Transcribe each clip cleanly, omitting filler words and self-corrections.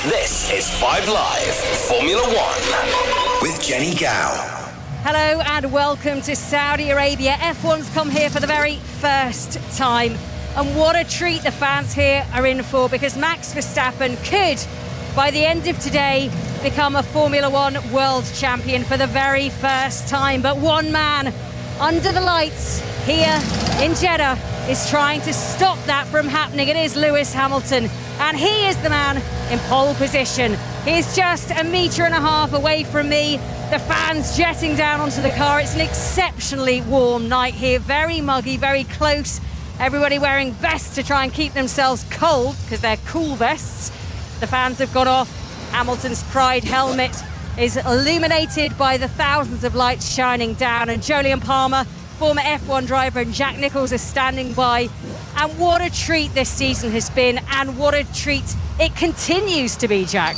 This is 5 Live Formula One with Jenny Gow. Hello and welcome to Saudi Arabia. F1's come here for the very first time. And what a treat the fans here are in for, because Max Verstappen could, by the end of today, become a Formula One world champion for the very first time. But one man under the lights here in Jeddah is trying to stop that from happening. It is Lewis Hamilton, and he is the man in pole position. He's just 1.5 meters away from me. The fans jetting down onto the car. It's an exceptionally warm night here, very muggy, very close. Everybody wearing vests to try and keep themselves cold, because they're cool vests. The fans have got off. Hamilton's pride helmet is illuminated by the thousands of lights shining down, and Jolyon Palmer, former F1 driver, and Jack Nicholls are standing by. And what a treat this season has been, and what a treat it continues to be, Jack.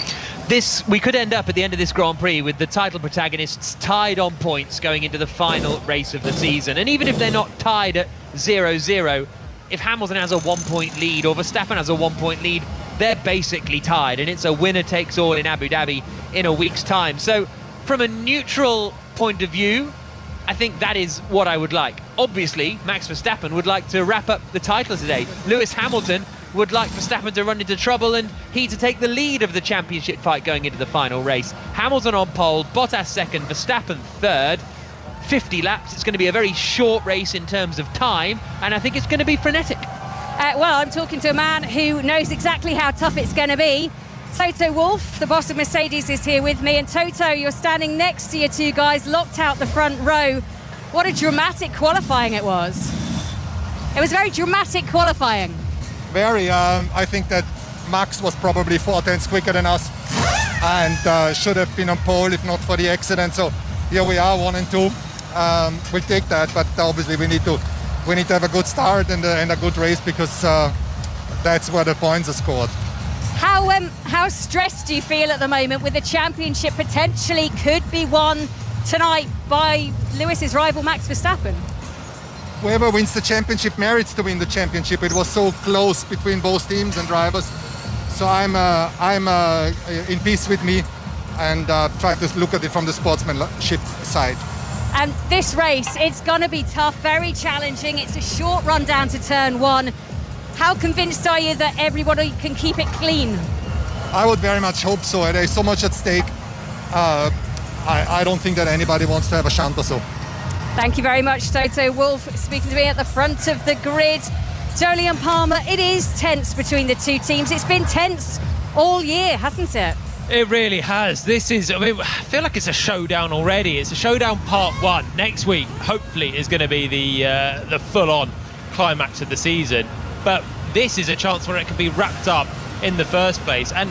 We could end up at the end of this Grand Prix with the title protagonists tied on points going into the final race of the season. And even if they're not tied at 0-0, if Hamilton has a 1-point lead or Verstappen has a 1-point lead, they're basically tied, and it's a winner-takes-all in Abu Dhabi in a week's time. So from a neutral point of view, I think that is what I would like. Obviously, Max Verstappen would like to wrap up the title today. Lewis Hamilton would like Verstappen to run into trouble and he to take the lead of the championship fight going into the final race. Hamilton on pole, Bottas second, Verstappen third. 50 laps. It's going to be a very short race in terms of time, and I think it's going to be frenetic. Well, I'm talking to a man who knows exactly how tough it's going to be. Toto Wolff, the boss of Mercedes, is here with me. And Toto, you're standing next to your two guys, locked out the front row. What a dramatic qualifying it was. It was very dramatic qualifying. Very. I think that Max was probably 4 tenths quicker than us and should have been on pole if not for the accident. So here we are, 1 and 2. We'll take that, but obviously we need to have a good start and a good race, because that's where the points are scored. How stressed do you feel at the moment, with the championship potentially could be won tonight by Lewis's rival Max Verstappen? Whoever wins the championship merits to win the championship. It was so close between both teams and drivers. So I'm in peace with me and try to look at it from the sportsmanship side. And this race, it's going to be tough, very challenging. It's a short run down to turn 1. How convinced are you that everybody can keep it clean? I would very much hope so. There's so much at stake. I don't think that anybody wants to have a shunt or so. Thank you very much, Toto Wolff, speaking to me at the front of the grid. Jolyon Palmer, it is tense between the two teams. It's been tense all year, hasn't it? It really has. I feel like it's a showdown already. It's a showdown part 1. Next week, hopefully, is going to be the full-on climax of the season. But this is a chance where it can be wrapped up in the first place. And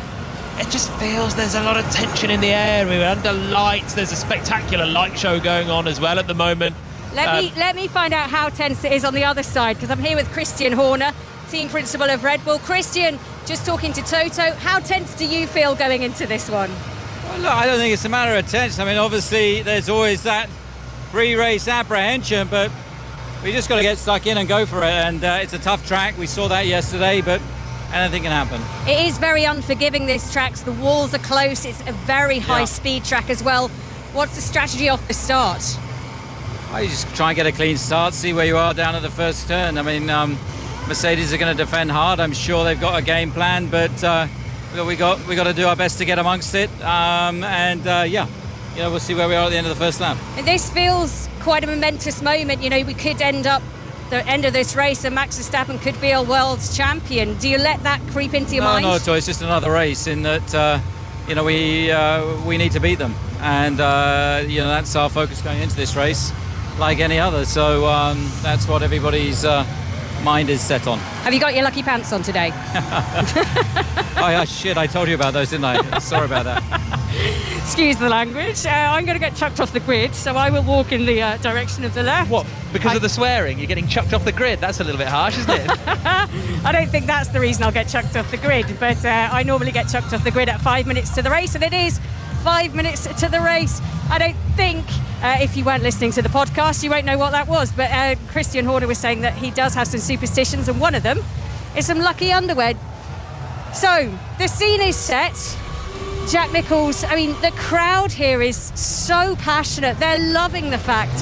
it just feels there's a lot of tension in the air. We're under lights. There's a spectacular light show going on as well at the moment. Let me find out how tense it is on the other side, because I'm here with Christian Horner, team principal of Red Bull. Christian, just talking to Toto, how tense do you feel going into this one? Well, look, I don't think it's a matter of tense. I mean, obviously, there's always that pre-race apprehension, but we just got to get stuck in and go for it. And it's a tough track. We saw that yesterday, but anything can happen. It is very unforgiving, this track. The walls are close. It's a very high-speed track as well. What's the strategy off the start? Well, you just try and get a clean start, see where you are down at the first turn. I mean, Mercedes are going to defend hard. I'm sure they've got a game plan, but we got to do our best to get amongst it. We'll see where we are at the end of the first lap. This feels quite a momentous moment. You know, we could end up the end of this race and Max Verstappen could be a world champion. Do you let that creep into your mind? No, not at all. It's just another race in that, we need to beat them. And, that's our focus going into this race, like any other. So that's what everybody's mind is set on. Have you got your lucky pants on today? Shit, I told you about those, didn't I? Sorry about that. Excuse the language. I'm going to get chucked off the grid, so I will walk in the direction of the left. What? Because of the swearing? You're getting chucked off the grid? That's a little bit harsh, isn't it? I don't think that's the reason I'll get chucked off the grid, but I normally get chucked off the grid at 5 minutes to the race, and it is 5 minutes to the race. I don't think, if you weren't listening to the podcast, you won't know what that was, but Christian Horner was saying that he does have some superstitions, and one of them is some lucky underwear. So, the scene is set. Jack Nicholls, I mean, the crowd here is so passionate. They're loving the fact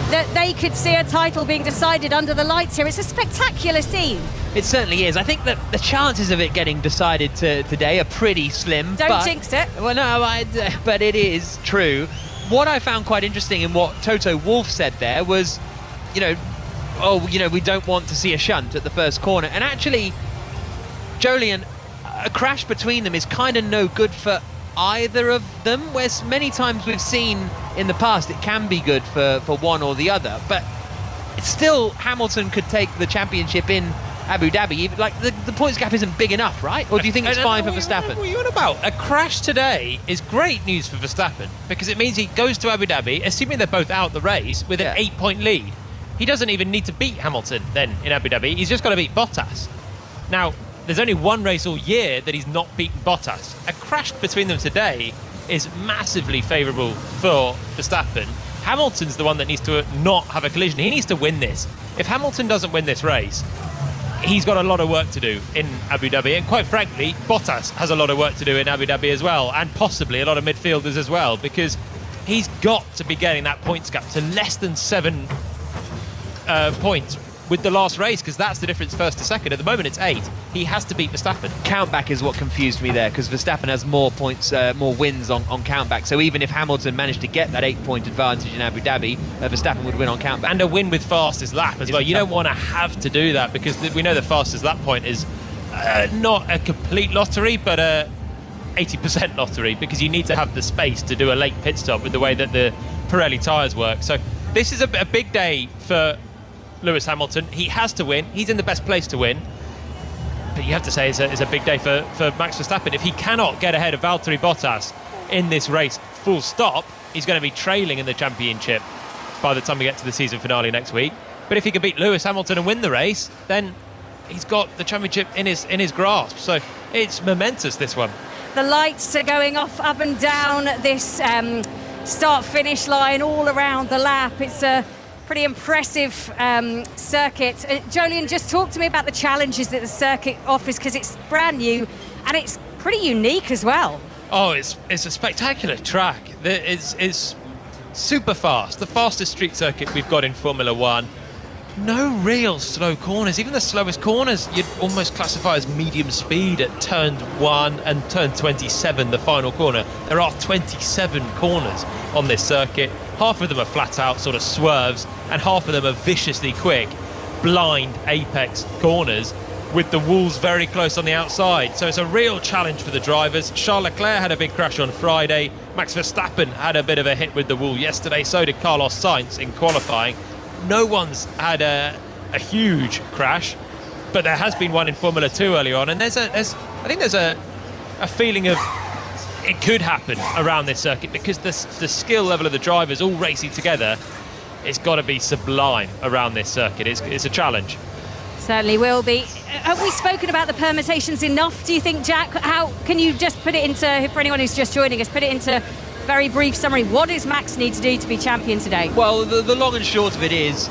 that they could see a title being decided under the lights here. It's a spectacular scene. It certainly is. I think that the chances of it getting decided today are pretty slim. Don't jinx it. Well, no, but it is true. What I found quite interesting in what Toto Wolff said there was, we don't want to see a shunt at the first corner. And actually, Jolyon, a crash between them is kind of no good for either of them, whereas many times we've seen in the past it can be good for one or the other. But it's still, Hamilton could take the championship in Abu Dhabi. Like, the points gap isn't big enough, right? Or do you think it's fine for Verstappen? What are you on about? A crash today is great news for Verstappen because it means he goes to Abu Dhabi, assuming they're both out the race, with an 8-point lead. He doesn't even need to beat Hamilton then in Abu Dhabi. He's just got to beat Bottas. Now, there's only one race all year that he's not beaten Bottas. A crash between them today is massively favourable for Verstappen. Hamilton's the one that needs to not have a collision. He needs to win this. If Hamilton doesn't win this race, he's got a lot of work to do in Abu Dhabi, and quite frankly, Bottas has a lot of work to do in Abu Dhabi as well, and possibly a lot of midfielders as well, because he's got to be getting that points gap to less than 7 points with the last race, because that's the difference first to second. At the moment it's 8. He has to beat Verstappen. Countback is what confused me there, because Verstappen has more points, more wins on countback. So even if Hamilton managed to get that 8-point advantage in Abu Dhabi, Verstappen would win on countback. And a win with fastest lap as well. You don't want to have to do that, because we know the fastest lap point is not a complete lottery, but a 80% lottery, because you need to have the space to do a late pit stop with the way that the Pirelli tyres work. So this is a big day for Lewis Hamilton. He has to win. He's in the best place to win. But you have to say it's a big day for Max Verstappen. If he cannot get ahead of Valtteri Bottas in this race, full stop, he's going to be trailing in the championship by the time we get to the season finale next week. But if he can beat Lewis Hamilton and win the race, then he's got the championship in his grasp. So it's momentous, this one. The lights are going off up and down this start-finish line all around the lap. It's a pretty impressive circuit. Jolyon, just talk to me about the challenges that the circuit offers, because it's brand new and it's pretty unique as well. Oh, it's a spectacular track. It's super fast. The fastest street circuit we've got in Formula One. No real slow corners. Even the slowest corners you'd almost classify as medium speed at turn 1 and turn 27, the final corner. There are 27 corners on this circuit. Half of them are flat out sort of swerves, and half of them are viciously quick, blind apex corners with the walls very close on the outside. So it's a real challenge for the drivers. Charles Leclerc had a big crash on Friday. Max Verstappen had a bit of a hit with the wall yesterday. So did Carlos Sainz in qualifying. No one's had a huge crash, but there has been one in Formula 2 earlier on, and I think there's a feeling of it could happen around this circuit, because the skill level of the drivers all racing together, it's got to be sublime around this circuit. It's a challenge. Certainly will be. Have we spoken about the permutations enough, do you think, Jack? How can you just put it into, for anyone who's just joining us, put it into very brief summary? What does Max need to do to be champion today? Well, the long and short of it is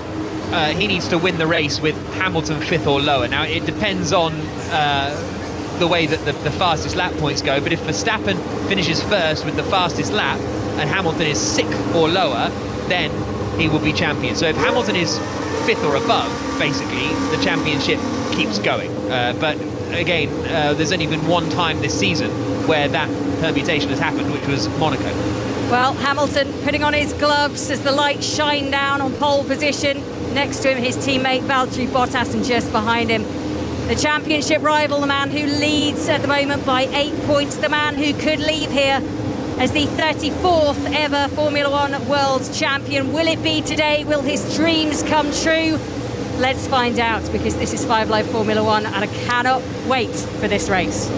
he needs to win the race with Hamilton 5th or lower. Now, it depends on the way that the fastest lap points go, but if Verstappen finishes 1st with the fastest lap and Hamilton is 6th or lower, then he will be champion. So if Hamilton is 5th or above, basically, the championship keeps going. But again, there's only been one time this season where that permutation has happened, which was Monaco. Well, Hamilton putting on his gloves as the lights shine down on pole position. Next to him, his teammate Valtteri Bottas, and just behind him, the championship rival, the man who leads at the moment by 8 points, the man who could leave here as the 34th ever Formula One World Champion. Will it be today? Will his dreams come true? Let's find out, because this is 5 Live Formula One, and I cannot wait for this race.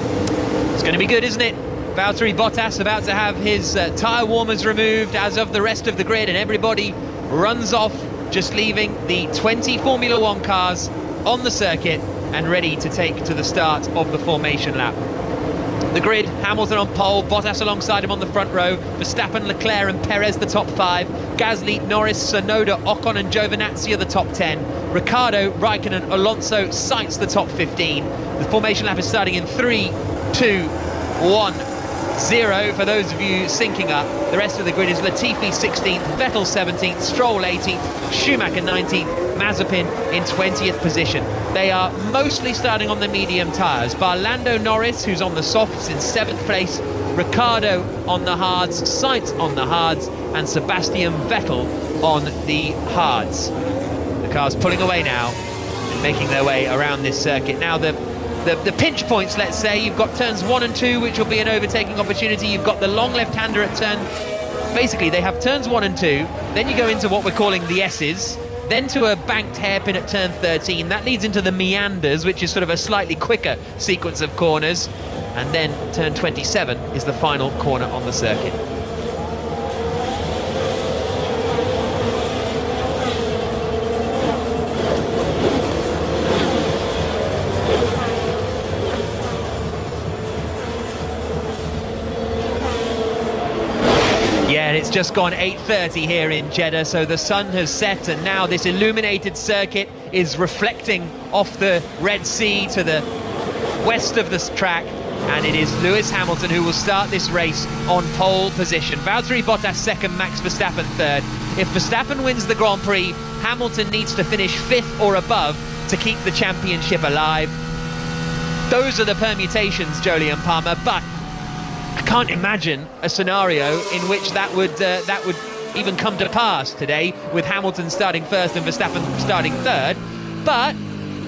It's going to be good, isn't it? Valtteri Bottas about to have his tyre warmers removed, as of the rest of the grid, and everybody runs off, just leaving the 20 Formula One cars on the circuit and ready to take to the start of the formation lap. The grid, Hamilton on pole, Bottas alongside him on the front row, Verstappen, Leclerc and Perez the top 5, Gasly, Norris, Tsunoda, Ocon and Giovinazzi are the top 10, Ricciardo, Raikkonen, Alonso, Sainz the top 15. The formation lap is starting in 3, 2, 1, 0 for those of you syncing up. The rest of the grid is Latifi 16th, Vettel 17th, Stroll 18th, Schumacher 19th, Mazepin in 20th position. They are mostly starting on the medium tyres. Bar Lando Norris, who's on the softs, in 7th place, Ricciardo on the hards, Sainz on the hards, and Sebastian Vettel on the hards. The car's pulling away now and making their way around this circuit. Now the pinch points, let's say, you've got turns 1 and 2, which will be an overtaking opportunity. You've got the long left-hander at turn... Basically, they have turns 1 and 2, then you go into what we're calling the S's, then to a banked hairpin at turn 13. That leads into the meanders, which is sort of a slightly quicker sequence of corners. And then turn 27 is the final corner on the circuit. Yeah, and it's just gone 8:30 here in Jeddah, so the sun has set, and now this illuminated circuit is reflecting off the Red Sea to the west of this track, and it is Lewis Hamilton who will start this race on pole position. Valtteri Bottas second, Max Verstappen third. If Verstappen wins the Grand Prix, Hamilton needs to finish 5th or above to keep the championship alive. Those are the permutations, Jolyon Palmer, but I can't imagine a scenario in which that would even come to pass today, with Hamilton starting first and Verstappen starting third. But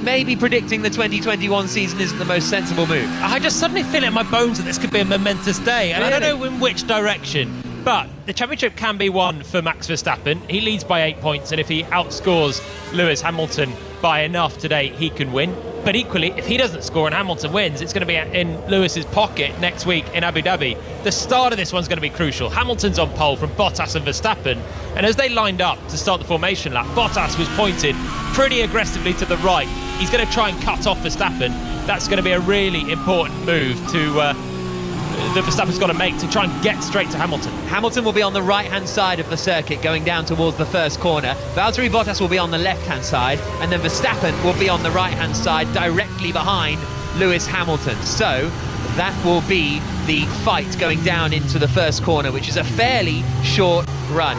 maybe predicting the 2021 season isn't the most sensible move. I just suddenly feel it in my bones that this could be a momentous day, and Really? I don't know in which direction. But the championship can be won for Max Verstappen. He leads by 8 points, and if he outscores Lewis Hamilton by enough today, he can win. But equally, if he doesn't score and Hamilton wins, it's going to be in Lewis's pocket next week in Abu Dhabi. The start of this one's going to be crucial. Hamilton's on pole from Bottas and Verstappen, and as they lined up to start the formation lap, Bottas was pointed pretty aggressively to the right. He's going to try and cut off Verstappen. That's going to be a really important move that Verstappen's got to make to try and get straight to Hamilton. Hamilton will be on the right-hand side of the circuit going down towards the first corner. Valtteri Bottas will be on the left-hand side, and then Verstappen will be on the right-hand side directly behind Lewis Hamilton. So that will be the fight going down into the first corner, which is a fairly short run.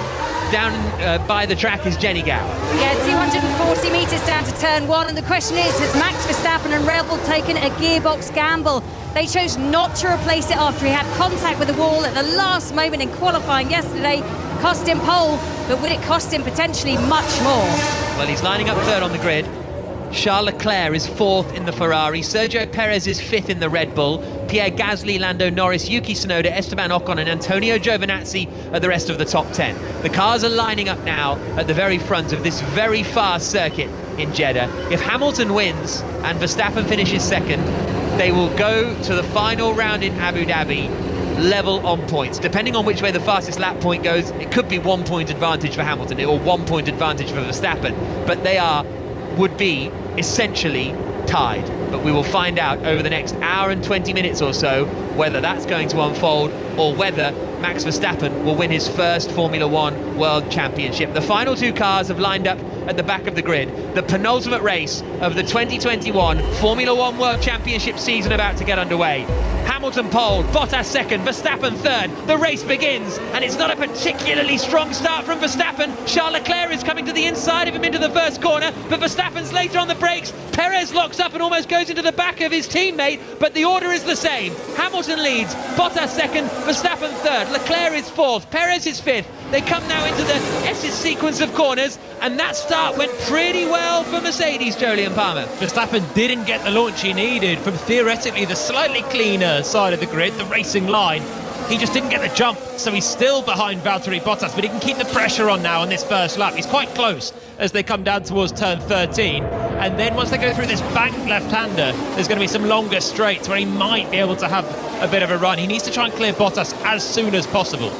Down by the track is Jenny Gow. Yeah, 240 metres down to turn 1, and the question is, has Max Verstappen and Red Bull taken a gearbox gamble? They chose not to replace it after he had contact with the wall at the last moment in qualifying yesterday. Cost him pole, but would it cost him potentially much more? Well, he's lining up third on the grid. Charles Leclerc is 4th in the Ferrari, Sergio Perez is 5th in the Red Bull, Pierre Gasly, Lando Norris, Yuki Tsunoda, Esteban Ocon and Antonio Giovinazzi are the rest of the top 10. The cars are lining up now at the very front of this very fast circuit in Jeddah. If Hamilton wins and Verstappen finishes second, they will go to the final round in Abu Dhabi level on points. Depending on which way the fastest lap point goes, it could be 1 point advantage for Hamilton or 1 point advantage for Verstappen, but they would be essentially tied. But we will find out over the next hour and 20 minutes or so whether that's going to unfold or whether Max Verstappen will win his first Formula One World Championship. The final 2 cars have lined up at the back of the grid. The penultimate race of the 2021 Formula One World Championship season about to get underway. Hamilton pole, Bottas second, Verstappen third. The race begins, and it's not a particularly strong start from Verstappen. Charles Leclerc is coming to the inside of him into the first corner, but Verstappen's later on the brakes. Perez locks up and almost goes into the back of his teammate, but the order is the same. Hamilton leads, Bottas second, Verstappen third, Leclerc is 4th, Perez is 5th. They come now into the S's sequence of corners, and that start went pretty well for Mercedes, Jolyon Palmer. Verstappen didn't get the launch he needed from theoretically the slightly cleaner side of the grid, the racing line. He just didn't get the jump, so he's still behind Valtteri Bottas, but he can keep the pressure on now on this first lap. He's quite close as they come down towards turn 13, and then once they go through this banked left-hander, there's going to be some longer straights where he might be able to have a bit of a run. He needs to try and clear Bottas as soon as possible.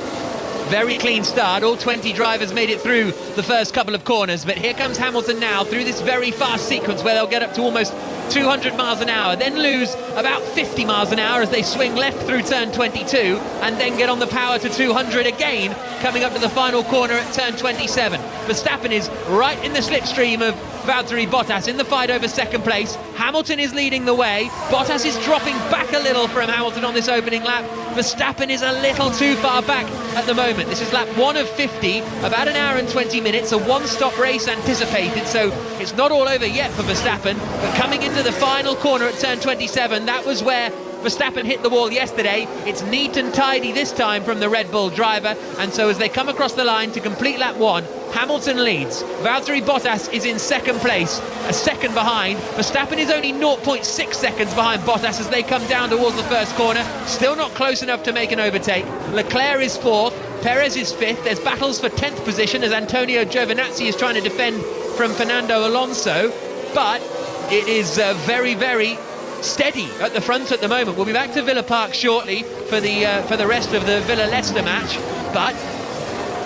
Very clean start. All 20 drivers made it through the first couple of corners, but here comes Hamilton now through this very fast sequence where they'll get up to almost 200 miles an hour, then lose about 50 miles an hour as they swing left through turn 22, and then get on the power to 200 again, coming up to the final corner at turn 27. Verstappen is right in the slipstream of Valtteri Bottas in the fight over second place. Hamilton is leading the way. Bottas is dropping back a little from Hamilton on this opening lap. Verstappen is a little too far back at the moment. This is lap 1 of 50, about an hour and 20 minutes, a one-stop race anticipated, so it's not all over yet for Verstappen, but coming into the final corner at turn 27, that was where Verstappen hit the wall yesterday. It's neat and tidy this time from the Red Bull driver, and so as they come across the line to complete lap 1, Hamilton leads. Valtteri Bottas is in second place, a second behind. Verstappen is only 0.6 seconds behind Bottas as they come down towards the first corner. Still not close enough to make an overtake. Leclerc is fourth, Perez is fifth. There's battles for 10th position as Antonio Giovinazzi is trying to defend from Fernando Alonso, but it is very, very steady at the front at the moment. We'll be back to Villa Park shortly for the rest of the Villa-Leicester match, but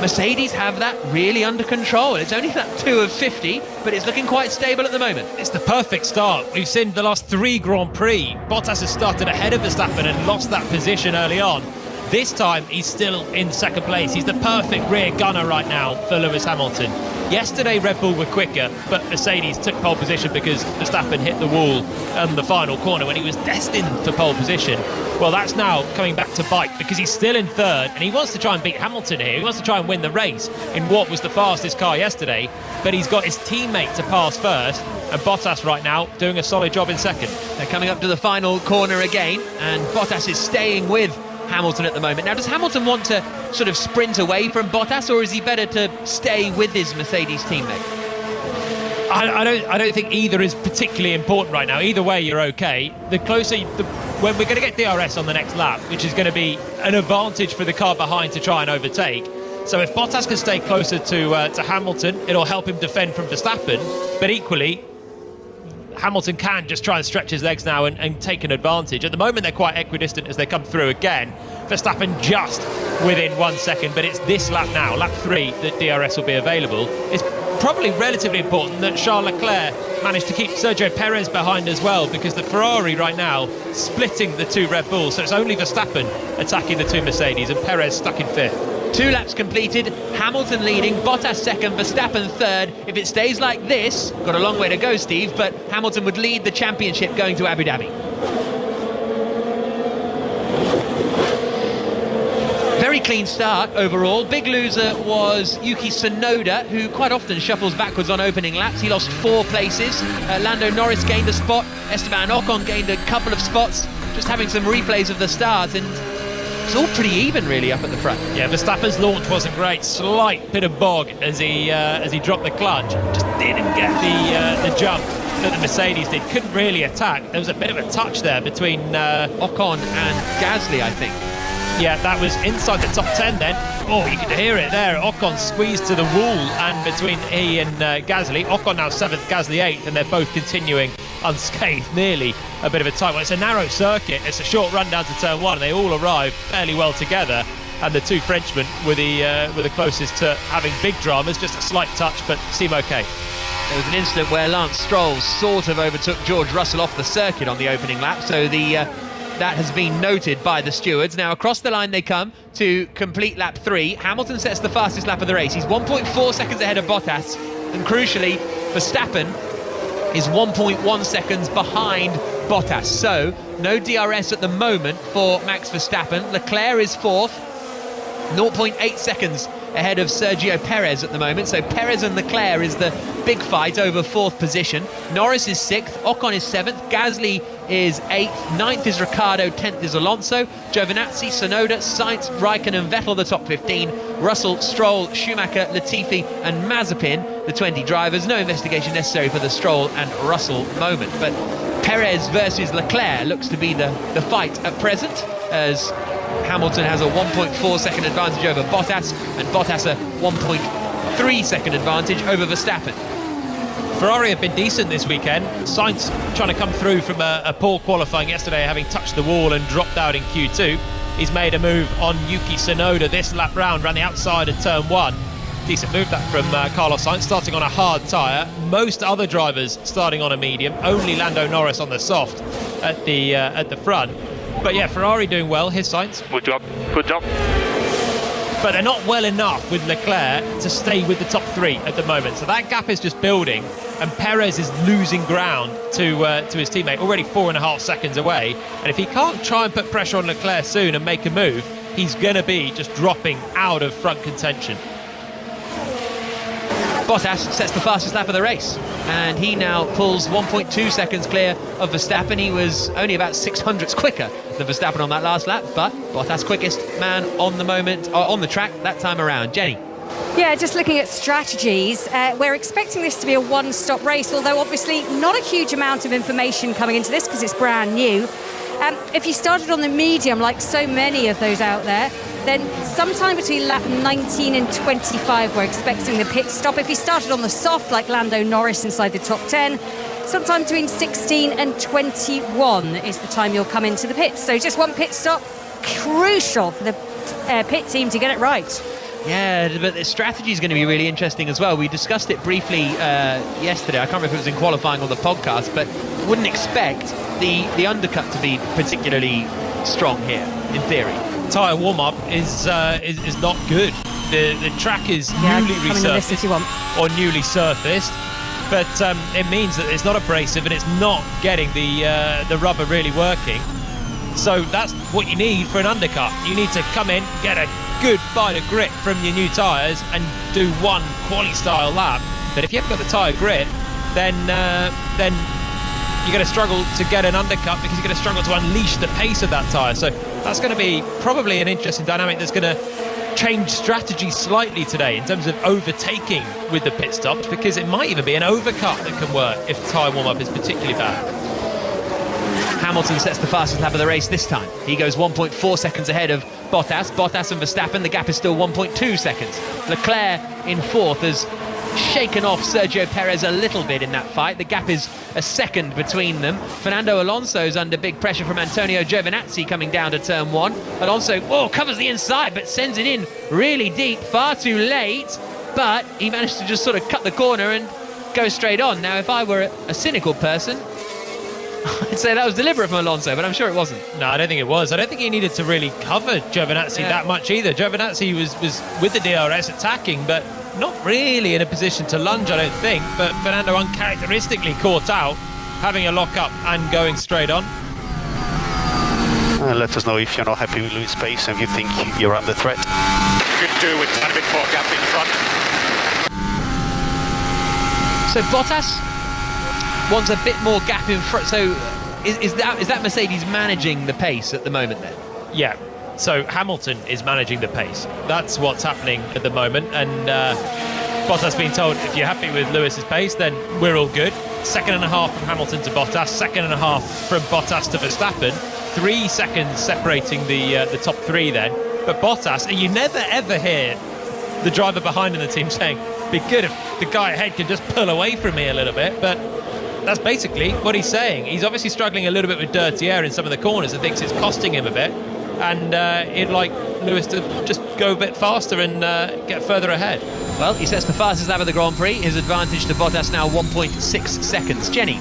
Mercedes have that really under control. It's only lap 2 of 50, but it's looking quite stable at the moment. It's the perfect start. We've seen the last 3 Grand Prix. Bottas has started ahead of Verstappen and lost that position early on. This time, he's still in second place. He's the perfect rear gunner right now for Lewis Hamilton. Yesterday, Red Bull were quicker, but Mercedes took pole position because Verstappen hit the wall on the final corner when he was destined for pole position. Well, that's now coming back to bite because he's still in third and he wants to try and beat Hamilton here. He wants to try and win the race in what was the fastest car yesterday, but he's got his teammate to pass first, and Bottas right now doing a solid job in second. They're coming up to the final corner again, and Bottas is staying with Hamilton at the moment. Now, does Hamilton want to sort of sprint away from Bottas, or is he better to stay with his Mercedes teammate? I don't think either is particularly important right now. Either way, you're okay. When we're going to get DRS on the next lap, which is going to be an advantage for the car behind to try and overtake. So if Bottas can stay closer to Hamilton, it'll help him defend from Verstappen. But equally, Hamilton can just try and stretch his legs now and take an advantage. At the moment, they're quite equidistant as they come through again. Verstappen just within 1 second, but it's this lap now, lap 3, that DRS will be available. It's probably relatively important that Charles Leclerc managed to keep Sergio Perez behind as well, because the Ferrari right now splitting the 2 Red Bulls, so it's only Verstappen attacking the 2 Mercedes and Perez stuck in 5th. 2 laps completed, Hamilton leading, Bottas second, Verstappen third. If it stays like this, got a long way to go, Steve, but Hamilton would lead the championship going to Abu Dhabi. Very clean start overall. Big loser was Yuki Tsunoda, who quite often shuffles backwards on opening laps. He lost 4 places. Lando Norris gained a spot. Esteban Ocon gained a couple of spots. Just having some replays of the start, and it's all pretty even really up at the front. Yeah, Verstappen's launch wasn't great. Slight bit of bog as he dropped the clutch. Just didn't get the jump that the Mercedes did. Couldn't really attack. There was a bit of a touch there between Ocon and Gasly, I think. Yeah, that was inside the top 10 then. Oh, you could hear it there. Ocon squeezed to the wall, and between he and Gasly, Ocon now 7th, Gasly 8th, and they're both continuing unscathed. Nearly a bit of a tight one. It's a narrow circuit. It's a short run down to turn 1, and they all arrive fairly well together. And the 2 Frenchmen were the closest to having big dramas. Just a slight touch, but seem okay. There was an incident where Lance Stroll sort of overtook George Russell off the circuit on the opening lap, so that has been noted by the stewards. Now across the line they come to complete lap 3. Hamilton sets the fastest lap of the race. He's 1.4 seconds ahead of Bottas, and crucially, Verstappen is 1.1 seconds behind Bottas. So no DRS at the moment for Max Verstappen. Leclerc is 4th, 0.8 seconds ahead of Sergio Perez at the moment. So Perez and Leclerc is the big fight over 4th position. Norris is 6th, Ocon is 7th, Gasly is 8th, 9th is Ricciardo, 10th is Alonso, Giovinazzi, Tsunoda, Sainz, Raikkonen and Vettel the top 15, Russell, Stroll, Schumacher, Latifi and Mazepin the 20 drivers. No investigation necessary for the Stroll and Russell moment, but Perez versus Leclerc looks to be the fight at present, as Hamilton has a 1.4 second advantage over Bottas, and Bottas a 1.3 second advantage over Verstappen. Ferrari have been decent this weekend. Sainz trying to come through from a poor qualifying yesterday, having touched the wall and dropped out in Q2. He's made a move on Yuki Tsunoda this lap round, ran the outside of turn 1. Decent move that from Carlos Sainz, starting on a hard tyre. Most other drivers starting on a medium, only Lando Norris on the soft at the front. But yeah, Ferrari doing well. Here's Sainz. Good job. Good job. but they're not well enough with Leclerc to stay with the top 3 at the moment. So that gap is just building, and Perez is losing ground to his teammate, already 4.5 seconds away. And if he can't try and put pressure on Leclerc soon and make a move, he's going to be just dropping out of front contention. Bottas sets the fastest lap of the race, and he now pulls 1.2 seconds clear of Verstappen. He was only about 600ths quicker than Verstappen on that last lap, but Bottas quickest man on the moment, on the track that time around. Jenny. Yeah, just looking at strategies, we're expecting this to be a one-stop race, although obviously not a huge amount of information coming into this because it's brand new. If you started on the medium, like so many of those out there, then sometime between lap 19 and 25 we're expecting the pit stop. If you started on the soft, like Lando Norris inside the top 10, sometime between 16 and 21 is the time you'll come into the pits. So just one pit stop, crucial for the pit team to get it right. Yeah, but the strategy is going to be really interesting as well. We discussed it briefly yesterday. I can't remember if it was in qualifying or the podcast, but wouldn't expect the undercut to be particularly strong here, in theory. Tyre warm-up is not good. The track is newly resurfaced or newly surfaced, but it means that it's not abrasive and it's not getting the rubber really working. So that's what you need for an undercut. You need to come in, get a good bite of grip from your new tyres and do one quali-style lap. But if you haven't got the tyre grip, then you're going to struggle to get an undercut because you're going to struggle to unleash the pace of that tyre. So that's going to be probably an interesting dynamic that's going to change strategy slightly today in terms of overtaking with the pit stops, because it might even be an overcut that can work if the tyre warm-up is particularly bad. Hamilton sets the fastest lap of the race this time. He goes 1.4 seconds ahead of Bottas. Bottas and Verstappen, the gap is still 1.2 seconds. Leclerc in fourth has shaken off Sergio Perez a little bit in that fight. The gap is a second between them. Fernando Alonso's under big pressure from Antonio Giovinazzi coming down to turn 1. Alonso covers the inside but sends it in really deep, far too late, but he managed to just sort of cut the corner and go straight on. Now, if I were a cynical person, I'd say that was deliberate from Alonso, but I'm sure it wasn't. No, I don't think it was. I don't think he needed to really cover Giovinazzi that much either. Giovinazzi was with the DRS attacking, but not really in a position to lunge, I don't think. But Fernando uncharacteristically caught out, having a lock-up and going straight on. Let us know if you're not happy with Lewis' pace and you think you're under threat. Could do with a bit more gap in front. So Bottas wants a bit more gap in front. So is that Mercedes managing the pace at the moment then? Yeah. So Hamilton is managing the pace. That's what's happening at the moment. And Bottas being told, if you're happy with Lewis's pace, then we're all good. 2.5 from Hamilton to Bottas. 2.5 from Bottas to Verstappen. 3 seconds separating the top 3 then. But Bottas, and you never ever hear the driver behind in the team saying, be good if the guy ahead can just pull away from me a little bit. But that's basically what he's saying. He's obviously struggling a little bit with dirty air in some of the corners and thinks it's costing him a bit. And he'd like Lewis to just go a bit faster and get further ahead. Well, he sets the fastest lap of the Grand Prix. His advantage to Bottas now 1.6 seconds. Jenny.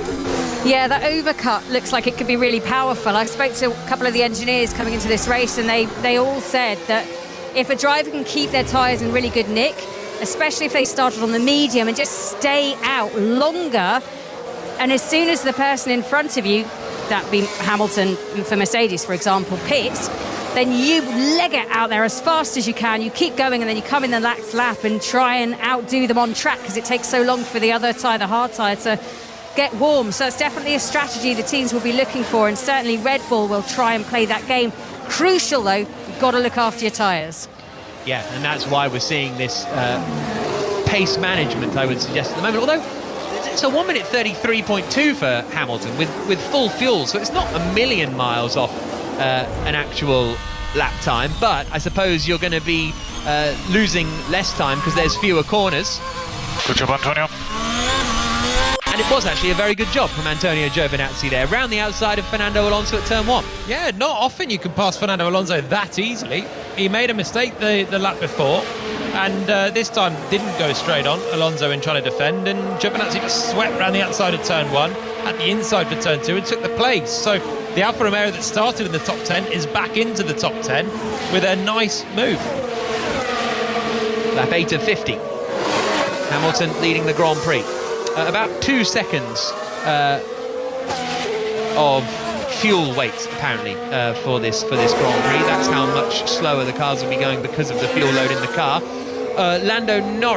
Yeah, that overcut looks like it could be really powerful. I spoke to a couple of the engineers coming into this race, and they all said that if a driver can keep their tyres in really good nick, especially if they started on the medium and just stay out longer, and as soon as the person in front of you, that be Hamilton for Mercedes, for example, pits, then you leg it out there as fast as you can. You keep going, and then you come in the last lap and try and outdo them on track because it takes so long for the other tyre, the hard tyre, to get warm. So it's definitely a strategy the teams will be looking for, and certainly Red Bull will try and play that game. Crucial, though, you've got to look after your tyres. Yeah, and that's why we're seeing this pace management, I would suggest, at the moment. Although it's a 1 minute 33.2 for Hamilton with full fuel, so it's not a million miles off an actual lap time. But I suppose you're going to be losing less time because there's fewer corners. Good job, Antonio. And it was actually a very good job from Antonio Giovinazzi there, round the outside of Fernando Alonso at turn 1. Yeah, not often you can pass Fernando Alonso that easily. He made a mistake the lap before, and this time didn't go straight on, Alonso in trying to defend, and Giovinazzi just swept around the outside of turn 1, at the inside for turn 2, and took the place. So the Alfa Romeo that started in the top 10 is back into the top 10 with a nice move. Lap 8 of 50. Hamilton leading the Grand Prix. About 2 seconds of fuel weight, apparently, for this Grand Prix. That's how much slower the cars will be going because of the fuel load in the car. Daniel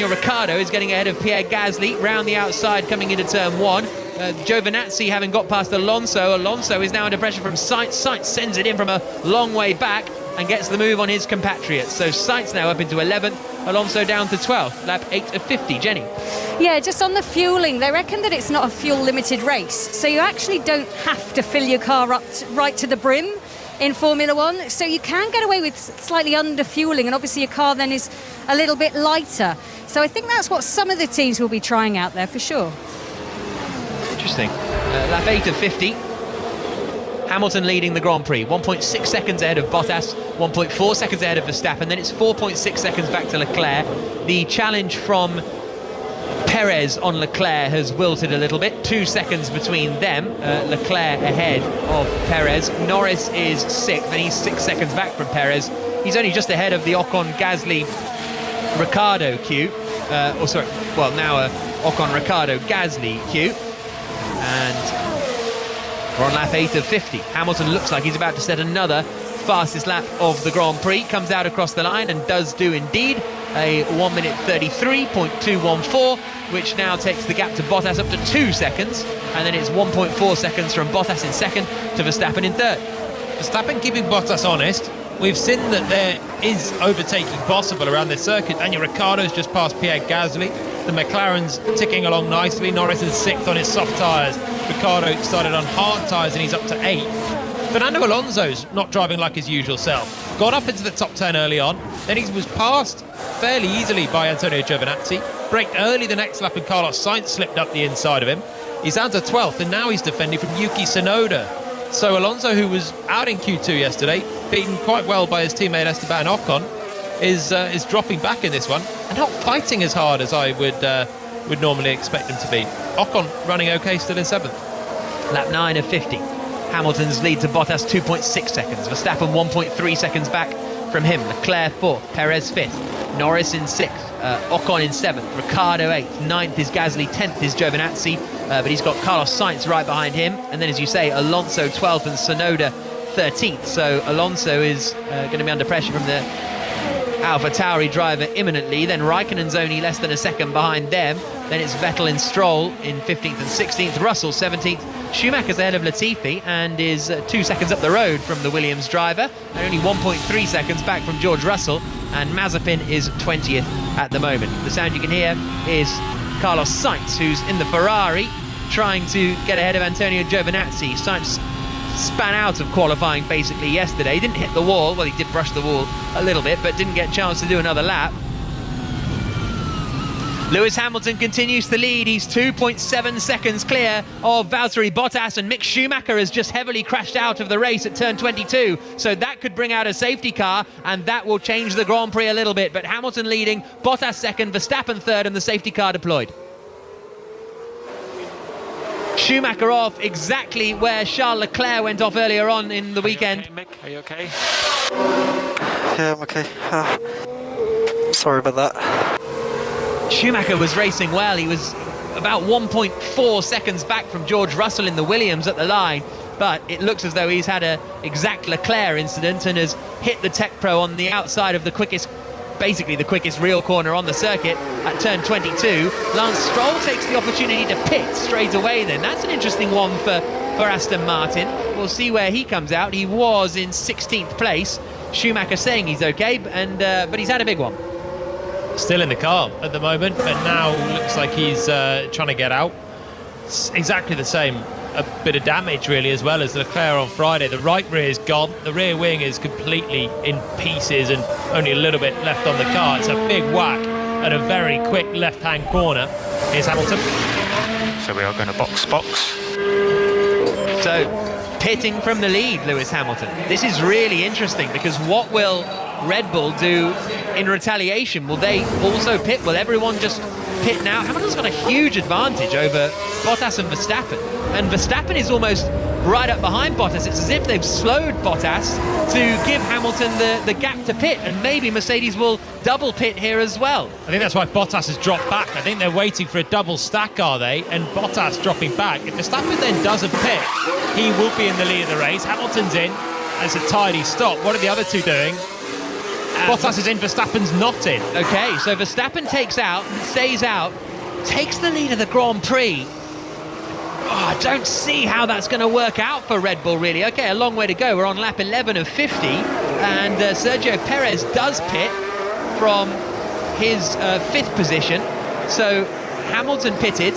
Ricciardo is getting ahead of Pierre Gasly round the outside coming into turn 1. Giovinazzi having got past Alonso. Alonso is now under pressure from Sainz. Sainz sends it in from a long way back and gets the move on his compatriots. So Sainz now up into 11th, Alonso down to 12th, lap 8 of 50. Jenny? Yeah, just on the fueling, they reckon that it's not a fuel-limited race, so you actually don't have to fill your car up right to the brim in Formula One, so you can get away with slightly under-fueling, and obviously your car then is a little bit lighter. So I think that's what some of the teams will be trying out there for sure. Interesting. Lap 8 of 50. Hamilton leading the Grand Prix, 1.6 seconds ahead of Bottas, 1.4 seconds ahead of Verstappen, then it's 4.6 seconds back to Leclerc. The challenge from Perez on Leclerc has wilted a little bit, 2 seconds between them. Leclerc ahead of Perez. Norris is 6th, and he's 6 seconds back from Perez. He's only just ahead of the Ocon, Gasly, Ricciardo queue. Now Ocon, Ricciardo, Gasly queue. And we're on lap 8 of 50. Hamilton looks like he's about to set another fastest lap of the Grand Prix. Comes out across the line and does do indeed. A 1 minute 33.214, which now takes the gap to Bottas up to 2 seconds. And then it's 1.4 seconds from Bottas in second to Verstappen in third. Verstappen keeping Bottas honest. We've seen that there is overtaking possible around this circuit. Daniel Ricciardo's just passed Pierre Gasly. The McLaren's ticking along nicely. Norris is 6th on his soft tyres. Ricciardo started on hard tyres and he's up to 8th. Fernando Alonso's not driving like his usual self. Got up into the top 10 early on. Then he was passed fairly easily by Antonio Giovinazzi. Braked early the next lap and Carlos Sainz slipped up the inside of him. He's down to 12th and now he's defending from Yuki Tsunoda. So Alonso, who was out in Q2 yesterday, beaten quite well by his teammate Esteban Ocon, is dropping back in this one and not fighting as hard as I would normally expect him to be. Ocon running okay, still in 7th. Lap 9 of 50. Hamilton's lead to Bottas 2.6 seconds. Verstappen 1.3 seconds back from him. Leclerc 4th, Perez 5th, Norris in 6th, Ocon in 7th, Ricciardo 8th, 9th is Gasly, 10th is Giovinazzi, but he's got Carlos Sainz right behind him. And then, as you say, Alonso 12th and Tsunoda 13th. So Alonso is going to be under pressure from the AlphaTauri driver imminently. Then Raikkonen's only less than a second behind them. Then it's Vettel and Stroll in 15th and 16th, Russell 17th. Schumacher's ahead of Latifi and is 2 seconds up the road from the Williams driver, and only 1.3 seconds back from George Russell, and Mazepin is 20th at the moment. The sound you can hear is Carlos Sainz, who's in the Ferrari, trying to get ahead of Antonio Giovinazzi. Sainz span out of qualifying basically yesterday. He didn't hit the wall, well, he did brush the wall a little bit, but didn't get a chance to do another lap. Lewis Hamilton continues to lead. He's 2.7 seconds clear of Valtteri Bottas, and Mick Schumacher has just heavily crashed out of the race at turn 22. So that could bring out a safety car, and that will change the Grand Prix a little bit. But Hamilton leading, Bottas second, Verstappen third, and the safety car deployed. Schumacher off exactly where Charles Leclerc went off earlier on in the weekend. Okay, Mick, are you okay? Yeah, I'm okay. Sorry about that. Schumacher was racing well. He was about 1.4 seconds back from George Russell in the Williams at the line, but it looks as though he's had an exact Leclerc incident and has hit the Tech Pro on the outside of the quickest real corner on the circuit at turn 22. Lance Stroll takes the opportunity to pit straight away then. That's an interesting one for Aston Martin. We'll see where he comes out. He was in 16th place. Schumacher saying he's okay, but he's had a big one. Still in the car at the moment, but now looks like he's trying to get out. It's exactly the same. A bit of damage really, as well as Leclerc on Friday. The right rear is gone. The rear wing is completely in pieces and only a little bit left on the car. It's a big whack at a very quick left-hand corner. Here's Hamilton. So we are going to box. So, pitting from the lead, Lewis Hamilton. This is really interesting, because what will Red Bull do in retaliation? Will they also pit? Will everyone just pit now? Hamilton's got a huge advantage over Bottas and Verstappen. And Verstappen is almost right up behind Bottas. It's as if they've slowed Bottas to give Hamilton the gap to pit, and maybe Mercedes will double pit here as well. I think that's why Bottas has dropped back. I think they're waiting for a double stack, are they? And Bottas dropping back. If Verstappen then doesn't pit, he will be in the lead of the race. Hamilton's in. It's a tidy stop. What are the other two doing? Bottas is in, Verstappen's not in. Okay, so Verstappen stays out, takes the lead of the Grand Prix. I don't see how that's going to work out for Red Bull, really. Okay, a long way to go. We're on lap 11 of 50, and Sergio Perez does pit from his fifth position. So Hamilton pitted.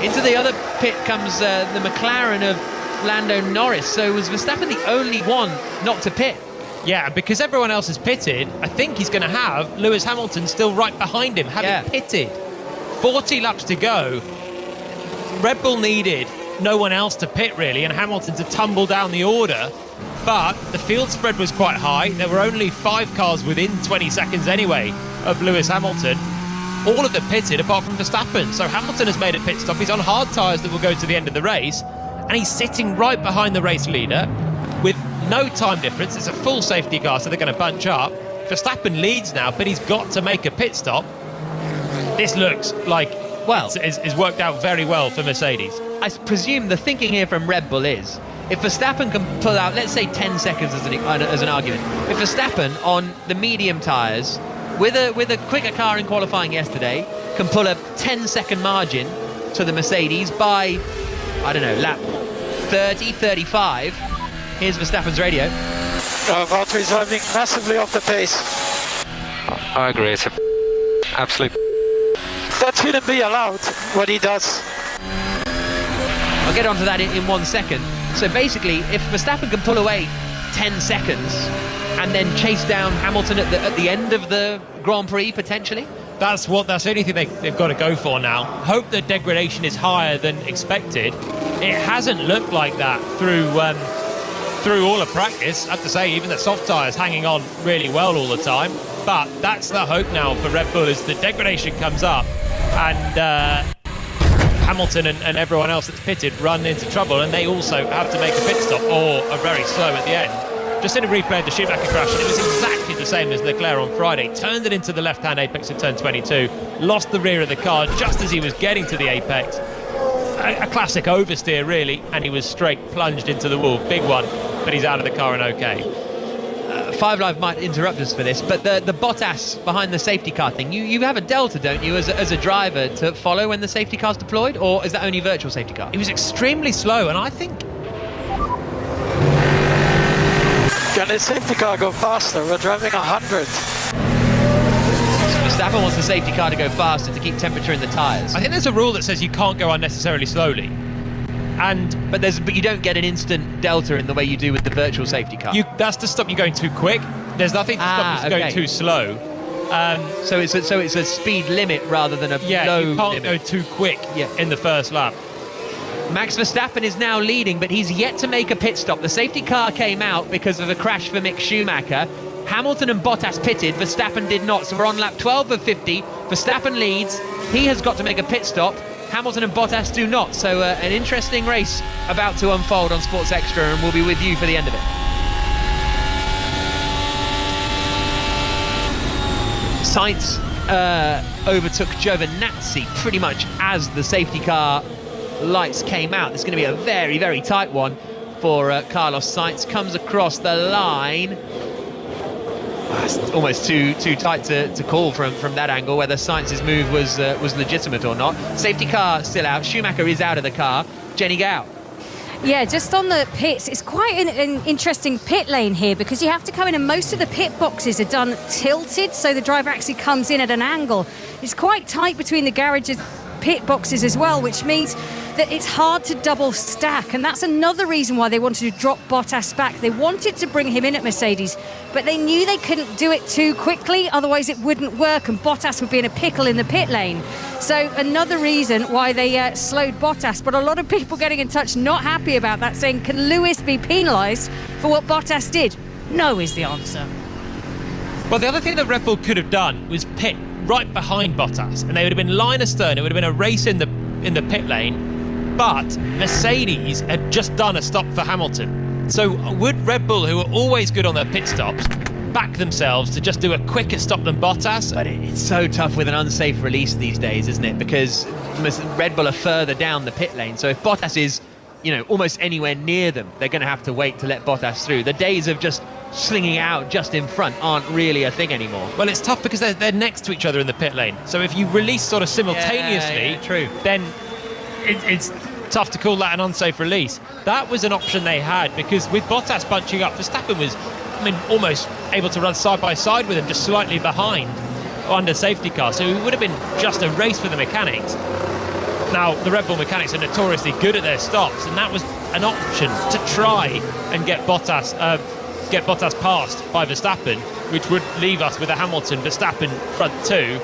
Into the other pit comes the McLaren of Lando Norris. So was Verstappen the only one not to pit? Yeah, because everyone else has pitted, I think he's going to have Lewis Hamilton still right behind him, having pitted. 40 laps to go. Red Bull needed no one else to pit, really, and Hamilton to tumble down the order. But the field spread was quite high. There were only 5 cars within 20 seconds anyway of Lewis Hamilton. All of them pitted apart from Verstappen. So Hamilton has made a pit stop. He's on hard tyres that will go to the end of the race. And he's sitting right behind the race leader with no time difference. It's a full safety car, so they're going to bunch up. Verstappen leads now, but he's got to make a pit stop. This looks like, well, it's worked out very well for Mercedes. I presume the thinking here from Red Bull is, if Verstappen can pull out, let's say 10 seconds as an argument, if Verstappen on the medium tyres, with a quicker car in qualifying yesterday, can pull a 10-second margin to the Mercedes by, I don't know, lap 30, 35, here's Verstappen's radio. Valtteri's driving massively off the pace. I agree, it's an absolute... That shouldn't be allowed, what he does. I'll get onto that in 1 second. So basically, if Verstappen can pull away 10 seconds and then chase down Hamilton at the end of the Grand Prix, potentially, that's the only thing they've got to go for now. Hope that degradation is higher than expected. It hasn't looked like that through all of practice. I have to say, even the soft tyres hanging on really well all the time. But that's the hope now for Red Bull, is the degradation comes up and Hamilton and everyone else that's pitted run into trouble, and they also have to make a pit stop or are very slow at the end. Just in a replay of the Schumacher crash, and it was exactly the same as Leclerc on Friday. Turned it into the left-hand apex in turn 22, lost the rear of the car just as he was getting to the apex. A classic oversteer, really, and he was straight plunged into the wall. Big one, but he's out of the car and okay. 5 Live might interrupt us for this, but the Bottas behind the safety car thing, you have a delta, don't you, as a driver to follow when the safety car's deployed, or is that only virtual safety car? It was extremely slow, and I think... Can the safety car go faster? We're driving 100. Verstappen wants the safety car to go faster to keep temperature in the tyres. I think there's a rule that says you can't go unnecessarily slowly. But you don't get an instant delta in the way you do with the virtual safety car. That's to stop you going too quick. There's nothing to stop you going too slow. So it's a speed limit rather than a low you can't limit. go too quick in the first lap. Max Verstappen is now leading, but he's yet to make a pit stop. The safety car came out because of a crash for Mick Schumacher. Hamilton and Bottas pitted, Verstappen did not. So we're on lap 12 of 50. Verstappen leads. He has got to make a pit stop. Hamilton and Bottas do not. So an interesting race about to unfold on Sports Extra, and we'll be with you for the end of it. Sainz overtook Giovinazzi pretty much as the safety car lights came out. This is going to be a very, very tight one for Carlos Sainz. Comes across the line. It's almost too tight to call from that angle whether Sainz's move was legitimate or not. Safety car still out. Schumacher is out of the car. Jenny Gao. Yeah, just on the pits, it's quite an interesting pit lane here because you have to come in, and most of the pit boxes are done tilted, so the driver actually comes in at an angle. It's quite tight between the garages pit boxes as well, which means that it's hard to double stack, and that's another reason why they wanted to drop Bottas back. They wanted to bring him in at Mercedes, but they knew they couldn't do it too quickly, otherwise it wouldn't work and Bottas would be in a pickle in the pit lane. So another reason why they slowed Bottas, but a lot of people getting in touch not happy about that, saying, can Lewis be penalised for what Bottas did? No is the answer. Well, the other thing that Red Bull could have done was pit right behind Bottas, and they would have been line astern. It would have been a race in the pit lane. But Mercedes had just done a stop for Hamilton. So would Red Bull, who are always good on their pit stops, back themselves to just do a quicker stop than Bottas? But it's so tough with an unsafe release these days, isn't it? Because Red Bull are further down the pit lane. So if Bottas is, almost anywhere near them, they're going to have to wait to let Bottas through. The days of just slinging out just in front aren't really a thing anymore. Well, it's tough because they're next to each other in the pit lane. So if you release sort of simultaneously, true. Then it's tough to call that an unsafe release. That was an option they had, because with Bottas bunching up, Verstappen was almost able to run side by side with him, just slightly behind under safety car. So it would have been just a race for the mechanics. Now, the Red Bull mechanics are notoriously good at their stops, and that was an option to try and get Bottas passed by Verstappen, which would leave us with a Hamilton-Verstappen front two.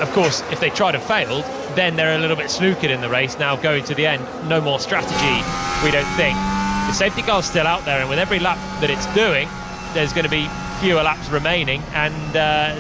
Of course, if they tried and failed, then they're a little bit snookered in the race. Now going to the end, no more strategy, we don't think. The safety car's still out there, and with every lap that it's doing, there's going to be fewer laps remaining, and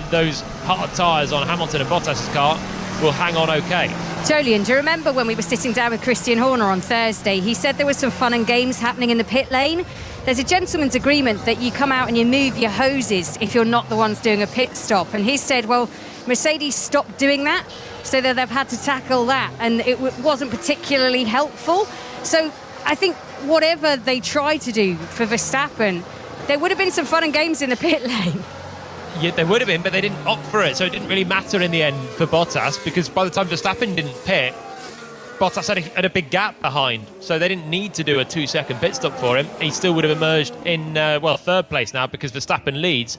those hard tyres on Hamilton and Bottas' car will hang on okay. Jolien, do you remember when we were sitting down with Christian Horner on Thursday? He said there was some fun and games happening in the pit lane. There's a gentleman's agreement that you come out and you move your hoses if you're not the ones doing a pit stop. And he said, well, Mercedes stopped doing that, so that they've had to tackle that, and it wasn't particularly helpful. So I think whatever they try to do for Verstappen, there would have been some fun and games in the pit lane. Yeah, there would have been, but they didn't opt for it, so it didn't really matter in the end for Bottas, because by the time Verstappen didn't pit, Bottas had a big gap behind, so they didn't need to do a 2-second pit stop for him. He still would have emerged in, third place now, because Verstappen leads.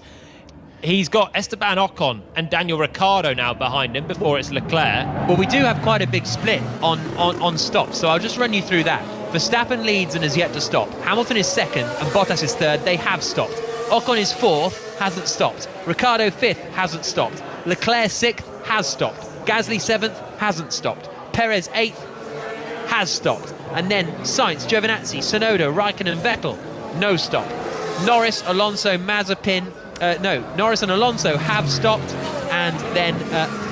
He's got Esteban Ocon and Daniel Ricciardo now behind him before it's Leclerc. Well, we do have quite a big split on stops, so I'll just run you through that. Verstappen leads and has yet to stop. Hamilton is second and Bottas is third. They have stopped. Ocon is fourth, hasn't stopped. Ricciardo fifth, hasn't stopped. Leclerc sixth, has stopped. Gasly seventh, hasn't stopped. Perez eighth, has stopped. And then Sainz, Giovinazzi, Tsunoda, Raikkonen, Vettel, no stop. Norris, Alonso, Mazepin, Norris and Alonso have stopped, and then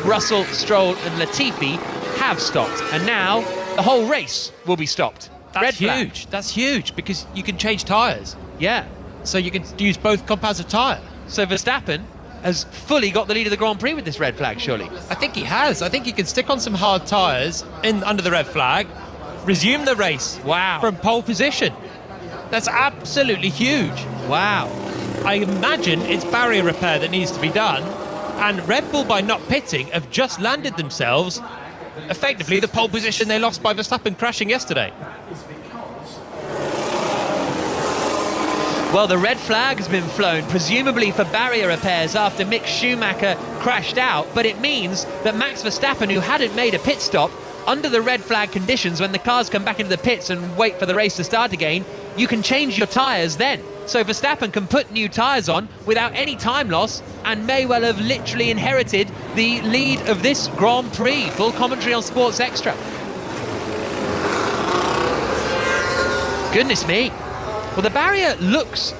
Russell, Stroll and Latifi have stopped, and now the whole race will be stopped. That's huge. That's huge, because you can change tyres. Yeah. So you can use both compounds of tyre. So Verstappen has fully got the lead of the Grand Prix with this red flag, surely. I think he has. I think he can stick on some hard tyres under the red flag, resume the race from pole position. That's absolutely huge. Wow. I imagine it's barrier repair that needs to be done, and Red Bull, by not pitting, have just landed themselves effectively the pole position they lost by Verstappen crashing yesterday. Well, the red flag has been flown, presumably for barrier repairs after Mick Schumacher crashed out, but it means that Max Verstappen, who hadn't made a pit stop, under the red flag conditions, when the cars come back into the pits and wait for the race to start again, you can change your tyres then. So Verstappen can put new tyres on without any time loss and may well have literally inherited the lead of this Grand Prix. Full commentary on Sports Extra. Goodness me. Well, the barrier looks...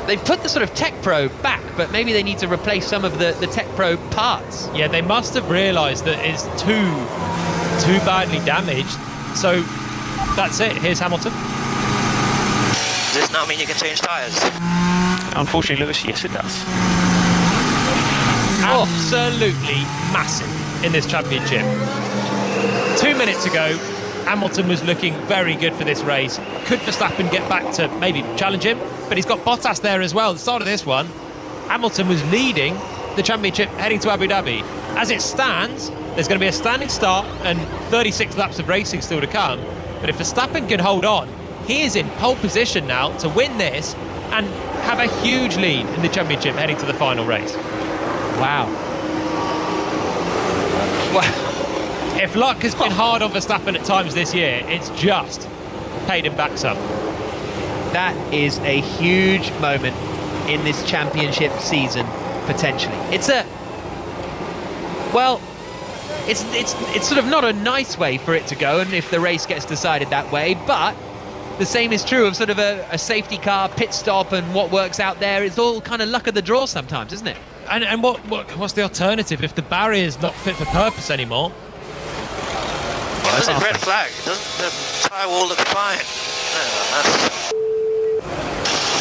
They've put the sort of Tech Pro back, but maybe they need to replace some of the Tech Pro parts. Yeah, they must have realised that it's too badly damaged. So that's it. Here's Hamilton. Does this now mean you can change tyres? Unfortunately, Lewis, yes it does. Absolutely massive in this championship. 2 minutes ago, Hamilton was looking very good for this race. Could Verstappen get back to maybe challenge him? But he's got Bottas there as well. At the start of this one, Hamilton was leading the championship heading to Abu Dhabi. As it stands, there's going to be a standing start and 36 laps of racing still to come. But if Verstappen can hold on, he is in pole position now to win this and have a huge lead in the championship heading to the final race. Wow. Wow. If luck has been hard on Verstappen at times this year, it's just paid him back some. That is a huge moment in this championship season, potentially. It's sort of not a nice way for it to go, and if the race gets decided that way, but the same is true of sort of a safety car, pit stop, and what works out there. It's all kind of luck of the draw sometimes, isn't it? And what's the alternative if the barrier's not fit for purpose anymore? It's a red flag. Doesn't the tyre wall look fine?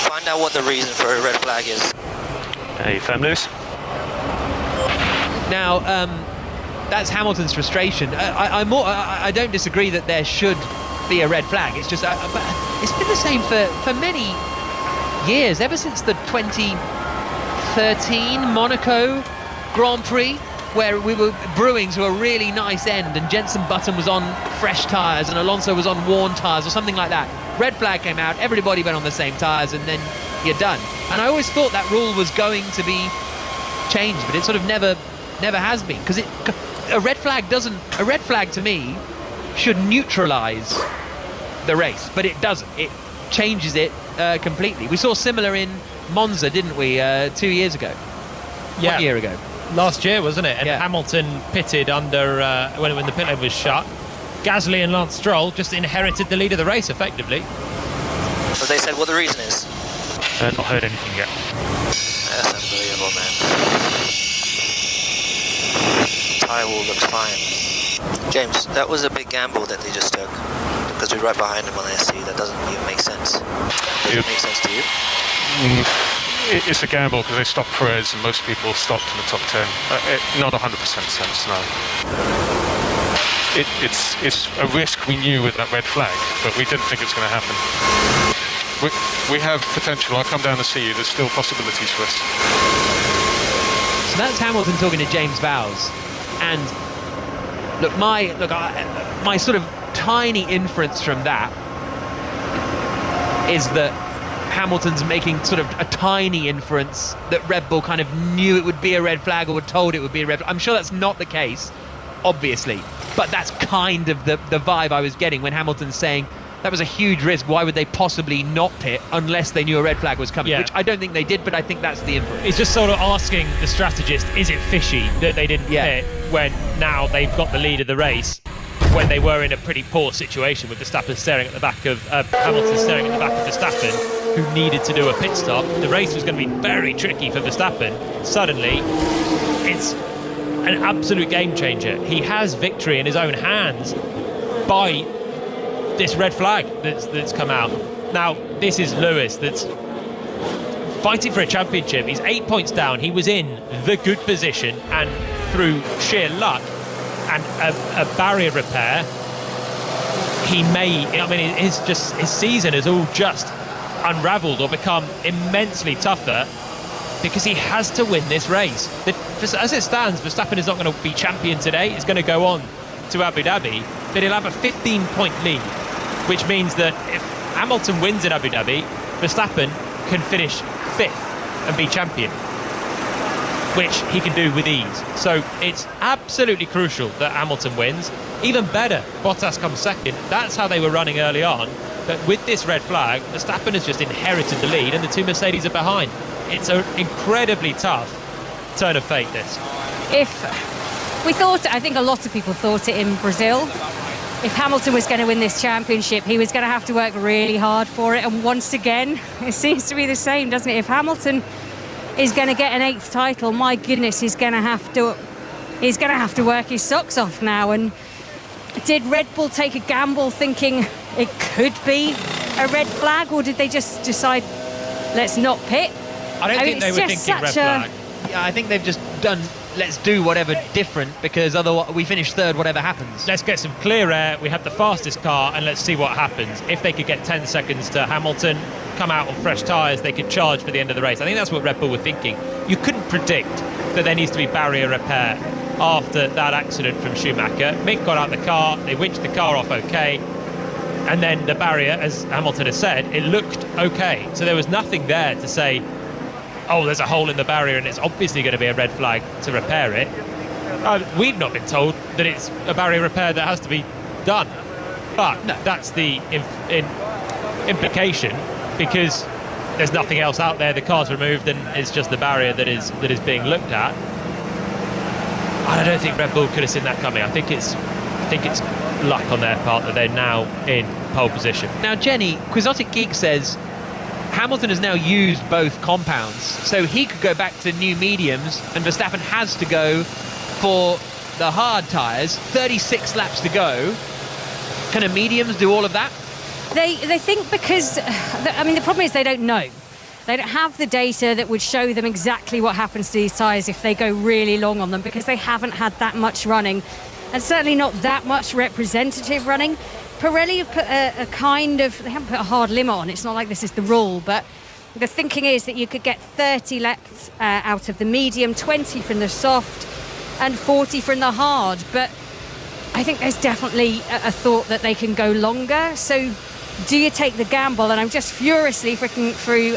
Find out what the reason for a red flag is. Hey, firm loose. Now, that's Hamilton's frustration. I don't disagree that there should be a red flag. It's just, but it's been the same for many years, ever since the 2013 Monaco Grand Prix, where we were brewing to a really nice end, and Jenson Button was on fresh tyres and Alonso was on worn tyres or something like that. Red flag came out, everybody went on the same tyres, and then you're done. And I always thought that rule was going to be changed, but it sort of never has been, because a red flag to me should neutralise the race, but it doesn't. It changes it completely. We saw similar in Monza, didn't we, 2 years ago? Yeah. 1 year ago. Last year, wasn't it? And Yeah. Hamilton pitted under when the pit lane was shut. Gasly and Lance Stroll just inherited the lead of the race, effectively. But they said what the reason is. Not heard anything yet. That's unbelievable, man. Tyre wall looks fine. James, that was a big gamble that they just took, because we're right behind them on SC. That doesn't even make sense. Does it make sense to you? It's a gamble because they stopped Prix and most people stopped in the top 10. Not 100% sense, no. It's a risk we knew with that red flag, but we didn't think it was going to happen. We have potential. I'll come down and see you. There's still possibilities for us. So that's Hamilton talking to James Vowles, and look, my sort of tiny inference from that is that Hamilton's making sort of a tiny inference that Red Bull kind of knew it would be a red flag or were told it would be a red flag. I'm sure that's not the case, obviously, but that's kind of the vibe I was getting when Hamilton's saying that was a huge risk. Why would they possibly not pit unless they knew a red flag was coming? Yeah. Which I don't think they did, but I think that's the inference. It's just sort of asking the strategist, is it fishy that they didn't pit when now they've got the lead of the race, when they were in a pretty poor situation with Verstappen staring at the back of Hamilton staring at the back of Verstappen, who needed to do a pit stop. The race was going to be very tricky for Verstappen. Suddenly, it's an absolute game changer. He has victory in his own hands by this red flag that's come out. Now, this is Lewis that's fighting for a championship. He's 8 points down. He was in the good position, and through sheer luck and a barrier repair, his season has all just unravelled or become immensely tougher because he has to win this race. As it stands, Verstappen is not going to be champion today. It's going to go on to Abu Dhabi, but he'll have a 15-point lead, which means that if Hamilton wins in Abu Dhabi, Verstappen can finish 5th and be champion, which he can do with ease. So it's absolutely crucial that Hamilton wins. Even better, Bottas comes second. That's how they were running early on. But with this red flag, Verstappen has just inherited the lead and the two Mercedes are behind. It's an incredibly tough turn of fate, this. I think a lot of people thought it in Brazil. If Hamilton was going to win this championship, he was going to have to work really hard for it. And once again, it seems to be the same, doesn't it? If Hamilton is going to get an 8th title, my goodness, he's going to have to work his socks off now. And did Red Bull take a gamble thinking it could be a red flag, or did they just decide, let's not pit? I don't think they were thinking red flag. Yeah, I think they've just done, let's do whatever different, because otherwise we finish 3rd whatever happens. Let's get some clear air, we have the fastest car, and let's see what happens. If they could get 10 seconds to Hamilton, come out on fresh tyres, they could charge for the end of the race. I think that's what Red Bull were thinking. You couldn't predict that there needs to be barrier repair after that accident from Schumacher. Mick got out the car, they winched the car off okay, and then the barrier, as Hamilton has said, it looked okay. So there was nothing there to say, oh, there's a hole in the barrier and it's obviously going to be a red flag to repair it. We've not been told that it's a barrier repair that has to be done. But that's the implication, because there's nothing else out there. The car's removed and it's just the barrier that is being looked at. I don't think Red Bull could have seen that coming. I think it's luck on their part that they're now in pole position. Now, Jenny, Quixotic Geek says Hamilton has now used both compounds, so he could go back to new mediums, and Verstappen has to go for the hard tyres. 36 laps to go. Can a mediums do all of that? They think because, I mean, the problem is they don't know. They don't have the data that would show them exactly what happens to these tyres if they go really long on them, because they haven't had that much running, and certainly not that much representative running. Pirelli have put a kind of, they haven't put a hard limit on. It's not like this is the rule, but the thinking is that you could get 30 laps out of the medium, 20 from the soft, and 40 from the hard. But I think there's definitely a thought that they can go longer. So do you take the gamble? And I'm just furiously flicking through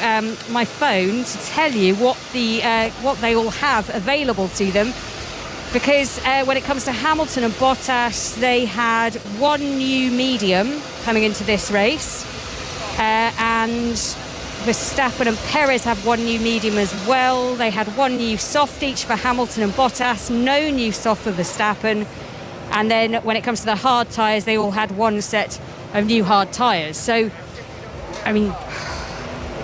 my phone to tell you what they all have available to them. Because when it comes to Hamilton and Bottas, they had one new medium coming into this race. And Verstappen and Perez have one new medium as well. They had one new soft each for Hamilton and Bottas, no new soft for Verstappen. And then when it comes to the hard tyres, they all had one set of new hard tyres. So, I mean,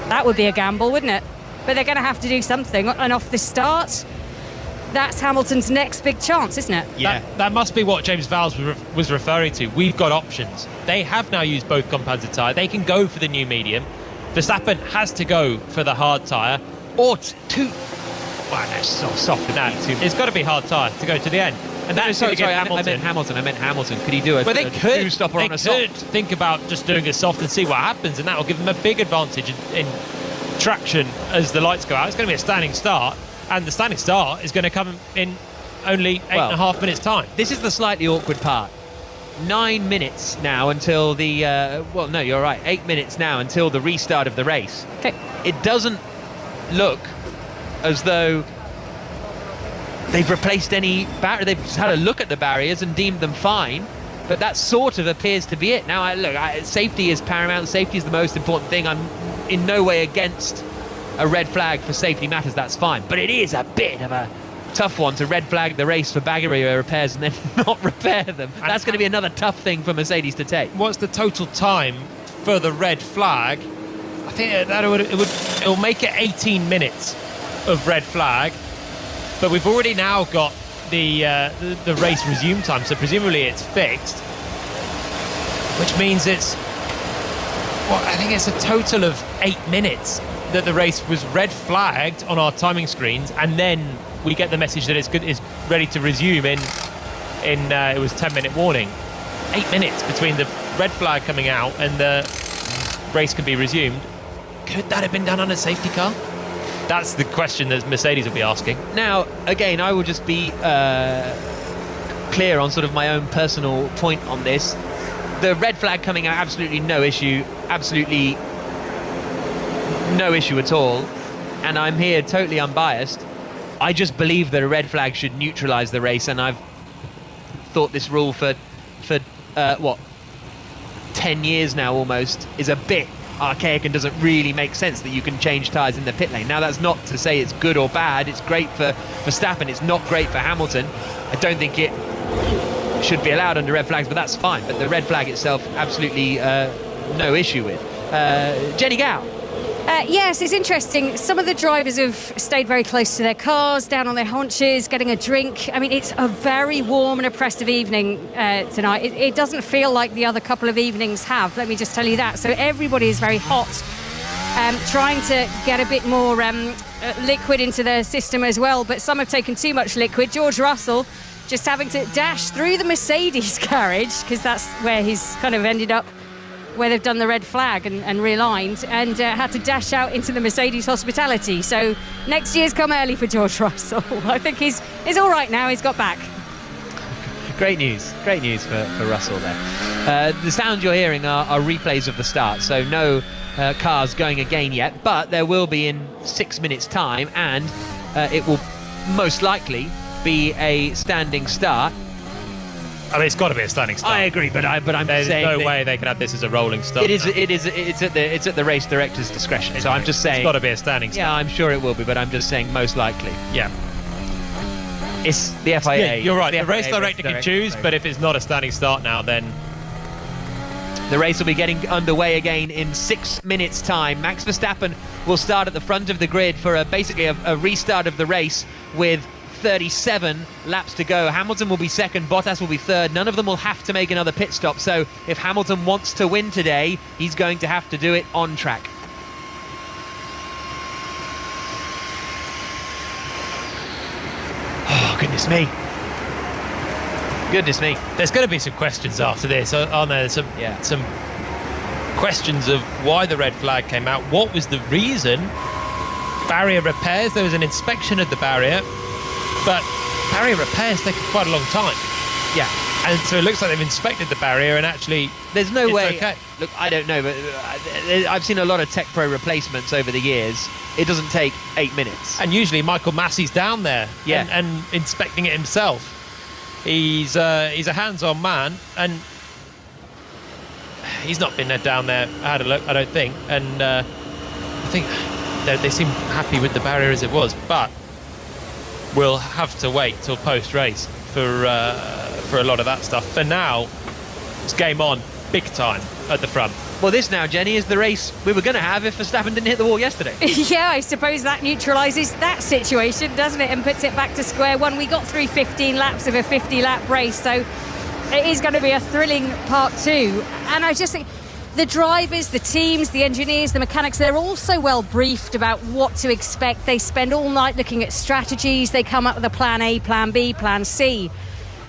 that would be a gamble, wouldn't it? But they're going to have to do something. And off the start, that's Hamilton's next big chance, isn't it? Yeah. That must be what James Vowles was referring to. We've got options. They have now used both compounded tyre. They can go for the new medium. Verstappen has to go for the hard tyre. Or two... Well, no, soft. No, it's got to be hard tyre to go to the end. And that's sorry, I meant Hamilton. Could he do they could two-stopper on a soft? Think about just doing a soft and see what happens, and that will give them a big advantage in traction as the lights go out. It's going to be a standing start, and the standing start is going to come in only 8.5 minutes' time. This is the slightly awkward part. 9 minutes now until the... well, no, you're right. 8 minutes now until the restart of the race. Okay. It doesn't look as though they've replaced any barrier. They've just had a look at the barriers and deemed them fine, but that sort of appears to be it. Now, safety is paramount. Safety is the most important thing. I'm in no way against a red flag for safety matters. That's fine, but it is a bit of a tough one to red flag the race for barrier repairs and then not repair them. That's going to be another tough thing for Mercedes to take. What's the total time for the red flag? I think that it will make it 18 minutes of red flag, but we've already now got the race resume time, so presumably it's fixed, which means it's, well, I think it's a total of 8 minutes that the race was red flagged on our timing screens, and then we get the message that it's ready to resume in it was 10-minute warning. 8 minutes between the red flag coming out and the race can be resumed. Could that have been done on a safety car? That's the question that Mercedes will be asking. Now, again, I will just be clear on sort of my own personal point on this. The red flag coming out, absolutely no issue. Absolutely no issue at all. And I'm here totally unbiased. I just believe that a red flag should neutralise the race, and I've thought this rule for 10 years now almost is a bit archaic and doesn't really make sense that you can change tyres in the pit lane. Now, that's not to say it's good or bad. It's great for Verstappen. It's not great for Hamilton. I don't think it should be allowed under red flags, but that's fine. But the red flag itself, absolutely no issue with. Jenny Gow. Yes, it's interesting. Some of the drivers have stayed very close to their cars, down on their haunches, getting a drink. I mean, it's a very warm and oppressive evening tonight. It doesn't feel like the other couple of evenings have, let me just tell you that. So everybody is very hot, trying to get a bit more liquid into their system as well. But some have taken too much liquid. George Russell just having to dash through the Mercedes garage, because that's where he's kind of ended up, where they've done the red flag and realigned, and had to dash out into the Mercedes hospitality. So next year's come early for George Russell. I think he's all right now. He's got back. Great news for Russell there. The sounds you're hearing are replays of the start, so no cars going again yet, but there will be in 6 minutes time, and it will most likely be a standing start. I mean, it's got to be a standing start. I agree, but I'm There's saying no way they can have this as a rolling start. It's at the race director's discretion. So I'm just saying it's got to be a standing start. Yeah, I'm sure it will be, but I'm just saying most likely. Yeah. It's the FIA. Yeah, you're right. The race FIA director can choose, but if it's not a standing start now, then the race will be getting underway again in 6 minutes' time. Max Verstappen will start at the front of the grid for basically a restart of the race with 37 laps to go. Hamilton will be second, Bottas will be third. None of them will have to make another pit stop. So if Hamilton wants to win today, he's going to have to do it on track. Oh, goodness me. Goodness me. There's going to be some questions after this, aren't there? Some questions of why the red flag came out. What was the reason? Barrier repairs. There was an inspection of the barrier, but barrier repairs take quite a long time. Yeah. And so it looks like they've inspected the barrier and actually there's no way. Okay. Look, I don't know, but I've seen a lot of Tech Pro replacements over the years. It doesn't take 8 minutes. And usually Michael Massey's down there and inspecting it himself. He's a hands-on man, and he's not been down there. I had a look, I don't think, and I think they seem happy with the barrier as it was, but we'll have to wait till post-race for a lot of that stuff. For now, it's game on, big time at the front. Well, this now, Jenny, is the race we were going to have if Verstappen didn't hit the wall yesterday. Yeah, I suppose that neutralises that situation, doesn't it, and puts it back to square one. We got through 15 laps of a 50-lap race, so it is going to be a thrilling part two. And I just think the drivers, the teams, the engineers, the mechanics, they're all so well briefed about what to expect. They spend all night looking at strategies. They come up with a plan A, plan B, plan C.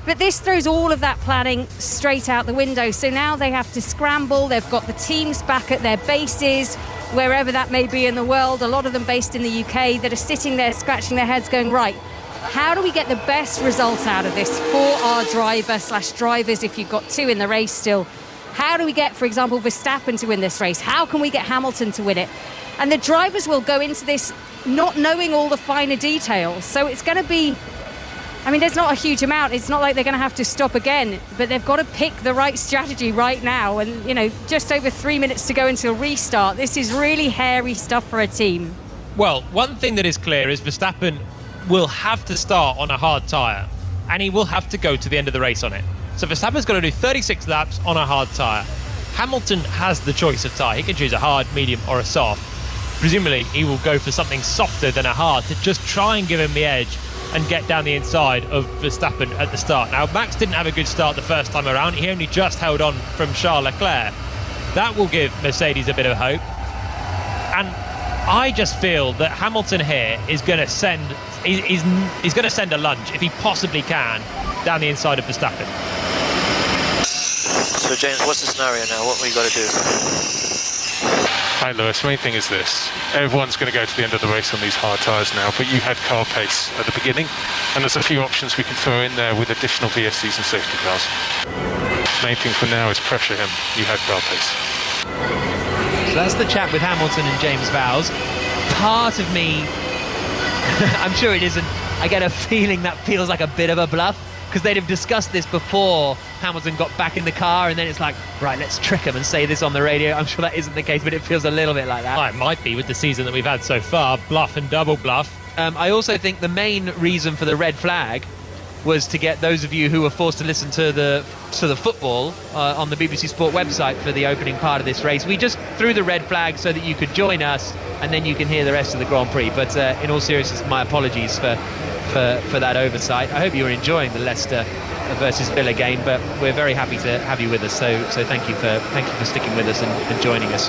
But this throws all of that planning straight out the window. So now they have to scramble. They've got the teams back at their bases, wherever that may be in the world, a lot of them based in the UK, that are sitting there scratching their heads going, right, how do we get the best result out of this for our driver/drivers, if you've got two in the race still? How do we get, for example, Verstappen to win this race? How can we get Hamilton to win it? And the drivers will go into this not knowing all the finer details. So it's going to be, I mean, there's not a huge amount. It's not like they're going to have to stop again, but they've got to pick the right strategy right now. And, you know, just over 3 minutes to go until restart. This is really hairy stuff for a team. Well, one thing that is clear is Verstappen will have to start on a hard tyre, and he will have to go to the end of the race on it. So Verstappen's got to do 36 laps on a hard tyre. Hamilton has the choice of tyre. He can choose a hard, medium or a soft. Presumably, he will go for something softer than a hard to just try and give him the edge and get down the inside of Verstappen at the start. Now, Max didn't have a good start the first time around. He only just held on from Charles Leclerc. That will give Mercedes a bit of hope. And I just feel that Hamilton here is going to send he's going to send a lunge, if he possibly can, down the inside of Verstappen. So, James, what's the scenario now? What we got to do? Hi Lewis, main thing is this. Everyone's going to go to the end of the race on these hard tyres now, but you had car pace at the beginning, and there's a few options we can throw in there with additional VSCs and safety cars. Main thing for now is pressure him. You had car pace. So that's the chat with Hamilton and James Vowles. Part of me, I'm sure it isn't, I get a feeling that feels like a bit of a bluff, because they'd have discussed this before Hamilton got back in the car, and then it's like, right, let's trick him and say this on the radio. I'm sure that isn't the case, but it feels a little bit like that. Well, it might be with the season that we've had so far, bluff and double bluff. I also think the main reason for the red flag was to get those of you who were forced to listen to the football on the BBC Sport website for the opening part of this race. We just threw the red flag so that you could join us, and then you can hear the rest of the Grand Prix. But in all seriousness, my apologies for that oversight. I hope you're enjoying the Leicester versus Villa game, but we're very happy to have you with us. So thank you for sticking with us and joining us.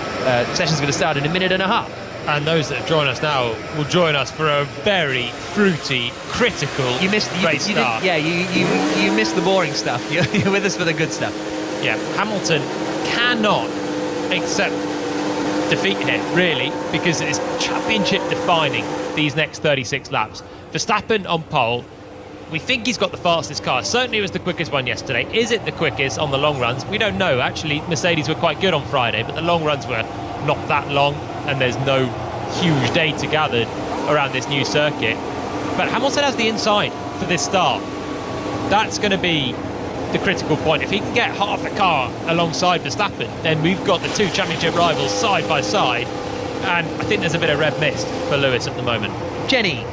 Session's going to start in a minute and a half. And those that join us now will join us for a very fruity, critical race start. You missed the boring stuff. You're with us for the good stuff. Yeah, Hamilton cannot accept defeat here, really, because it's championship defining these next 36 laps. Verstappen on pole. We think he's got the fastest car. Certainly it was the quickest one yesterday. Is it the quickest on the long runs? We don't know. Actually, Mercedes were quite good on Friday, but the long runs were not that long, and there's no huge data gathered around this new circuit. But Hamilton has the inside for this start. That's going to be the critical point. If he can get half a car alongside Verstappen, then we've got the two championship rivals side by side, and I think there's a bit of red mist for Lewis at the moment. Jenny.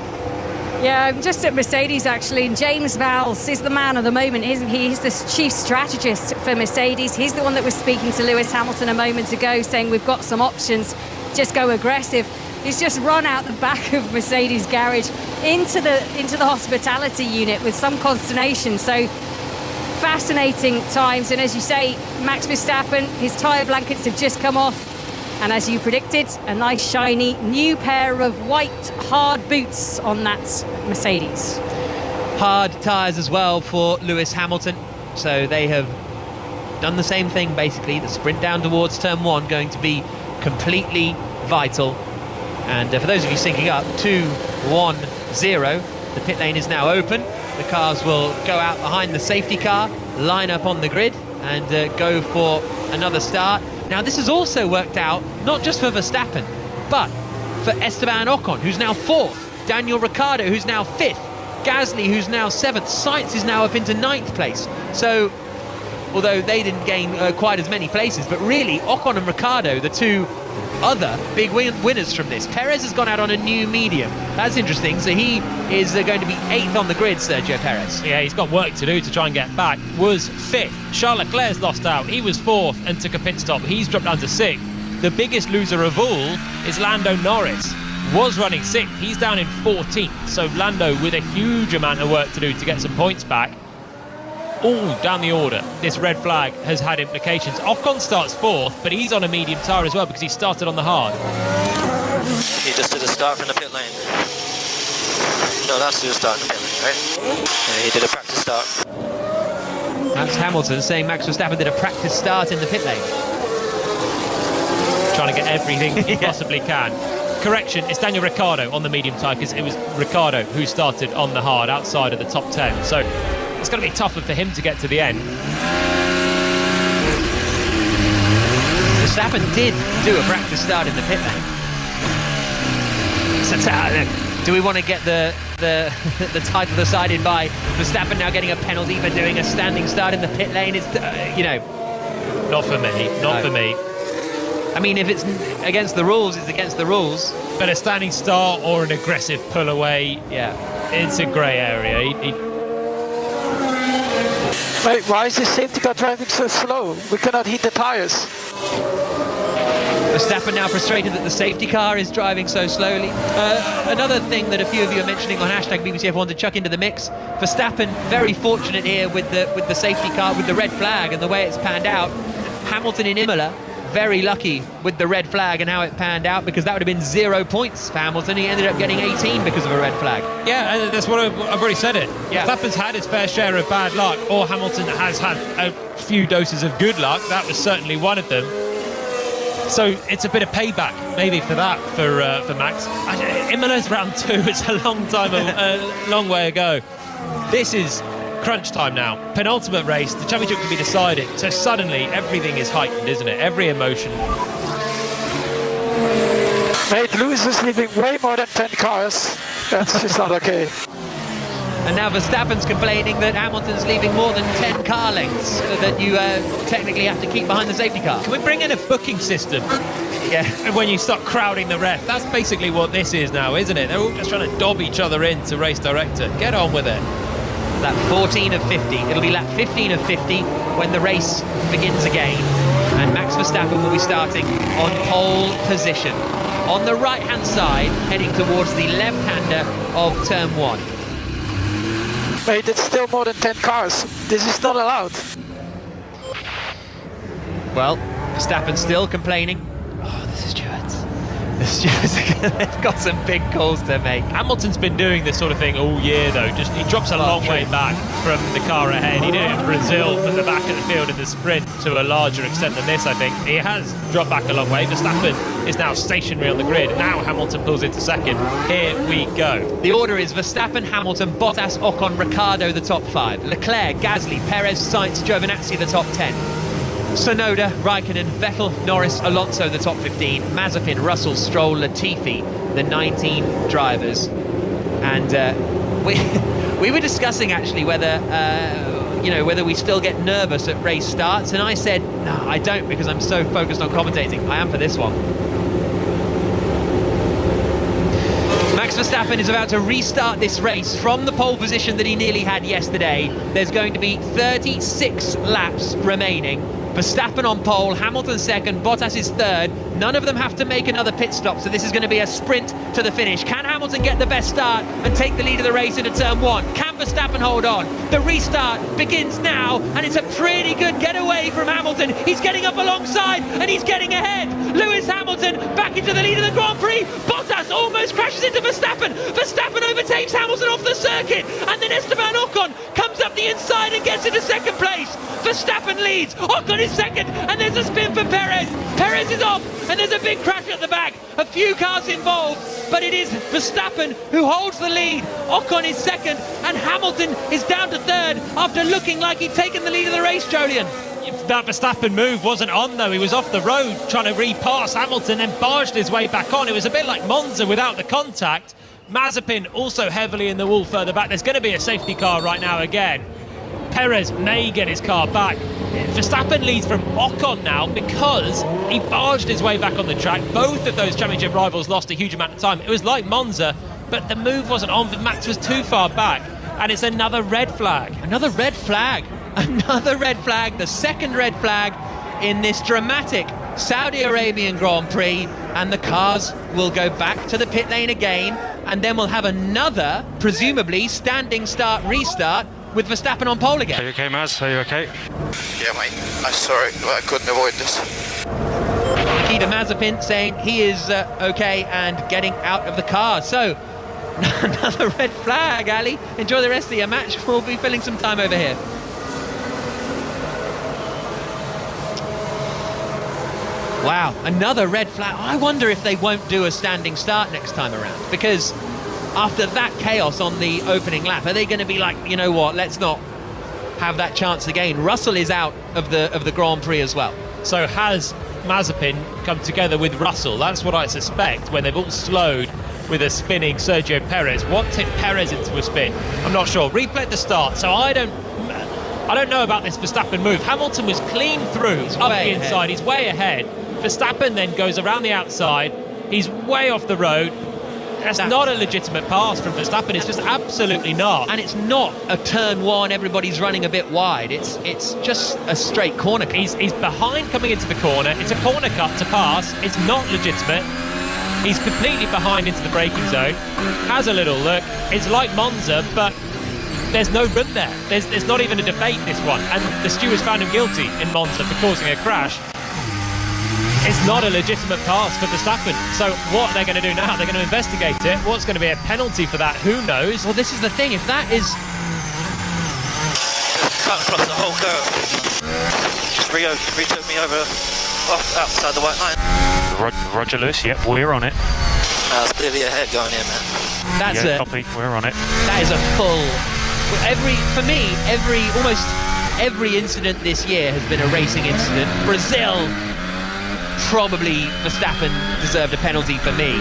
Yeah, I'm just at Mercedes actually, and James Vowles is the man of the moment, isn't he? He's the chief strategist for Mercedes. He's the one that was speaking to Lewis Hamilton a moment ago, saying we've got some options, just go aggressive. He's just run out the back of Mercedes garage into the hospitality unit with some consternation. So fascinating times, and as you say, Max Verstappen, his tyre blankets have just come off, and as you predicted, a nice shiny new pair of white hard boots on that Mercedes. Hard tyres as well for Lewis Hamilton, so they have done the same thing basically. The sprint down towards turn 1 going to be completely vital. And for those of you syncing up, 2-1-0, the pit lane is now open. The cars will go out behind the safety car, line up on the grid and go for another start. Now this has also worked out not just for Verstappen, but for Esteban Ocon, who's now 4th, Daniel Ricciardo, who's now 5th, Gasly, who's now 7th, Sainz is now up into 9th place. So although they didn't gain quite as many places, but really Ocon and Ricciardo, the two other big winners from this. Perez has gone out on a new medium. That's interesting. So he is going to be 8th on the grid, Sergio Perez. Yeah, he's got work to do to try and get back. Was 5th. Charles Leclerc's lost out. He was 4th and took a pit stop. He's dropped down to 6th. The biggest loser of all is Lando Norris. Was running 6th. He's down in 14th. So Lando with a huge amount of work to do to get some points back. All down the order. This red flag has had implications. Ocon starts 4th, but he's on a medium tyre as well because he started on the hard. He just did a start from the pit lane. No, that's the start in the pit lane, right? Yeah, he did a practice start. That's Hamilton saying Max Verstappen did a practice start in the pit lane. Trying to get everything he possibly can. Correction, it's Daniel Ricciardo on the medium tyre because it was Ricciardo who started on the hard outside of the top 10. So it's going to be tougher for him to get to the end. Verstappen did do a practice start in the pit lane. So do we want to get the title decided by Verstappen now getting a penalty for doing a standing start in the pit lane? It's not for me. Not for me. I mean, if it's against the rules, it's against the rules. But a standing start or an aggressive pull away, yeah, it's a grey area. Wait, why is the safety car driving so slow? We cannot heat the tires. Verstappen now frustrated that the safety car is driving so slowly. Another thing that a few of you are mentioning on hashtag BBC F1 to chuck into the mix, Verstappen very fortunate here with the safety car, with the red flag and the way it's panned out. Hamilton in Imola, very lucky with the red flag and how it panned out, because that would have been 0 points for Hamilton. He ended up getting 18 because of a red flag. Yeah, that's what I've already said it. Yeah. Verstappen's had his fair share of bad luck, or Hamilton has had a few doses of good luck. That was certainly one of them. So it's a bit of payback maybe for that for Max. Imola's round 2. It's a long time, a long way ago. This is crunch time now. Penultimate race. The championship can be decided. So suddenly everything is heightened, isn't it? Every emotion. Mate, Lewis is leaving way more than 10 cars. That's just not okay. And now Verstappen's complaining that Hamilton's leaving more than 10 car lengths that you technically have to keep behind the safety car. Can we bring in a booking system? Yeah. When you start crowding the ref. That's basically what this is now, isn't it? They're all just trying to dob each other in to race director. Get on with it. Lap 14 of 50. It'll be lap 15 of 50 when the race begins again. And Max Verstappen will be starting on pole position. On the right-hand side, heading towards the left-hander of turn 1. Mate, it's still more than 10 cars. This is not allowed. Well, Verstappen's still complaining. Oh, the stewards. The stewards, they've got some big calls to make. Hamilton's been doing this sort of thing all year, though. Just he drops a long way back from the car ahead. He did it in Brazil from the back of the field in the sprint to a larger extent than this, I think. He has dropped back a long way. Verstappen is now stationary on the grid. Now Hamilton pulls into second. Here we go. The order is Verstappen, Hamilton, Bottas, Ocon, Ricciardo, the top 5. Leclerc, Gasly, Perez, Sainz, Giovinazzi, the top 10. Sonoda, Raikkonen, Vettel, Norris, Alonso, the top 15. Mazepin, Russell, Stroll, Latifi, the 19 drivers. And we were discussing actually whether whether we still get nervous at race starts, and I said no, I don't, because I'm so focused on commentating. I am for this one. Max Verstappen is about to restart this race from the pole position that he nearly had yesterday. There's going to be 36 laps remaining. Verstappen on pole, Hamilton second, Bottas is third. None of them have to make another pit stop, so this is going to be a sprint to the finish. Can Hamilton get the best start and take the lead of the race into turn 1? Can Verstappen hold on? The restart begins now, and it's a pretty good getaway from Hamilton. He's getting up alongside, and he's getting ahead. Lewis Hamilton back into the lead of the Grand Prix. Bottas almost crashes into Verstappen. Verstappen overtakes Hamilton off the circuit, and then Esteban Ocon comes up the inside and gets into second place. Verstappen leads, Ocon is second, and there's a spin for Perez. Perez is off, and there's a big crash at the back. A few cars involved, but it is Verstappen who holds the lead. Ocon is second, and Hamilton is down to third after looking like he'd taken the lead of the race, Jolyon. That Verstappen move wasn't on though. He was off the road trying to repass Hamilton and barged his way back on. It was a bit like Monza without the contact. Mazepin also heavily in the wall further back. There's going to be a safety car right now again. Perez may get his car back. Verstappen leads from Ocon now because he barged his way back on the track. Both of those championship rivals lost a huge amount of time. It was like Monza, but the move wasn't on. Max was too far back, and it's another red flag. Another red flag. Another red flag. The second red flag in this dramatic Saudi Arabian Grand Prix, and the cars will go back to the pit lane again, and then we'll have another, presumably, standing start restart with Verstappen on pole again. Are you okay, Maz? Are you okay? Yeah, mate. I'm sorry, I couldn't avoid this. Nikita Mazepin saying he is okay and getting out of the car. So, another red flag, Ali. Enjoy the rest of your match. We'll be filling some time over here. Wow, another red flag. I wonder if they won't do a standing start next time around, because after that chaos on the opening lap, are they going to be like, you know what, let's not have that chance again? Russell is out of the Grand Prix as well. So has Mazepin come together with Russell? That's what I suspect, when they've all slowed with a spinning Sergio Perez. What tipped Perez into a spin? I'm not sure. Replay at the start, so I don't know about this Verstappen move. Hamilton was clean through up the inside. He's way ahead. Verstappen then goes around the outside. He's way off the road. That's not a legitimate pass from Verstappen. It's just absolutely not. And it's not a turn 1, everybody's running a bit wide. It's just a straight corner cut. He's behind coming into the corner. It's a corner cut to pass. It's not legitimate. He's completely behind into the braking zone. Has a little look. It's like Monza, but there's no room there. There's not even a debate, this one. And the stewards found him guilty in Monza for causing a crash. It's not a legitimate pass for Verstappen. So what they're going to do now, they're going to investigate it. What's going to be a penalty for that? Who knows? Well, this is the thing. If that is... Cut across the whole curve. Just retook me over outside the white line. Roger Lewis, yep, we're on it. I was clearly ahead going in, man. That's copy, we're on it. That is a full... Almost every incident this year has been a racing incident. Brazil... probably Verstappen deserved a penalty for me.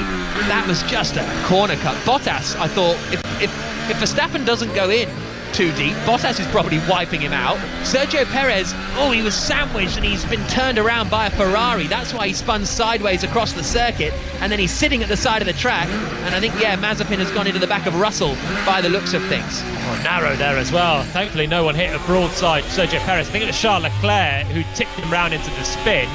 That was just a corner cut. Bottas, I thought, if Verstappen doesn't go in too deep, Bottas is probably wiping him out. Sergio Perez, he was sandwiched and he's been turned around by a Ferrari. That's why he spun sideways across the circuit, and then he's sitting at the side of the track. And I think, Mazepin has gone into the back of Russell by the looks of things. Narrow there as well. Thankfully, no one hit a broadside Sergio Perez. I think it was Charles Leclerc who tipped him round into the spin.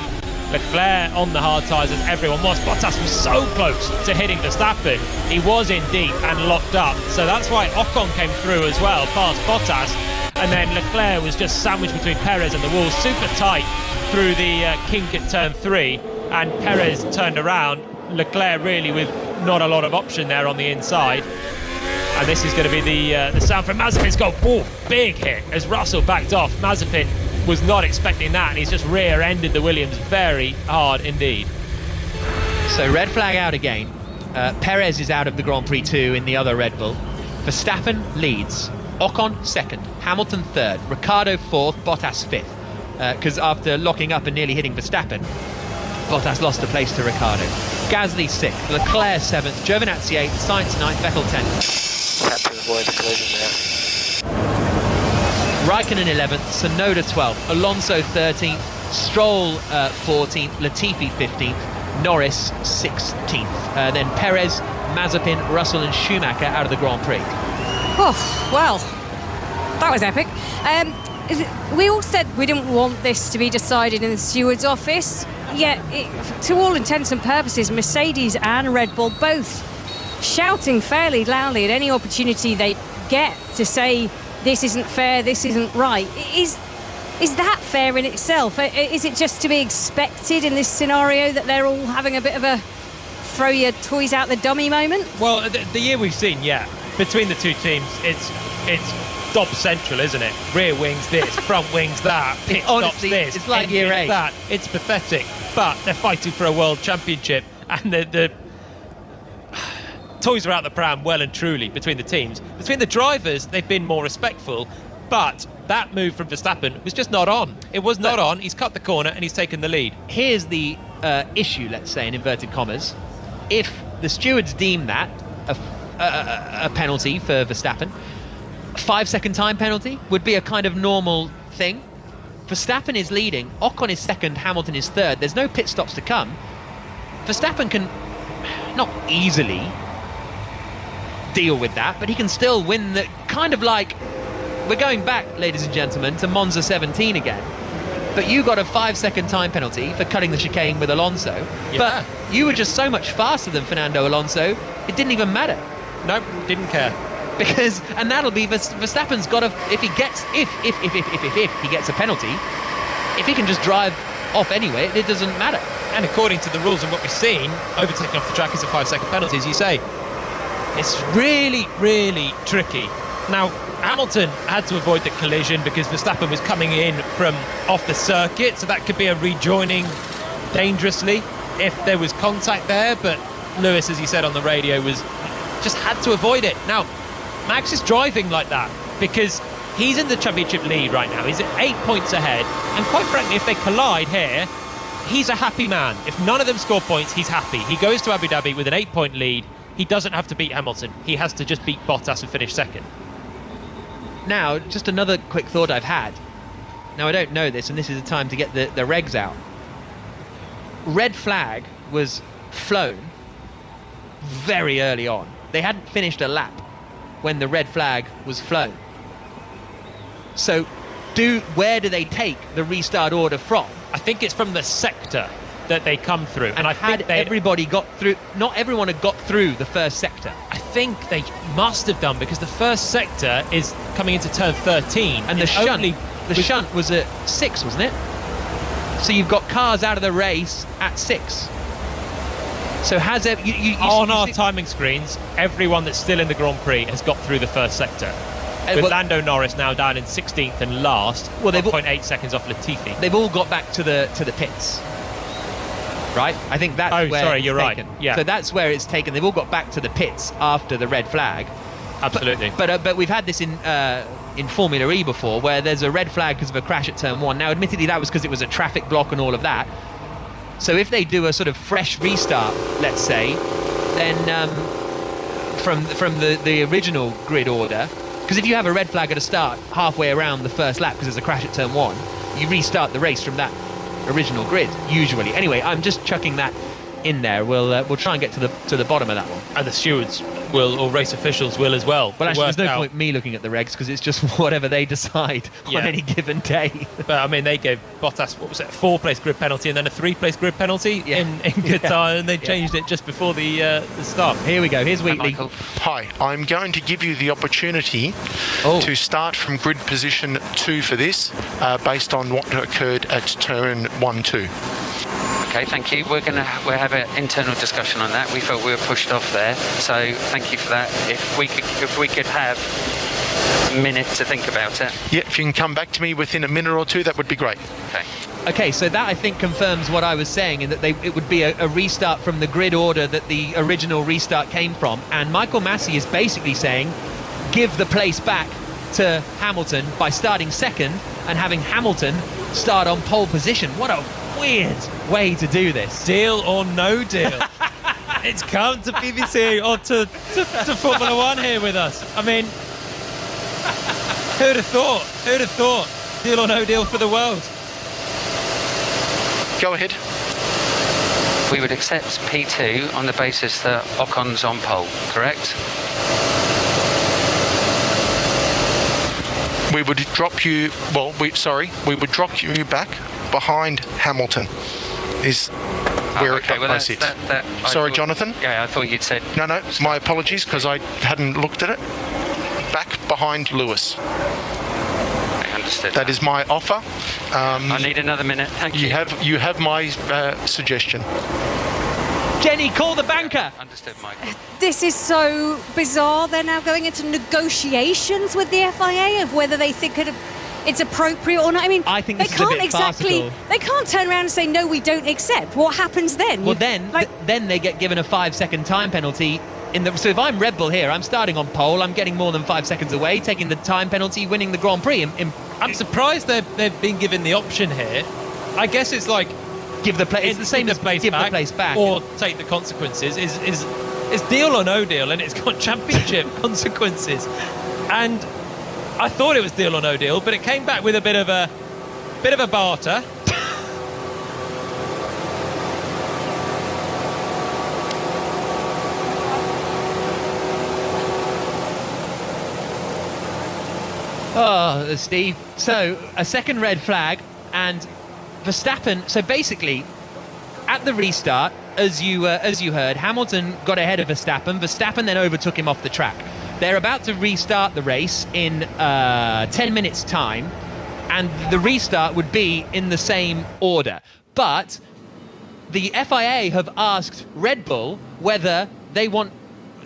Leclerc on the hard tyres as everyone was. Bottas was so close to hitting Verstappen. He was in deep and locked up. So that's why Ocon came through as well, past Bottas. And then Leclerc was just sandwiched between Perez and the wall, super tight through the kink at turn 3. And Perez turned around. Leclerc really with not a lot of option there on the inside. And this is going to be the sound from Mazepin's goal. Big hit as Russell backed off. Mazepin was not expecting that, and he's just rear-ended the Williams very hard indeed. So red flag out again. Perez is out of the Grand Prix 2 in the other Red Bull. Verstappen leads. Ocon second. Hamilton third. Ricciardo fourth. Bottas fifth. Because after locking up and nearly hitting Verstappen, Bottas lost a place to Ricciardo. Gasly sixth. Leclerc seventh. Giovinazzi eighth. Sainz ninth. Vettel 10th. Had to avoid the collision there. Raikkonen 11th, Tsunoda 12th, Alonso 13th, Stroll 14th, Latifi 15th, Norris 16th. Then Perez, Mazepin, Russell and Schumacher out of the Grand Prix. Oh, well, that was epic. we all said we didn't want this to be decided in the steward's office, yet to all intents and purposes, Mercedes and Red Bull both shouting fairly loudly at any opportunity they get to say this isn't fair, this isn't right. Is that fair in itself? Is it just to be expected in this scenario that they're all having a bit of a throw your toys out the dummy moment? Well, the year we've seen, between the two teams, it's Dob central, isn't it? Rear wings this, front wings that, pit stops this. It's like year 8. That. It's pathetic, but they're fighting for a world championship, and the toys are out the pram well and truly between the teams. Between the drivers, they've been more respectful, but that move from Verstappen was just not on. It was not on. He's cut the corner and he's taken the lead. Here's the issue, let's say, in inverted commas. If the stewards deem that a penalty for Verstappen, 5-second time penalty would be a kind of normal thing. Verstappen is leading, Ocon is second, Hamilton is third. There's no pit stops to come. Verstappen can not easily deal with that, but he can still win the kind of like, we're going back, ladies and gentlemen, to Monza 17 again. But you got a 5-second time penalty for cutting the chicane with Alonso. Yeah. But you were just so much faster than Fernando Alonso, it didn't even matter. Nope, didn't care. Because, and that'll be, Verstappen's got to, if he gets a penalty, if he can just drive off anyway, it doesn't matter. And according to the rules and what we've seen, overtaking off the track is a 5-second penalty, as you say. It's really, really tricky. Now, Hamilton had to avoid the collision because Verstappen was coming in from off the circuit, so that could be a rejoining dangerously if there was contact there, but Lewis, as he said on the radio, was just had to avoid it. Now, Max is driving like that because he's in the championship lead right now. He's at 8 points ahead, and quite frankly, if they collide here, he's a happy man. If none of them score points, he's happy. He goes to Abu Dhabi with an 8-point lead. He doesn't have to beat Hamilton. He has to just beat Bottas and finish second. Now, just another quick thought I've had. Now, I don't know this, and this is the time to get the regs out. Red flag was flown very early on. They hadn't finished a lap when the red flag was flown. So, where do they take the restart order from? I think it's from the sector that they come through. And I think everybody got through. Not everyone had got through the first sector. I think they must have done, because the first sector is coming into turn 13. And the shunt was at 6, wasn't it? So you've got cars out of the race at 6. So on our timing screens, everyone that's still in the Grand Prix has got through the first sector. With Lando Norris now down in 16th and last, 1.8 seconds off Latifi. They've all got back to the pits. Right? I think that's where you're taken. right. Yeah. So that's where it's taken. They've all got back to the pits after the red flag. Absolutely. But we've had this in Formula E before, where there's a red flag because of a crash at turn 1. Now, admittedly, that was because it was a traffic block and all of that. So if they do a sort of fresh restart, let's say, then from the original grid order, because if you have a red flag at a start halfway around the first lap because there's a crash at turn 1, you restart the race from that original grid usually. Anyway, I'm just chucking that in there. We'll try and get to the bottom of that one. And the stewards will, or race officials will as well. Well, actually, there's no point me looking at the regs because it's just whatever they decide on any given day. But I mean, they gave Bottas, what was it, a 4-place grid penalty and then a 3-place grid penalty in Qatar, and they changed it just before the start. Here we go. Here's Wheatley. Hi, I'm going to give you the opportunity to start from grid position 2 for this, based on what occurred at turn 1-2. Okay, thank you. We'll have an internal discussion on that. We felt we were pushed off there, so thank you for that. If we could have a minute to think about it. Yeah, if you can come back to me within a minute or two, that would be great. Okay, so that I think confirms what I was saying, in that it would be a restart from the grid order that the original restart came from. And Michael Massey is basically saying, give the place back to Hamilton by starting second and having Hamilton start on pole position. What a weird way to do this. Deal or no deal? It's come to BBC or to Formula One here with us. I mean, who'd have thought? Who'd have thought? Deal or no deal for the world? Go ahead. We would accept P2 on the basis that Ocon's on pole, correct? we would drop you. Well, we would drop you back behind Hamilton. Is where it sits. Sorry, Jonathan. Yeah, I thought you'd said. No, my apologies, because I hadn't looked at it. Back behind Lewis. I understood. That is my offer. I need another minute. Thank you. You have my suggestion. Jenny, call the banker. Understood, Michael. This is so bizarre. They're now going into negotiations with the FIA of whether they think it's appropriate or not. I mean, I think this is a bit farcical. They can't turn around and say, no, we don't accept. What happens then? Well, then they get given a 5-second time penalty. So if I'm Red Bull here, I'm starting on pole, I'm getting more than 5 seconds away, taking the time penalty, winning the Grand Prix. I'm surprised they've been given the option here. I guess it's like, it's the same as give the place back. Or take the consequences. Is deal or no deal, and it's got championship consequences. And I thought it was deal or no deal, but it came back with a bit of a barter. Oh, Steve. So a second red flag, and Verstappen. So basically, at the restart, as you heard, Hamilton got ahead of Verstappen. Verstappen then overtook him off the track. They're about to restart the race in 10 minutes' time, and the restart would be in the same order. But the FIA have asked Red Bull whether they want.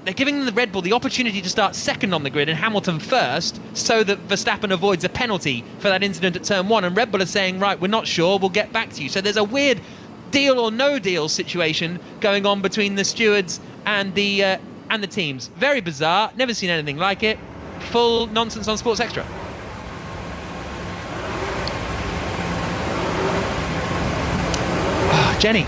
They're giving the Red Bull the opportunity to start second on the grid and Hamilton first, so that Verstappen avoids a penalty for that incident at turn 1. And Red Bull are saying, right, we're not sure, we'll get back to you. So there's a weird deal or no deal situation going on between the stewards and the teams. Very bizarre. Never seen anything like it. Full nonsense on Sports Extra. Jenny.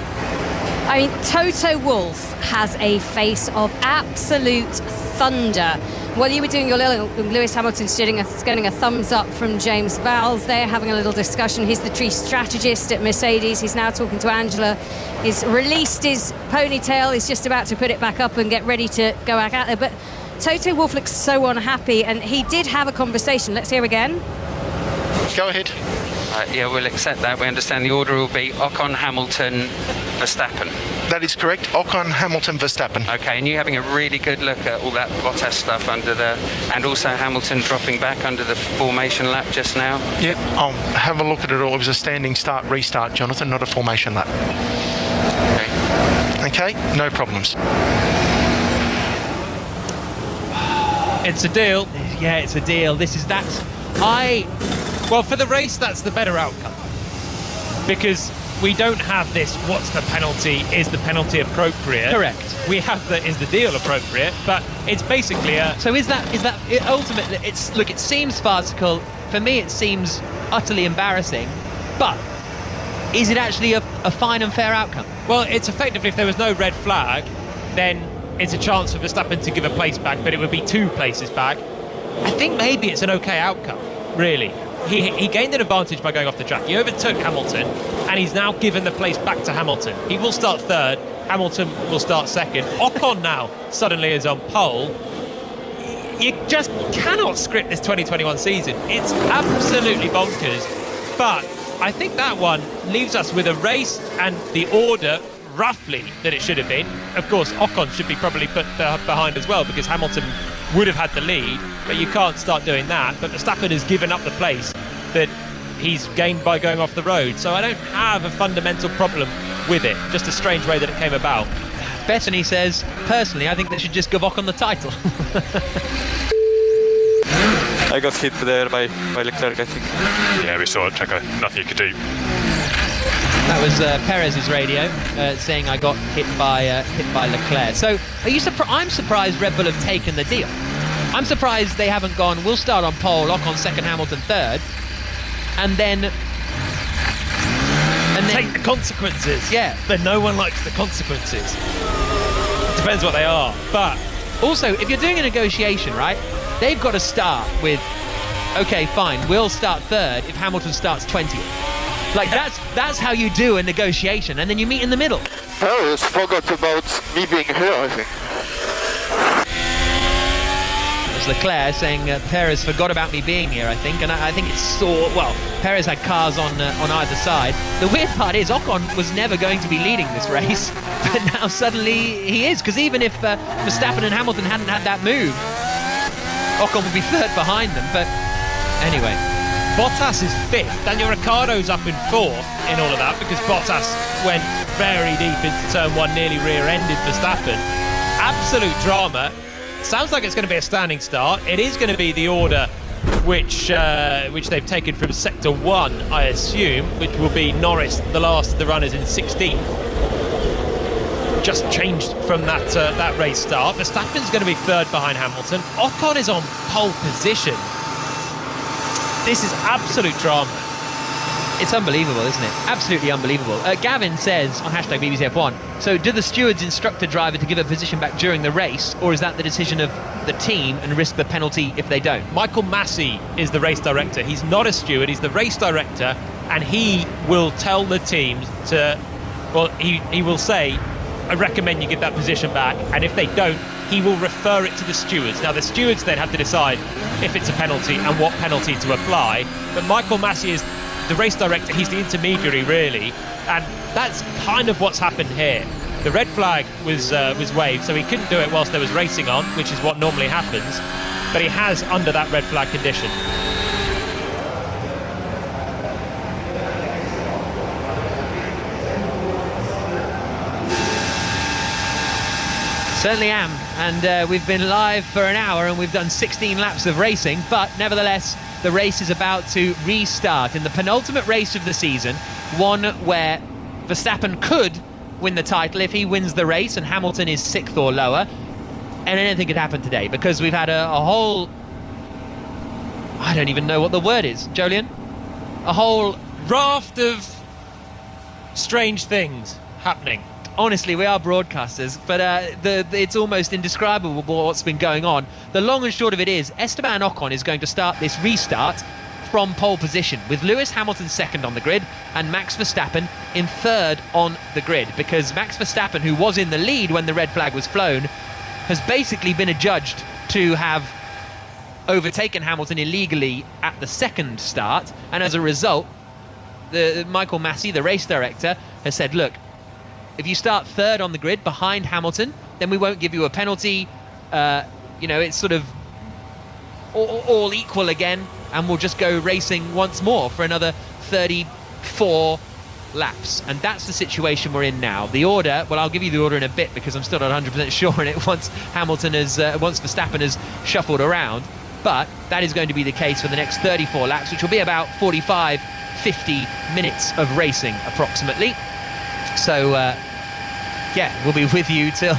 I mean, Toto Wolff has a face of absolute thunder. While you were doing your little, Lewis Hamilton's getting a thumbs up from James Vowles there, having a little discussion. He's the chief strategist at Mercedes. He's now talking to Angela. He's released his ponytail. He's just about to put it back up and get ready to go back out there. But Toto Wolff looks so unhappy, and he did have a conversation. Let's hear again. Go ahead. Yeah, we'll accept that. We understand the order will be Ocon, Hamilton, Verstappen. That is correct. Ocon, Hamilton, Verstappen. Okay, and you having a really good look at all that Bottas stuff and also Hamilton dropping back under the formation lap just now? Yep, I'll have a look at it all. It was a standing start, restart, Jonathan, not a formation lap. Okay, no problems. It's a deal. Yeah, it's a deal. Well, for the race, that's the better outcome. Because we don't have this, what's the penalty, is the penalty appropriate? Correct. We have is the deal appropriate, but it's basically a... So is that ultimately, it seems farcical. For me, it seems utterly embarrassing. But is it actually a fine and fair outcome? Well, it's effectively, if there was no red flag, then it's a chance for Verstappen to give a place back, but it would be 2 places back. I think maybe it's an okay outcome, really. He gained an advantage by going off the track. He overtook Hamilton, and he's now given the place back to Hamilton. He will start third. Hamilton will start second. Ocon now suddenly is on pole. You just cannot script this 2021 season. It's absolutely bonkers. But I think that one leaves us with a race and the order roughly that it should have been. Of course, Ocon should be probably put behind as well, because Hamilton would have had the lead, but you can't start doing that. But Verstappen has given up the place that he's gained by going off the road. So I don't have a fundamental problem with it. Just a strange way that it came about. Bethany says, personally, I think they should just give Ocon the title. I got hit there by Leclerc, I think. Yeah, we saw it, Checo. Nothing you could do. That was Perez's radio saying I got hit by Leclerc. So I'm surprised Red Bull have taken the deal. I'm surprised they haven't gone, we'll start on pole, Ocon second, Hamilton third, and then take the consequences. Yeah. But no one likes the consequences. It depends what they are. But also, if you're doing a negotiation, right, they've got to start with, okay, fine, we'll start third if Hamilton starts 20th. Like, that's how you do a negotiation, and then you meet in the middle. Perez forgot about me being here, I think. Charles Leclerc, saying Perez forgot about me being here, I think. And I think it's Perez had cars on either side. The weird part is Ocon was never going to be leading this race, but now suddenly he is, because even if Verstappen and Hamilton hadn't had that move, Ocon would be third behind them. But anyway, Bottas is fifth. Daniel Ricciardo's up in fourth in all of that, because Bottas went very deep into turn one, nearly rear-ended Verstappen. Absolute drama. Sounds like it's going to be a standing start. It is going to be the order which they've taken from sector 1, I assume, which will be Norris, the last of the runners, in 16th. Just changed from that race start. Verstappen's going to be third behind Hamilton. Ocon is on pole position. This is absolute drama. It's unbelievable, isn't it? Absolutely unbelievable. Gavin says on hashtag BBC F1, so do the stewards instruct the driver to give a position back during the race, or is that the decision of the team and risk the penalty if they don't? Michael Massey is the race director. He's not a steward, he's the race director, and he will tell the teams to, he will say, I recommend you give that position back, and if they don't, he will refer it to the stewards. Now, the stewards then have to decide if it's a penalty and what penalty to apply, but Michael Massey is the race director. He's the intermediary, really, and that's kind of what's happened here. The red flag was waved, so he couldn't do it whilst there was racing on, which is what normally happens, but he has under that red flag condition. Certainly am, and we've been live for an hour and we've done 16 laps of racing, but nevertheless the race is about to restart in the penultimate race of the season, one where Verstappen could win the title if he wins the race and Hamilton is 6th or lower, and anything could happen today because we've had a whole, I don't even know what the word is, Jolien, a whole raft of strange things happening. Honestly, we are broadcasters, but it's almost indescribable what's been going on. The long and short of it is, Esteban Ocon is going to start this restart from pole position, with Lewis Hamilton second on the grid and Max Verstappen in third on the grid, because Max Verstappen, who was in the lead when the red flag was flown, has basically been adjudged to have overtaken Hamilton illegally at the second start, and as a result, Michael Massey, the race director, has said, look, if you start third on the grid behind Hamilton, then we won't give you a penalty. It's sort of all equal again, and we'll just go racing once more for another 34 laps. And that's the situation we're in now. The order, well, I'll give you the order in a bit because I'm still not 100% sure on it once Verstappen has shuffled around. But that is going to be the case for the next 34 laps, which will be about 45, 50 minutes of racing approximately. So, we'll be with you till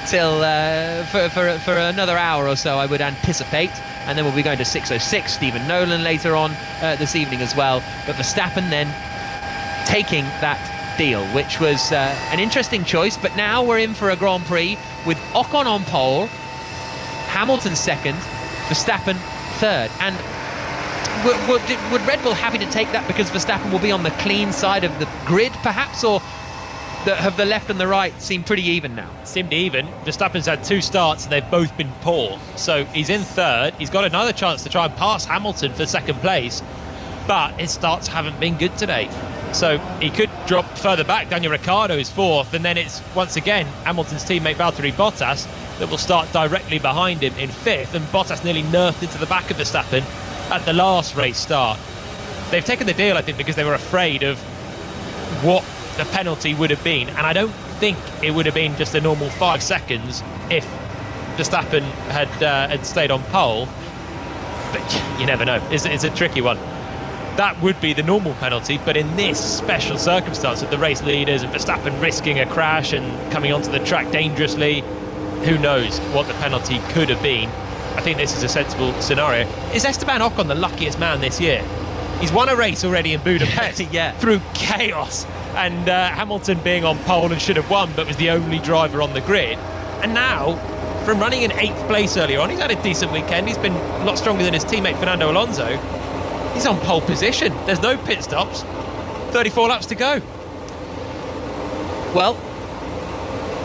for another hour or so, I would anticipate, and then we'll be going to 6:06. Stephen Nolan later on this evening as well. But Verstappen then taking that deal, which was an interesting choice. But now we're in for a Grand Prix with Ocon on pole, Hamilton second, Verstappen third, and would Red Bull happy to take that because Verstappen will be on the clean side of the grid, perhaps, or have the left and the right seemed pretty even now? Seemed even. Verstappen's had 2 starts and they've both been poor. So he's in third. He's got another chance to try and pass Hamilton for second place, but his starts haven't been good today. So he could drop further back. Daniel Ricciardo is fourth, and then it's once again Hamilton's teammate Valtteri Bottas that will start directly behind him in fifth, and Bottas nearly nerfed into the back of Verstappen at the last race start. They've taken the deal, I think, because they were afraid of what the penalty would have been, and I don't think it would have been just a normal 5 seconds if Verstappen had stayed on pole, but you never know. It's a tricky one. That would be the normal penalty, but in this special circumstance of the race leaders and Verstappen risking a crash and coming onto the track dangerously, who knows what the penalty could have been. I think this is a sensible scenario. Is Esteban Ocon the luckiest man this year? He's won a race already in Budapest through chaos, and Hamilton being on pole and should have won, but was the only driver on the grid. And now, from running in 8th place earlier on, he's had a decent weekend. He's been a lot stronger than his teammate Fernando Alonso. He's on pole position. There's no pit stops. 34 laps to go. Well,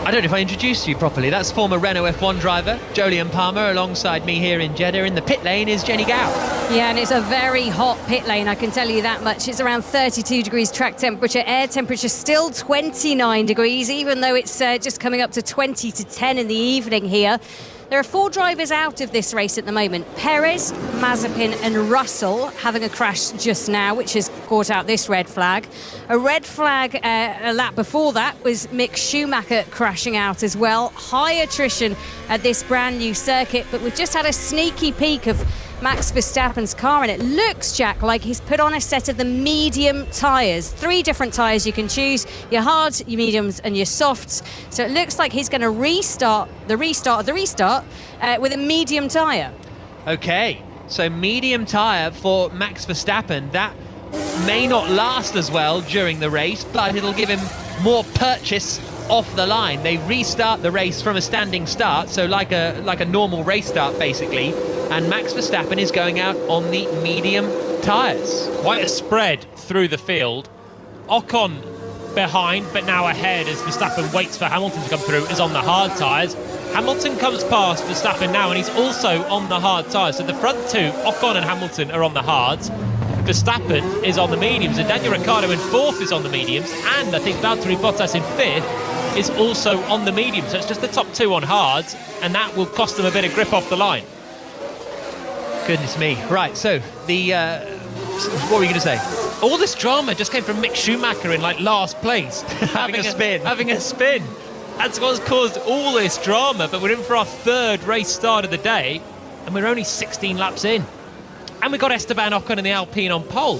I don't know if I introduced you properly. That's former Renault F1 driver Jolyon Palmer. Alongside me here in Jeddah in the pit lane is Jenny Gow. Yeah, and it's a very hot pit lane, I can tell you that much. It's around 32 degrees track temperature, air temperature still 29 degrees, even though it's just coming up to 20 to 10 in the evening here. There are 4 drivers out of this race at the moment. Perez, Mazepin and Russell having a crash just now, which has caught out this red flag. A red flag a lap before that was Mick Schumacher crashing out as well. High attrition at this brand new circuit, but we've just had a sneaky peek of Max Verstappen's car, and it looks, Jack, like he's put on a set of the medium tyres. 3 different tyres you can choose, your hards, your mediums and your softs. So it looks like he's going to restart the restart with a medium tyre. Okay, so medium tyre for Max Verstappen. That may not last as well during the race, but it'll give him more purchase off the line. They restart the race from a standing start, so like a normal race start basically, and Max Verstappen is going out on the medium tyres. Quite a spread through the field. Ocon behind, but now ahead as Verstappen waits for Hamilton to come through, is on the hard tyres. Hamilton comes past Verstappen now, and he's also on the hard tyres. So the front 2, Ocon and Hamilton, are on the hards. Verstappen is on the mediums, and Daniel Ricciardo in 4th is on the mediums, and I think Valtteri Bottas in 5th is also on the mediums. So it's just the top 2 on hards, and that will cost them a bit of grip off the line. Goodness me. Right, so the what were you going to say? All this drama just came from Mick Schumacher in last place. Having a spin. That's what's caused all this drama, but we're in for our 3rd race start of the day, and we're only 16 laps in. And we've got Esteban Ocon in the Alpine on pole.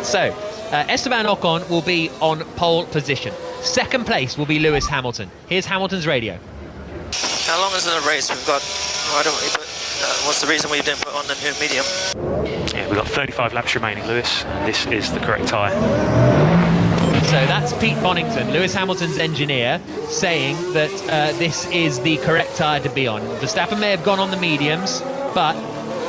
So Esteban Ocon will be on pole position. 2nd place will be Lewis Hamilton. Here's Hamilton's radio. How long is the race? We've got. Why don't we put? What's the reason we didn't put on the new medium? Yeah, we've got 35 laps remaining, Lewis, and this is the correct tyre. So that's Pete Bonington, Lewis Hamilton's engineer, saying that this is the correct tyre to be on. Verstappen may have gone on the mediums, but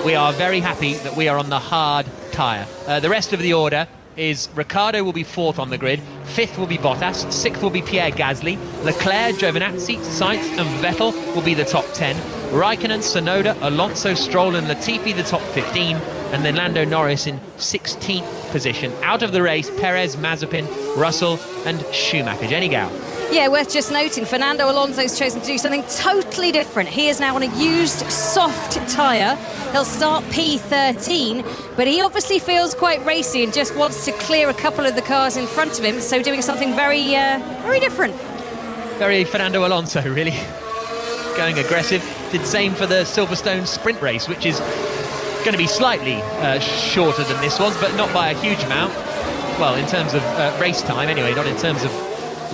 we are very happy that we are on the hard tyre. The rest of the order is Ricciardo will be 4th on the grid, 5th will be Bottas, 6th will be Pierre Gasly, Leclerc, Giovinazzi, Sainz and Vettel will be the top 10, Raikkonen, Tsunoda, Alonso, Stroll and Latifi the top 15, and then Lando Norris in 16th position. Out of the race, Perez, Mazepin, Russell and Schumacher. Jenny Gow. Yeah, worth just noting, Fernando Alonso's chosen to do something totally different. He is now on a used soft tyre. He'll start P13, but he obviously feels quite racy and just wants to clear a couple of the cars in front of him, so doing something very different. Very Fernando Alonso, really. Going aggressive. Did the same for the Silverstone sprint race, which is going to be slightly shorter than this was, but not by a huge amount. Well, in terms of race time anyway, not in terms of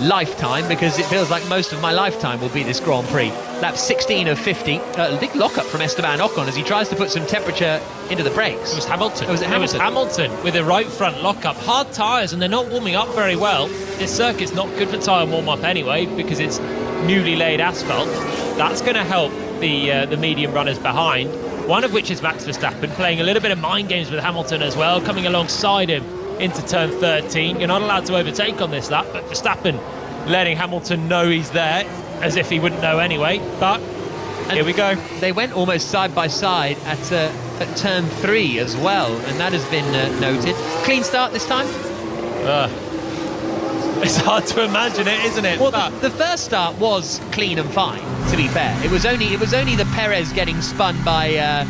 lifetime, because it feels like most of my lifetime will be this Grand Prix. Lap 16 of 50. A big lock-up from Esteban Ocon as he tries to put some temperature into the brakes. It was Hamilton. Was it Hamilton? It was Hamilton with the right front lock-up. Hard tyres, and they're not warming up very well. This circuit's not good for tyre warm-up anyway, because it's newly laid asphalt. That's going to help the medium runners behind, one of which is Max Verstappen, playing a little bit of mind games with Hamilton as well, coming alongside him into turn 13. You're not allowed to overtake on this lap, but Verstappen letting Hamilton know he's there, as if he wouldn't know anyway. But here we go. They went almost side by side at turn 3 as well, and that has been noted. Clean start this time? It's hard to imagine it, isn't it? Well, the first start was clean and fine, to be fair. It was only the Perez getting spun by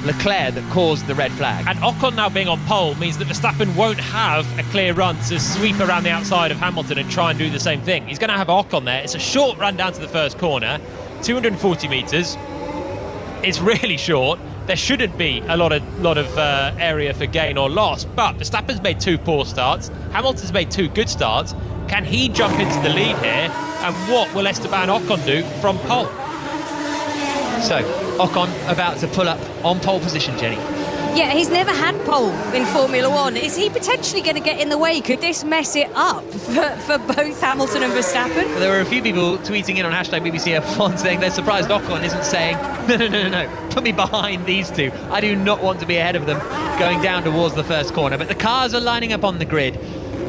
Leclerc that caused the red flag. And Ocon now being on pole means that Verstappen won't have a clear run to sweep around the outside of Hamilton and try and do the same thing. He's going to have Ocon there. It's a short run down to the first corner, 240 metres. It's really short. There shouldn't be a lot of area for gain or loss, but Verstappen's made 2 poor starts. Hamilton's made 2 good starts. Can he jump into the lead here? And what will Esteban Ocon do from pole? So, Ocon about to pull up on pole position, Jenny. Yeah, he's never had pole in Formula One. Is he potentially going to get in the way? Could this mess it up for both Hamilton and Verstappen? There were a few people tweeting in on hashtag BBC F1 saying they're surprised Ocon isn't saying, no, put me behind these two. I do not want to be ahead of them going down towards the first corner. But the cars are lining up on the grid.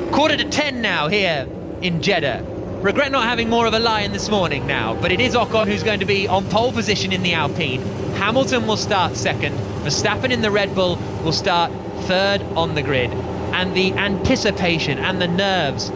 9:45 now here in Jeddah. Regret not having more of a lion this morning now, but it is Ocon who's going to be on pole position in the Alpine. Hamilton will start second. Verstappen in the Red Bull will start third on the grid. And the anticipation and the nerves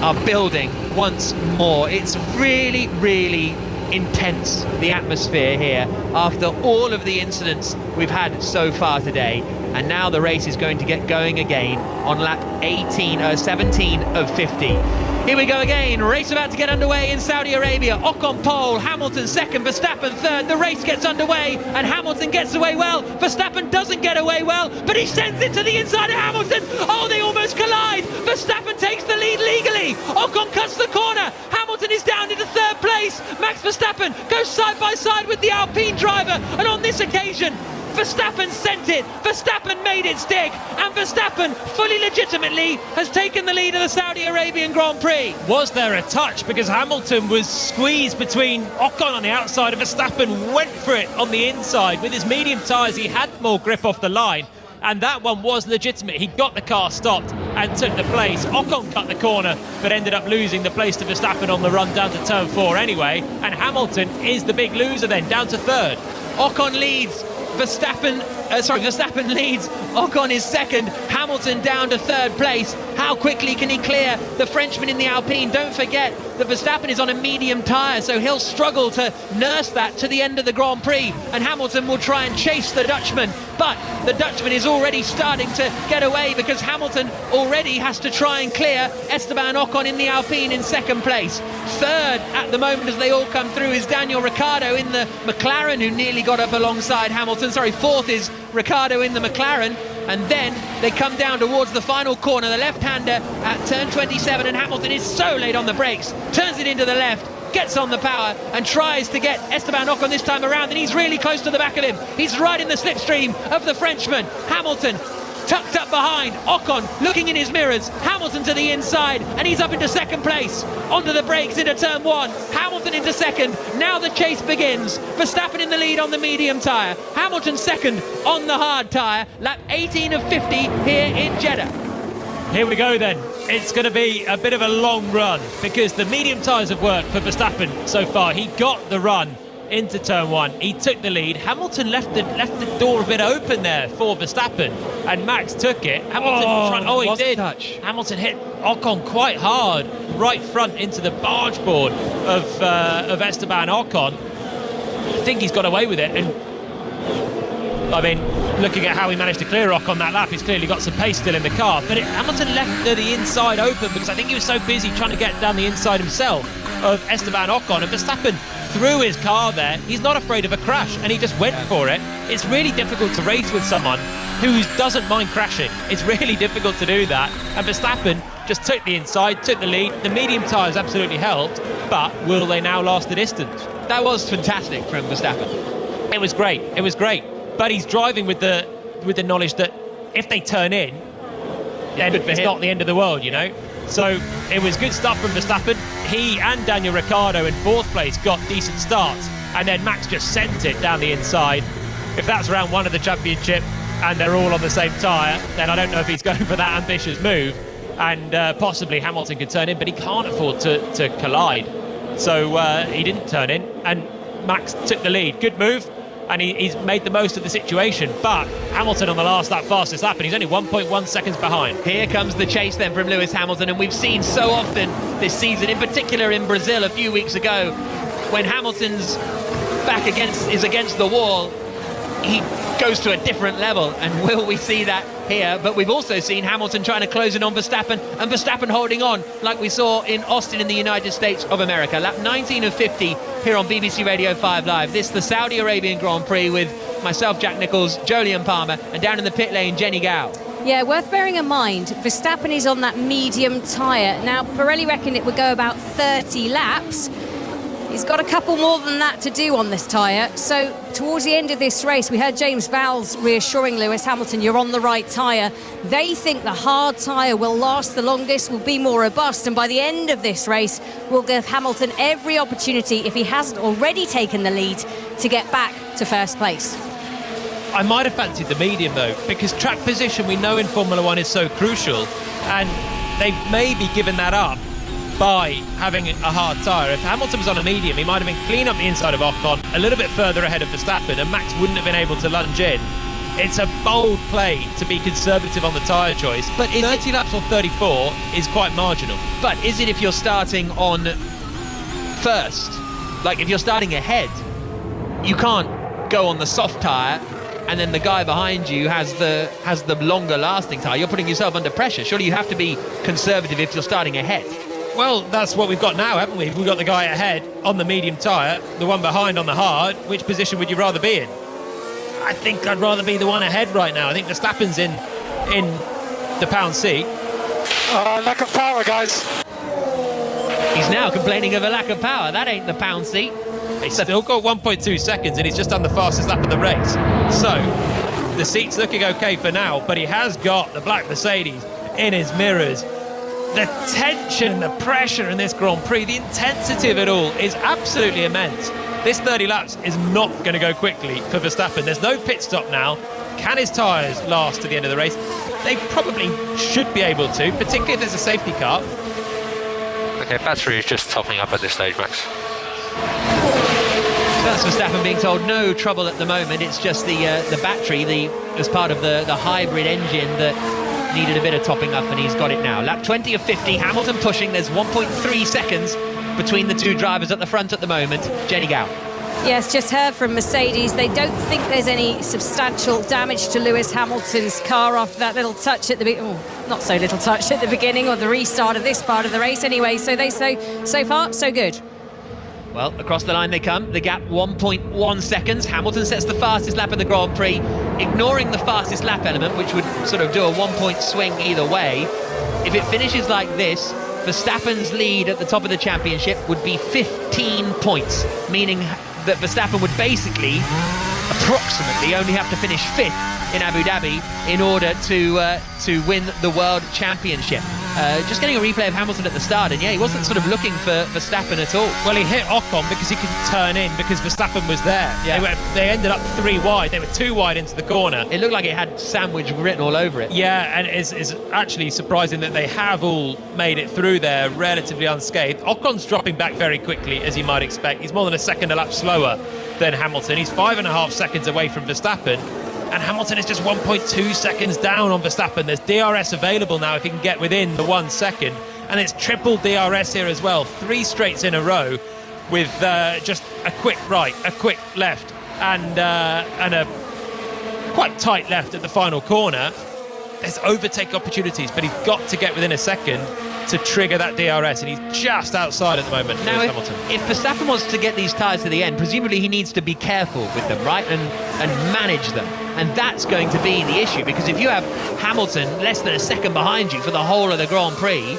are building once more. It's really, really intense, the atmosphere here, after all of the incidents we've had so far today. And now the race is going to get going again on lap 17 of 50. Here we go again, race about to get underway in Saudi Arabia. Ocon pole, Hamilton second, Verstappen third. The race gets underway and Hamilton gets away well. Verstappen doesn't get away well, but he sends it to the inside of Hamilton. Oh, they almost collide. Verstappen takes the lead legally. Ocon cuts the corner. Hamilton is down into third place. Max Verstappen goes side by side with the Alpine driver, and on this occasion, Verstappen sent it, Verstappen made it stick, and Verstappen fully legitimately has taken the lead of the Saudi Arabian Grand Prix. Was there a touch? Because Hamilton was squeezed between Ocon on the outside and Verstappen went for it on the inside. With his medium tyres, he had more grip off the line, and that one was legitimate. He got the car stopped and took the place. Ocon cut the corner, but ended up losing the place to Verstappen on the run down to turn 4 anyway, and Hamilton is the big loser then, down to third. Ocon leads. Verstappen leads, Ocon is second, Hamilton down to third place. How quickly can he clear the Frenchman in the Alpine? Don't forget that Verstappen is on a medium tyre, so he'll struggle to nurse that to the end of the Grand Prix, and Hamilton will try and chase the Dutchman, but the Dutchman is already starting to get away because Hamilton already has to try and clear Esteban Ocon in the Alpine in second place. Third at the moment as they all come through is Daniel Ricciardo in the McLaren, who nearly got up alongside Hamilton. Fourth is Ricciardo in the McLaren, and then they come down towards the final corner, the left-hander at turn 27, and Hamilton is so late on the brakes, turns it into the left, gets on the power and tries to get Esteban Ocon this time around, and he's really close to the back of him. He's right in the slipstream of the Frenchman. Hamilton tucked up behind, Ocon looking in his mirrors, Hamilton to the inside, and he's up into second place, onto the brakes into turn 1, Hamilton into second. Now the chase begins. Verstappen in the lead on the medium tyre, Hamilton second on the hard tyre. Lap 18 of 50 here in Jeddah. Here we go then. It's going to be a bit of a long run because the medium tyres have worked for Verstappen so far. He got the run into turn 1. He took the lead. Hamilton left the door a bit open there for Verstappen, and Max took it. Hamilton he did. Touch. Hamilton hit Ocon quite hard, right front into the barge board of Esteban Ocon. I think he's got away with it, and I mean, looking at how he managed to clear Ocon that lap, he's clearly got some pace still in the car. But Hamilton left the inside open because I think he was so busy trying to get down the inside himself of Esteban Ocon, and Verstappen threw his car there. He's not afraid of a crash, and he just went for it. It's really difficult to race with someone who doesn't mind crashing. It's really difficult to do that, and Verstappen just took the inside, took the lead. The medium tyres absolutely helped, but will they now last the distance? That was fantastic from Verstappen. It was great, but he's driving with the knowledge that if they turn in, then it's not the end of the world, you know. So it was good stuff from Verstappen. He and Daniel Ricciardo in fourth place got decent starts, and then Max just sent it down the inside. If that's round 1 of the championship and they're all on the same tyre, then I don't know if he's going for that ambitious move, and possibly Hamilton could turn in, but he can't afford to collide. So he didn't turn in, and Max took the lead. Good move, and he's made the most of the situation. But Hamilton on the last lap, fastest lap, and he's only 1.1 seconds behind. Here comes the chase then from Lewis Hamilton, and we've seen so often this season, in particular in Brazil a few weeks ago, when Hamilton's back is against the wall, he goes to a different level, and will we see that here? But we've also seen Hamilton trying to close in on Verstappen, and Verstappen holding on, like we saw in Austin in the United States of America. Lap 19 of 50 here on BBC Radio 5 Live. This is the Saudi Arabian Grand Prix with myself, Jack Nicholls, Jolyon Palmer, and down in the pit lane, Jenny Gow. Yeah, worth bearing in mind, Verstappen is on that medium tyre. Now, Pirelli reckon it would go about 30 laps. He's got a couple more than that to do on this tyre. So towards the end of this race, we heard James Vowles reassuring Lewis Hamilton, you're on the right tyre. They think the hard tyre will last the longest, will be more robust, and by the end of this race will give Hamilton every opportunity, if he hasn't already taken the lead, to get back to first place. I might have fancied the medium though, because track position we know in Formula 1 is so crucial, and they've maybe given that up by having a hard tyre. If Hamilton was on a medium, he might have been clean up the inside of Ocon, a little bit further ahead of Verstappen, and Max wouldn't have been able to lunge in. It's a bold play to be conservative on the tyre choice, but 30 laps or 34 is quite marginal. But is it if you're starting on first? Like if you're starting ahead, you can't go on the soft tyre and then the guy behind you has the longer lasting tyre. You're putting yourself under pressure. Surely you have to be conservative if you're starting ahead. Well, that's what we've got now, haven't we? We've got the guy ahead on the medium tyre, the one behind on the hard. Which position would you rather be in? I think I'd rather be the one ahead right now. I think Verstappen's in the pound seat. Lack of power, guys. He's now complaining of a lack of power. That ain't the pound seat. He's still got 1.2 seconds and he's just done the fastest lap of the race. So, the seat's looking okay for now, but he has got the black Mercedes in his mirrors. The tension, the pressure in this Grand Prix, the intensity of it all is absolutely immense. This 30 laps is not going to go quickly for Verstappen. There's no pit stop now. Can his tyres last to the end of the race? They probably should be able to, particularly if there's a safety car. Okay, battery is just topping up at this stage, Max. That's Verstappen being told no trouble at the moment. It's just the battery, as part of the hybrid engine that needed a bit of topping up, and he's got it now. Lap 20 of 50, Hamilton pushing. There's 1.3 seconds between the two drivers at the front at the moment. Jenny Gow. Yes, just heard from Mercedes. They don't think there's any substantial damage to Lewis Hamilton's car after that little touch at the not so little touch at the beginning, or the restart of this part of the race anyway. So they say, so far, so good. Well, across the line they come. The gap 1.1 seconds. Hamilton sets the fastest lap of the Grand Prix, ignoring the fastest lap element, which would sort of do a 1 point swing either way. If it finishes like this, Verstappen's lead at the top of the championship would be 15 points, meaning that Verstappen would basically, approximately, only have to finish 5th in Abu Dhabi in order to win the World Championship. Just getting a replay of Hamilton at the start, and yeah, he wasn't sort of looking for Verstappen at all. Well, he hit Ocon because he couldn't turn in because Verstappen was there. Yeah. They ended up 3 wide. They were 2 wide into the corner. It looked like it had sandwich written all over it. Yeah, and it's actually surprising that they have all made it through there relatively unscathed. Ocon's dropping back very quickly, as you might expect. He's more than a second a lap slower than Hamilton. He's 5.5 seconds away from Verstappen. And Hamilton is just 1.2 seconds down on Verstappen. There's DRS available now if he can get within the 1 second. And it's triple DRS here as well. 3 straights in a row with just a quick right, a quick left, and a quite tight left at the final corner. There's overtake opportunities, but he's got to get within a second to trigger that DRS, and he's just outside at the moment. Now, if Verstappen wants to get these tyres to the end, presumably he needs to be careful with them, right, and manage them. And that's going to be the issue, because if you have Hamilton less than a second behind you for the whole of the Grand Prix,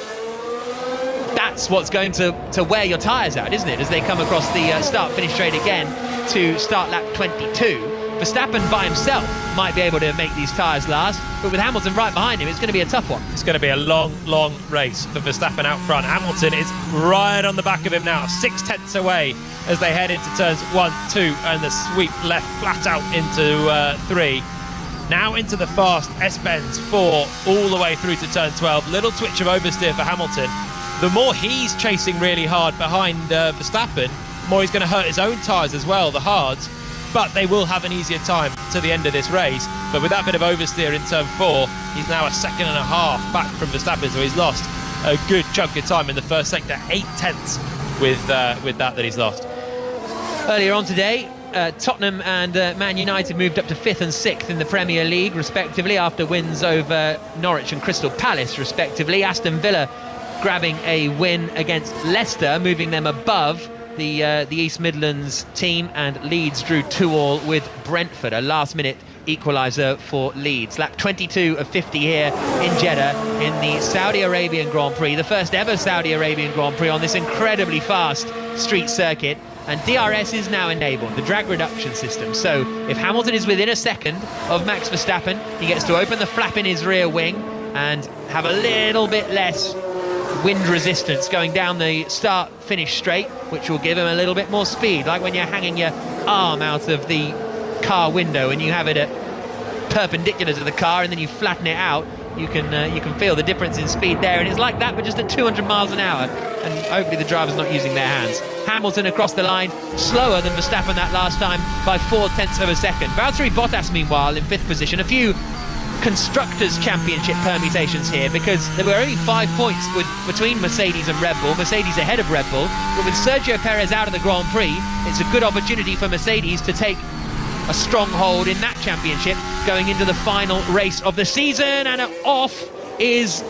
that's what's going to wear your tyres out, isn't it, as they come across the start-finish straight again to start lap 22. Verstappen by himself might be able to make these tyres last, but with Hamilton right behind him, it's going to be a tough one. It's going to be a long, long race for Verstappen out front. Hamilton is right on the back of him now, 6 tenths away as they head into turns 1, 2, and the sweep left flat out into 3. Now into the fast S-bends 4, all the way through to turn 12. Little twitch of oversteer for Hamilton. The more he's chasing really hard behind Verstappen, the more he's going to hurt his own tyres as well, the hards. But they will have an easier time to the end of this race. But with that bit of oversteer in turn 4, he's now a second and a half back from Verstappen, so he's lost a good chunk of time in the first sector, 8 tenths with that he's lost. Earlier on today, Tottenham and Man United moved up to 5th and 6th in the Premier League, respectively, after wins over Norwich and Crystal Palace, respectively. Aston Villa grabbing a win against Leicester, moving them above the East Midlands team, and Leeds drew 2-2 with Brentford, a last-minute equaliser for Leeds. Lap 22 of 50 here in Jeddah in the Saudi Arabian Grand Prix, the first ever Saudi Arabian Grand Prix on this incredibly fast street circuit, and DRS is now enabled, the drag reduction system. So if Hamilton is within a second of Max Verstappen, he gets to open the flap in his rear wing and have a little bit less wind resistance going down the start-finish straight, which will give him a little bit more speed, like when you're hanging your arm out of the car window and you have it at perpendicular to the car and then you flatten it out. You can feel the difference in speed there, and it's like that, but just at 200 miles an hour. And hopefully the driver's not using their hands. Hamilton across the line, slower than Verstappen that last time by 0.4 of a second. Valtteri Bottas, meanwhile, in 5th position. A few Constructors' Championship permutations here, because there were only 5 points between Mercedes and Red Bull. Mercedes ahead of Red Bull, but with Sergio Perez out of the Grand Prix, it's a good opportunity for Mercedes to take a stronghold in that championship going into the final race of the season. And off is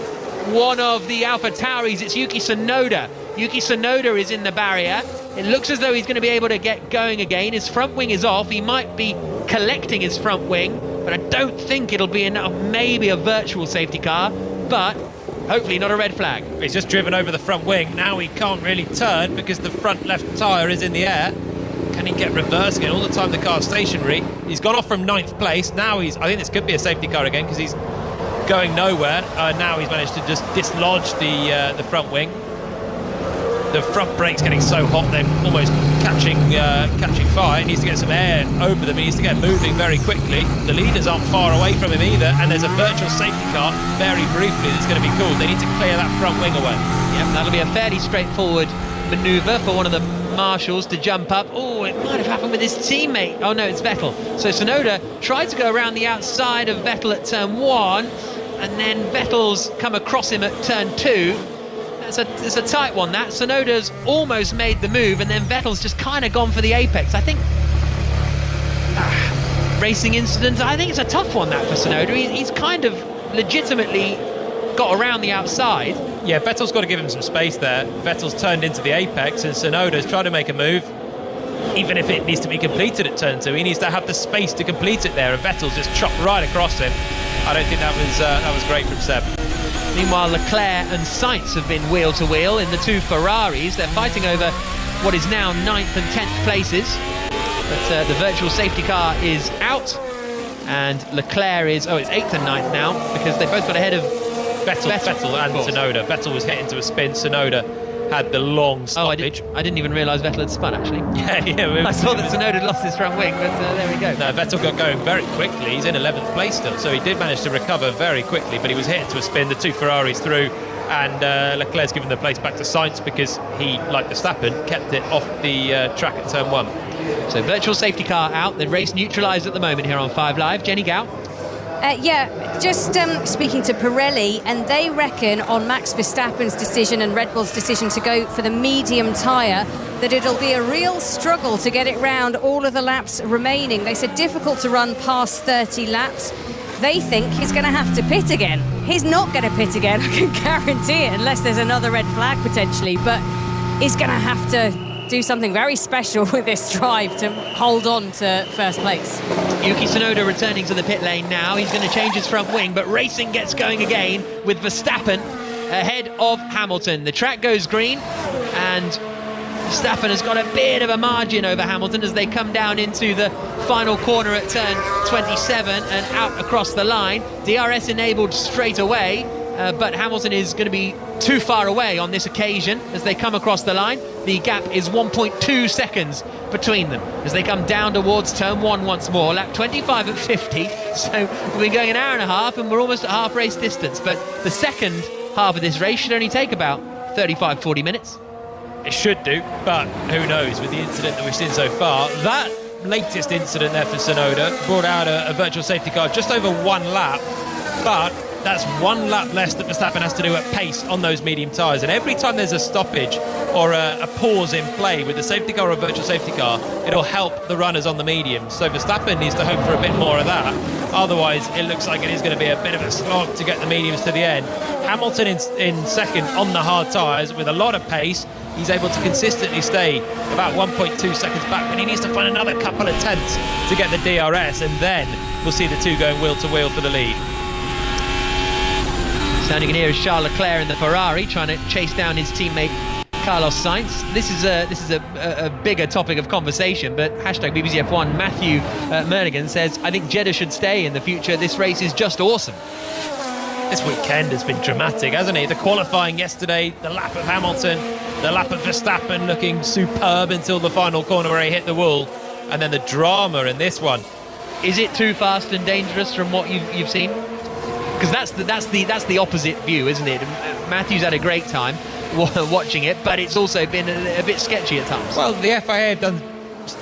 one of the AlphaTauris. It's Yuki Tsunoda. Yuki Tsunoda is in the barrier. It looks as though he's going to be able to get going again. His front wing is off. He might be collecting his front wing, but I don't think it'll be enough. Maybe a virtual safety car, but hopefully not a red flag. He's just driven over the front wing. Now he can't really turn because the front left tyre is in the air. Can he get reverse again? All the time the car's stationary. He's gone off from 9th place. Now I think this could be a safety car again because he's going nowhere. Now he's managed to just dislodge the front wing. The front brake's getting so hot they're almost catching fire. He needs to get some air over them. He needs to get moving very quickly. The leaders aren't far away from him either, and there's a virtual safety car very briefly that's going to be called. They need to clear that front wing away. Yep, that'll be a fairly straightforward manoeuvre for one of the marshals to jump up. Oh, it might have happened with his teammate. Oh no, it's Vettel. So Tsunoda tried to go around the outside of Vettel at turn 1, and then Vettel's come across him at turn 2. It's a tight one, that. Tsunoda's almost made the move, and then Vettel's just kind of gone for the apex. I think racing incident, I think it's a tough one, that, for Tsunoda. He's kind of legitimately got around the outside. Yeah, Vettel's got to give him some space there. Vettel's turned into the apex, and Tsunoda's tried to make a move. Even if it needs to be completed at turn 2, he needs to have the space to complete it there, and Vettel's just chopped right across him. I don't think that was great from Seb. Meanwhile, Leclerc and Sainz have been wheel to wheel in the two Ferraris. They're fighting over what is now 9th and 10th places. But the virtual safety car is out, and Leclerc is, it's 8th and 9th now, because they both got ahead of Vettel and Tsunoda. Vettel was hit into a spin. Tsunoda had the long stoppage. I didn't even realise Vettel had spun, actually. Yeah. I saw that Tsunoda had lost his front wing, but there we go. No, Vettel got going very quickly. He's in 11th place still, so he did manage to recover very quickly, but he was hit into a spin. The two Ferraris through, and Leclerc's given the place back to Sainz because he, like Verstappen, kept it off the track at turn 1. So virtual safety car out, the race neutralised at the moment here on 5 Live. Jenny Gow? Just speaking to Pirelli, and they reckon on Max Verstappen's decision and Red Bull's decision to go for the medium tyre, that it'll be a real struggle to get it round all of the laps remaining. They said difficult to run past 30 laps. They think he's going to have to pit again. He's not going to pit again, I can guarantee it, unless there's another red flag potentially, but he's going to have to do something very special with this drive to hold on to first place. Yuki Tsunoda returning to the pit lane now. He's going to change his front wing, but racing gets going again with Verstappen ahead of Hamilton. The track goes green, and Verstappen has got a bit of a margin over Hamilton as they come down into the final corner at turn 27 and out across the line. DRS enabled straight away, but Hamilton is going to be too far away on this occasion as they come across the line. The gap is 1.2 seconds between them as they come down towards turn 1 once more. Lap 25 at 50, so we've been going an hour and a half and we're almost at half race distance, but the second half of this race should only take about 35-40 minutes. It should do, but who knows with the incident that we've seen so far. That latest incident there for Tsunoda brought out a virtual safety car just over 1 lap, but that's 1 lap less that Verstappen has to do at pace on those medium tyres. And every time there's a stoppage or a pause in play with the safety car or virtual safety car, it'll help the runners on the medium. So Verstappen needs to hope for a bit more of that. Otherwise, it looks like it is going to be a bit of a slog to get the mediums to the end. Hamilton in second on the hard tyres with a lot of pace. He's able to consistently stay about 1.2 seconds back, but he needs to find another couple of tenths to get the DRS, and then we'll see the two going wheel to wheel for the lead. Sounding in here is Charles Leclerc in the Ferrari trying to chase down his teammate Carlos Sainz. This is a bigger topic of conversation, but hashtag BBC F1 Matthew Mernigan says, I think Jeddah should stay in the future. This race is just awesome. This weekend has been dramatic, hasn't it? The qualifying yesterday, the lap of Hamilton, the lap of Verstappen looking superb until the final corner where he hit the wall, and then the drama in this one. Is it too fast and dangerous from what you've seen? because that's the opposite view, isn't it? Matthew's had a great time watching it, but it's also been a bit sketchy at times. Well, the FIA have done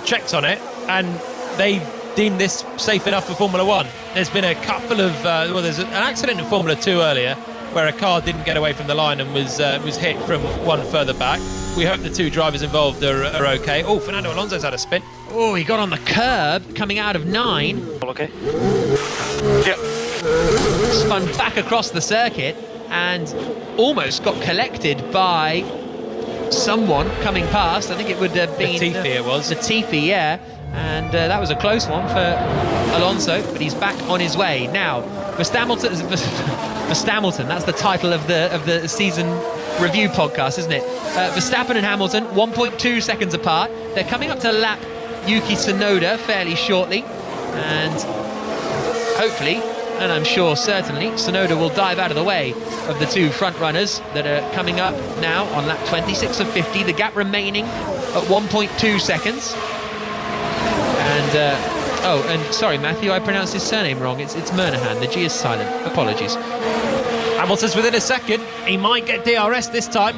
checks on it, and they deemed this safe enough for Formula 1. There's been a couple of there's an accident in Formula 2 earlier where a car didn't get away from the line and was hit from one further back. We hope the two drivers involved are okay. Oh, Fernando Alonso's had a spin. Oh, he got on the curb coming out of 9. Okay. Yep. Spun back across the circuit and almost got collected by someone coming past. I think it would have been Latifi, it was. Latifi, yeah. And that was a close one for Alonso, but he's back on his way. Now, Verstappen, that's the title of the season review podcast, isn't it? Verstappen and Hamilton, 1.2 seconds apart. They're coming up to lap Yuki Tsunoda fairly shortly. And hopefully, and I'm sure certainly, Tsunoda will dive out of the way of the two front runners that are coming up now on lap 26 of 50. The gap remaining at 1.2 seconds. And, and sorry, Matthew, I pronounced his surname wrong. It's Murnahan. The G is silent. Apologies. Hamilton's within a second. He might get DRS this time.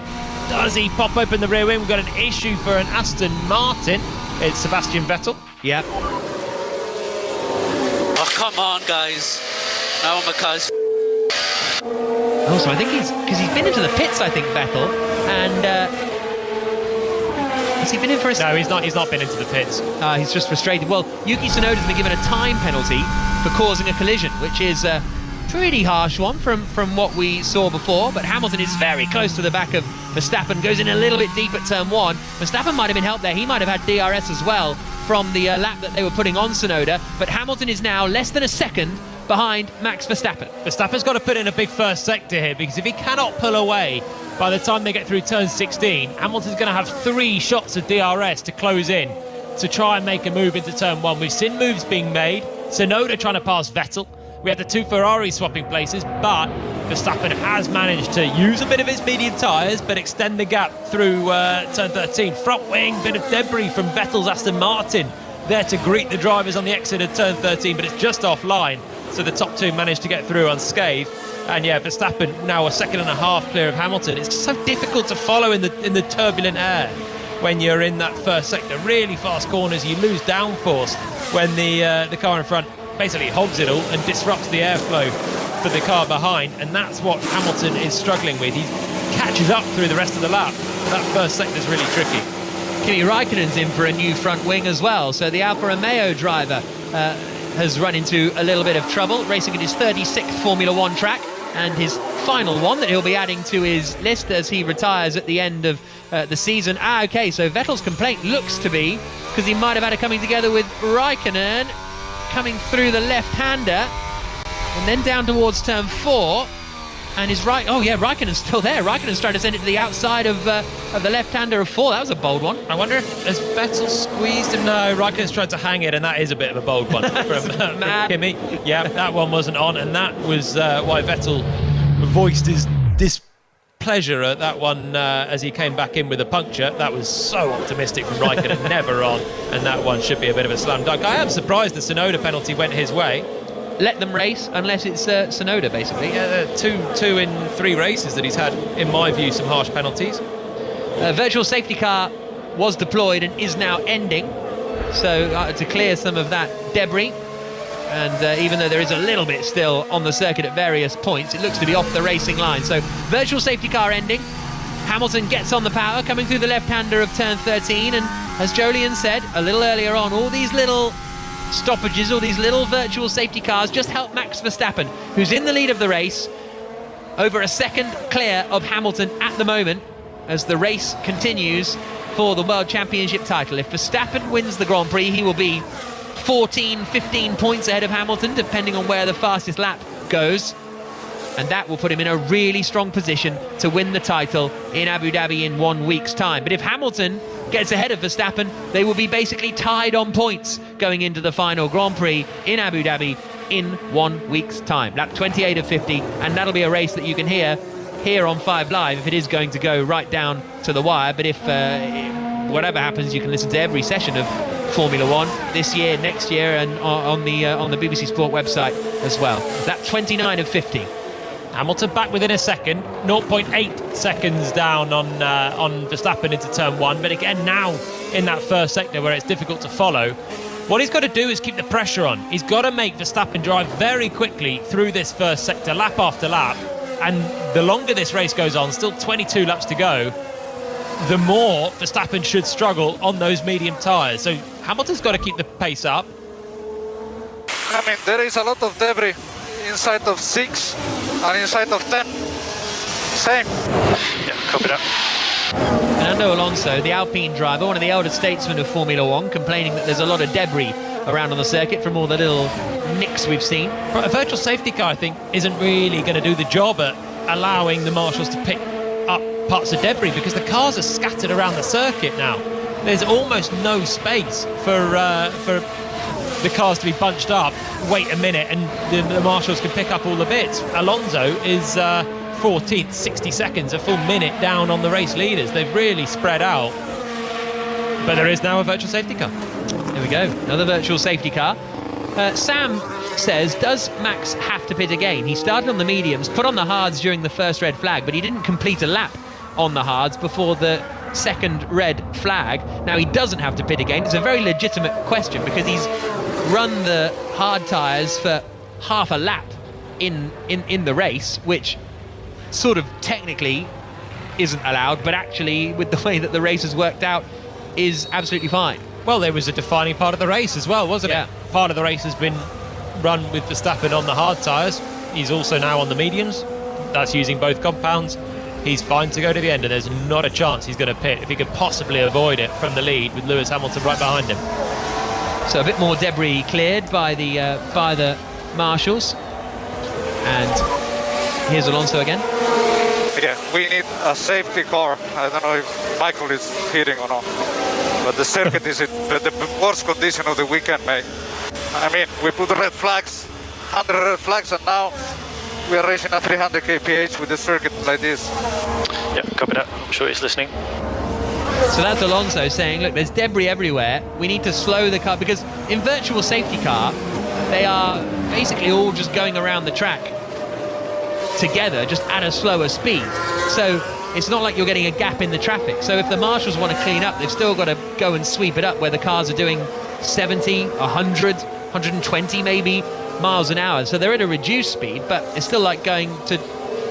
Does he pop open the rear wing? We've got an issue for an Aston Martin. It's Sebastian Vettel. Yeah. Oh, come on, guys. Now my car's Oh, so I think he's been into the pits, I think, Vettel, and has he been in for a... No, he's not been into the pits. He's just frustrated. Well, Yuki Tsunoda's been given a time penalty for causing a collision, which is a pretty harsh one from what we saw before, but Hamilton is very close to the back of Verstappen, goes in a little bit deep at turn 1. Verstappen might have been helped there. He might have had DRS as well from the lap that they were putting on Tsunoda, but Hamilton is now less than a second behind Max Verstappen. Verstappen's got to put in a big first sector here, because if he cannot pull away by the time they get through turn 16, Hamilton's going to have 3 shots of DRS to close in to try and make a move into turn 1. We've seen moves being made. Tsunoda trying to pass Vettel. We had the 2 Ferraris swapping places, but Verstappen has managed to use a bit of his medium tyres but extend the gap through turn 13. Front wing, bit of debris from Vettel's Aston Martin there to greet the drivers on the exit of turn 13, but it's just offline. So the top 2 managed to get through unscathed. And yeah, Verstappen now a second and a half clear of Hamilton. It's just so difficult to follow in the turbulent air when you're in that first sector. Really fast corners, you lose downforce when the car in front basically hogs it all and disrupts the airflow for the car behind, and that's what Hamilton is struggling with. He catches up through the rest of the lap. That first sector is really tricky. Kimi Raikkonen's in for a new front wing as well, so the Alfa Romeo driver has run into a little bit of trouble, racing at his 36th Formula 1 track, and his final one that he'll be adding to his list as he retires at the end of the season. Okay, so Vettel's complaint looks to be because he might have had a coming together with Raikkonen, coming through the left-hander and then down towards turn 4, and his right... Oh yeah, Raikkonen's still there. Raikkonen's trying to send it to the outside of the left-hander of 4. That was a bold one. I wonder if has Vettel squeezed him? No, Raikkonen's tried to hang it, and that is a bit of a bold one from Kimi. Yeah, that one wasn't on, and that was why Vettel voiced his displeasure at that one as he came back in with a puncture. That was so optimistic from Raikkonen, never on, and that one should be a bit of a slam dunk. I am surprised the Tsunoda penalty went his way. Let them race unless it's Tsunoda, basically. Yeah, two in 3 races that he's had, in my view, some harsh penalties. Virtual safety car was deployed and is now ending, so to clear some of that debris. And even though there is a little bit still on the circuit at various points, it looks to be off the racing line. So virtual safety car ending. Hamilton gets on the power, coming through the left-hander of turn 13, and as Jolyon said a little earlier on, all these little stoppages, all these little virtual safety cars just help Max Verstappen, who's in the lead of the race, over a second clear of Hamilton at the moment as the race continues for the World Championship title. If Verstappen wins the Grand Prix, he will be 14, 15 points ahead of Hamilton, depending on where the fastest lap goes, and that will put him in a really strong position to win the title in Abu Dhabi in 1 week's time. But if Hamilton gets ahead of Verstappen, they will be basically tied on points going into the final Grand Prix in Abu Dhabi in 1 week's time. Lap 28 of 50, and that'll be a race that you can hear here on 5 Live if it is going to go right down to the wire. But if whatever happens, you can listen to every session of Formula One this year, next year, and on the BBC Sport website as well. Lap 29 of 50. Hamilton back within a second, 0.8 seconds down on Verstappen into turn 1. But again, now in that first sector where it's difficult to follow, what he's got to do is keep the pressure on. He's got to make Verstappen drive very quickly through this first sector, lap after lap. And the longer this race goes on, still 22 laps to go, the more Verstappen should struggle on those medium tyres. So Hamilton's got to keep the pace up. I mean, there is a lot of debris inside of 6 and inside of 10. Same. Yeah, copy that. Fernando Alonso, the Alpine driver, one of the elder statesmen of Formula One, complaining that there's a lot of debris around on the circuit from all the little nicks we've seen. A virtual safety car, I think, isn't really going to do the job at allowing the marshals to pick up parts of debris, because the cars are scattered around the circuit now. There's almost no space for the cars to be bunched up, wait a minute, and the marshals can pick up all the bits. Alonso is 14th, 60 seconds, a full minute down on the race leaders. They've really spread out. But there is now a virtual safety car. There we go, another virtual safety car. Sam says, does Max have to pit again? He started on the mediums, put on the hards during the first red flag, but he didn't complete a lap on the hards before the second red flag. Now, he doesn't have to pit again. It's a very legitimate question, because he's run the hard tyres for half a lap in the race, which sort of technically isn't allowed, but actually, with the way that the race has worked out, is absolutely fine. Well, there was a defining part of the race as well, wasn't it? Part of the race has been run with Verstappen on the hard tyres. He's also now on the mediums. That's using both compounds. He's fine to go to the end, and there's not a chance he's going to pit if he could possibly avoid it from the lead with Lewis Hamilton right behind him. So a bit more debris cleared by the marshals. And here's Alonso again. Again, we need a safety car. I don't know if Michael is hitting or not, but the circuit is in the worst condition of the weekend, mate. I mean, we put the red flags, 100 red flags, and now we are racing at 300 kph with the circuit like this. Yeah, copy that. I'm sure he's listening. So that's Alonso saying, look, there's debris everywhere. We need to slow the car, because in virtual safety car, they are basically all just going around the track together, just at a slower speed. So it's not like you're getting a gap in the traffic. So if the marshals want to clean up, they've still got to go and sweep it up where the cars are doing 70, 100, 120 maybe miles an hour. So they're at a reduced speed, but it's still like going to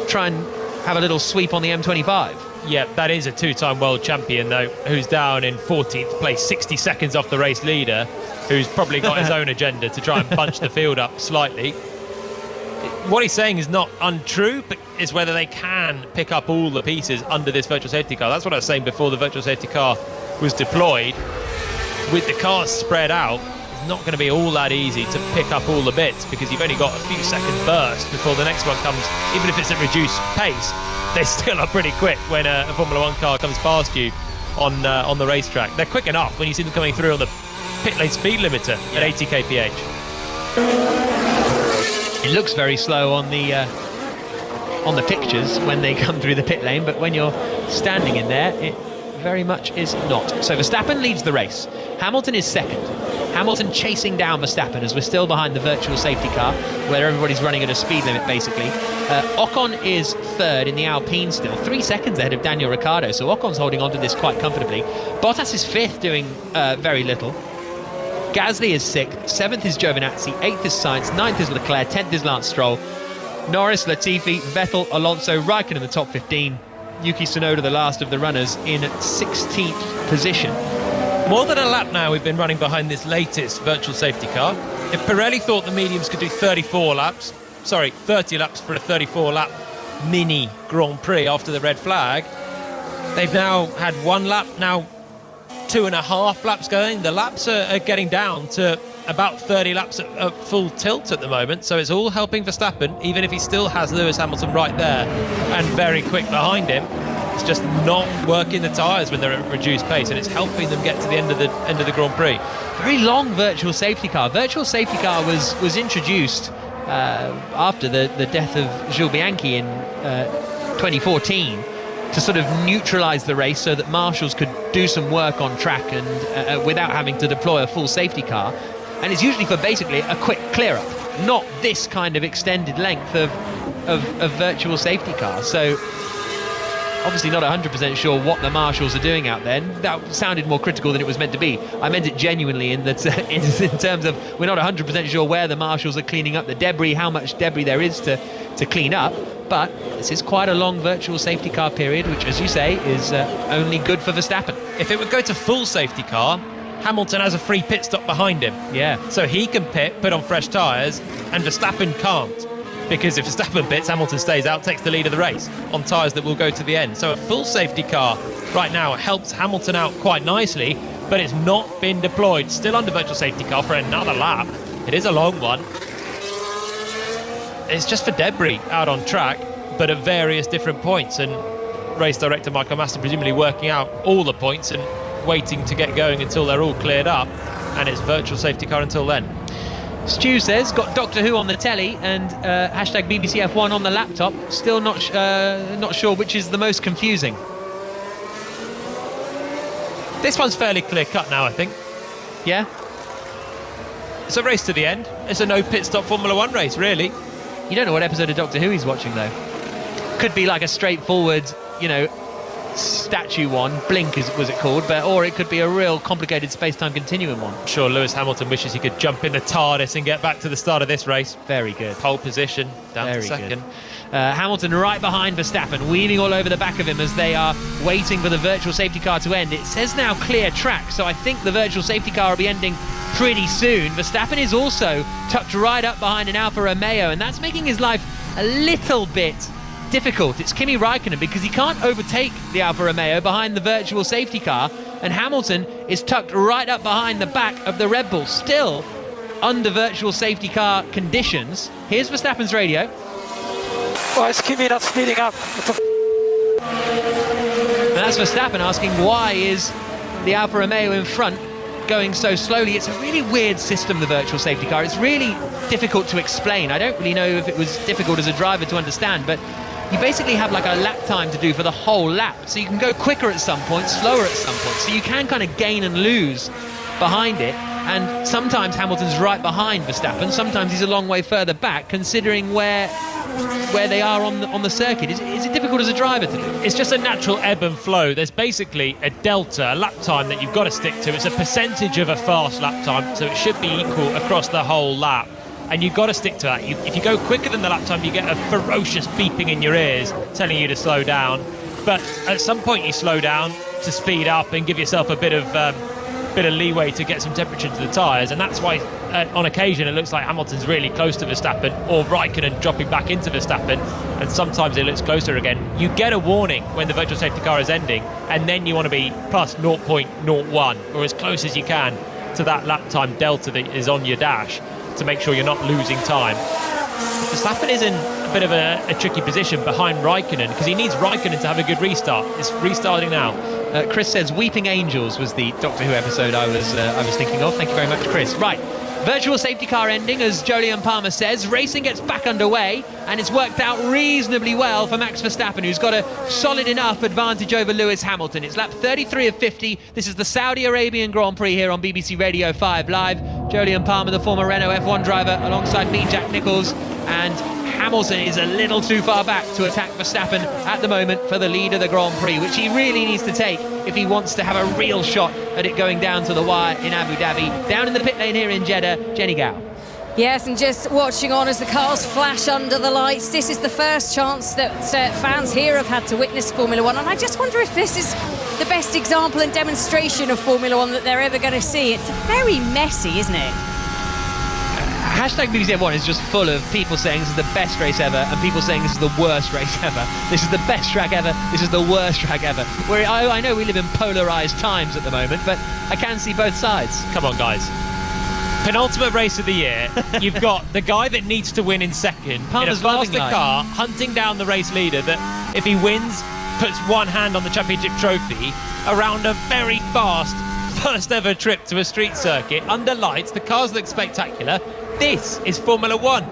try and have a little sweep on the M25. Yeah, that is a two-time world champion, though, who's down in 14th place, 60 seconds off the race leader, who's probably got his own agenda to try and bunch the field up slightly. What he's saying is not untrue, but is whether they can pick up all the pieces under this virtual safety car. That's what I was saying before the virtual safety car was deployed. With the cars spread out, it's not going to be all that easy to pick up all the bits, because you've only got a few second burst before the next one comes. Even if it's at reduced pace, they still are pretty quick when a Formula One car comes past you on the racetrack. They're quick enough when you see them coming through on the pit lane speed limiter at 80 kph. It looks very slow on the pictures when they come through the pit lane, but when you're standing in there, it very much is not. So Verstappen leads the race. Hamilton is second. Hamilton chasing down Verstappen as we're still behind the virtual safety car, where everybody's running at a speed limit, basically. Ocon is third in the Alpine still, 3 seconds ahead of Daniel Ricciardo, so Ocon's holding on to this quite comfortably. Bottas is fifth, doing very little. Gasly is sixth, seventh is Giovinazzi, eighth is Sainz, ninth is Leclerc, 10th is Lance Stroll. Norris, Latifi, Vettel, Alonso, Raikkonen in the top 15. Yuki Tsunoda, the last of the runners, in 16th position. More than a lap now we've been running behind this latest virtual safety car. If Pirelli thought the mediums could do 30 laps for a 34-lap mini Grand Prix after the red flag, they've now had 1 lap, now 2.5 laps going. The laps are getting down to about 30 laps at full tilt at the moment, so it's all helping Verstappen, even if he still has Lewis Hamilton right there and very quick behind him. It's just not working the tyres when they're at reduced pace, and it's helping them get to the end of the Grand Prix. Very long virtual safety car. Virtual safety car was introduced after the death of Jules Bianchi in 2014. to sort of neutralise the race so that marshals could do some work on track and without having to deploy a full safety car. And it's usually for basically a quick clear-up, not this kind of extended length of virtual safety car. So obviously not 100% sure what the marshals are doing out there. That sounded more critical than it was meant to be. I meant it genuinely in that in terms of we're not 100% sure where the marshals are cleaning up the debris, how much debris there is to clean up. But this is quite a long virtual safety car period, which, as you say, is only good for Verstappen. If it would go to full safety car, Hamilton has a free pit stop behind him. Yeah. So he can put on fresh tyres, and Verstappen can't. Because if Verstappen pits, Hamilton stays out, takes the lead of the race on tyres that will go to the end. So a full safety car right now helps Hamilton out quite nicely, but it's not been deployed. Still under virtual safety car for another lap. It is a long one. It's just for debris out on track, but at various different points. And race director Michael Masi presumably working out all the points and waiting to get going until they're all cleared up. And it's virtual safety car until then. Stu says, got Doctor Who on the telly and hashtag BBC F1 on the laptop. Still not sure which is the most confusing. This one's fairly clear-cut now, I think. Yeah? It's a race to the end. It's a no pit stop Formula 1 race, really. You don't know what episode of Doctor Who he's watching, though. Could be like a straightforward, statue one, Blink was it called, or it could be a real complicated space-time continuum one. I'm sure Lewis Hamilton wishes he could jump in the TARDIS and get back to the start of this race. Very good. Pole position, down Very to second. Good. Hamilton right behind Verstappen, weaving all over the back of him as they are waiting for the virtual safety car to end. It says now clear track, so I think the virtual safety car will be ending pretty soon. Verstappen is also tucked right up behind an Alfa Romeo, and that's making his life a little bit difficult. It's Kimi Raikkonen because he can't overtake the Alfa Romeo behind the virtual safety car, and Hamilton is tucked right up behind the back of the Red Bull, still under virtual safety car conditions. Here's Verstappen's radio. Why is Kimi not speeding up? And that's Verstappen asking why is the Alfa Romeo in front going so slowly. It's a really weird system, the virtual safety car. It's really difficult to explain. I don't really know if it was difficult as a driver to understand, but you basically have like a lap time to do for the whole lap. So you can go quicker at some points, slower at some points. So you can kind of gain and lose behind it. And sometimes Hamilton's right behind Verstappen. Sometimes he's a long way further back, considering where they are on the circuit. Is it difficult as a driver to do? It's just a natural ebb and flow. There's basically a delta, a lap time that you've got to stick to. It's a percentage of a fast lap time, so it should be equal across the whole lap. And you've got to stick to that. If you go quicker than the lap time, you get a ferocious beeping in your ears telling you to slow down. But at some point you slow down to speed up and give yourself a bit of leeway to get some temperature to the tyres, and that's why on occasion it looks like Hamilton's really close to Verstappen, or Raikkonen dropping back into Verstappen, and sometimes it looks closer again. You get a warning when the virtual safety car is ending, and then you want to be plus 0.01 or as close as you can to that lap time delta that is on your dash to make sure you're not losing time. Verstappen is in a bit of a tricky position behind Raikkonen because he needs Raikkonen to have a good restart. It's restarting now. Chris says Weeping Angels was the Doctor Who episode I was thinking of. Thank you very much, Chris. Right, virtual safety car ending, as Jolyon Palmer says. Racing gets back underway, and it's worked out reasonably well for Max Verstappen, who's got a solid enough advantage over Lewis Hamilton. It's lap 33 of 50. This is the Saudi Arabian Grand Prix here on BBC Radio 5 Live. Jolyon Palmer, the former Renault F1 driver, alongside me, Jack Nicholls, and Hamilton is a little too far back to attack Verstappen at the moment for the lead of the Grand Prix, which he really needs to take if he wants to have a real shot at it going down to the wire in Abu Dhabi. Down in the pit lane here in Jeddah, Jenny Gow. Yes, and just watching on as the cars flash under the lights. This is the first chance that fans here have had to witness Formula One, and I just wonder if this is the best example and demonstration of Formula One that they're ever going to see. It's very messy, isn't it? Hashtag BBC F1 is just full of people saying this is the best race ever and people saying this is the worst race ever. This is the best track ever, this is the worst track ever. Where I know we live in polarised times at the moment, but I can see both sides. Come on, guys. Penultimate race of the year. You've got the guy that needs to win in second Palmer's in a faster car, hunting down the race leader that, if he wins, puts one hand on the championship trophy around a very fast first ever trip to a street circuit under lights. The cars look spectacular. This is Formula One.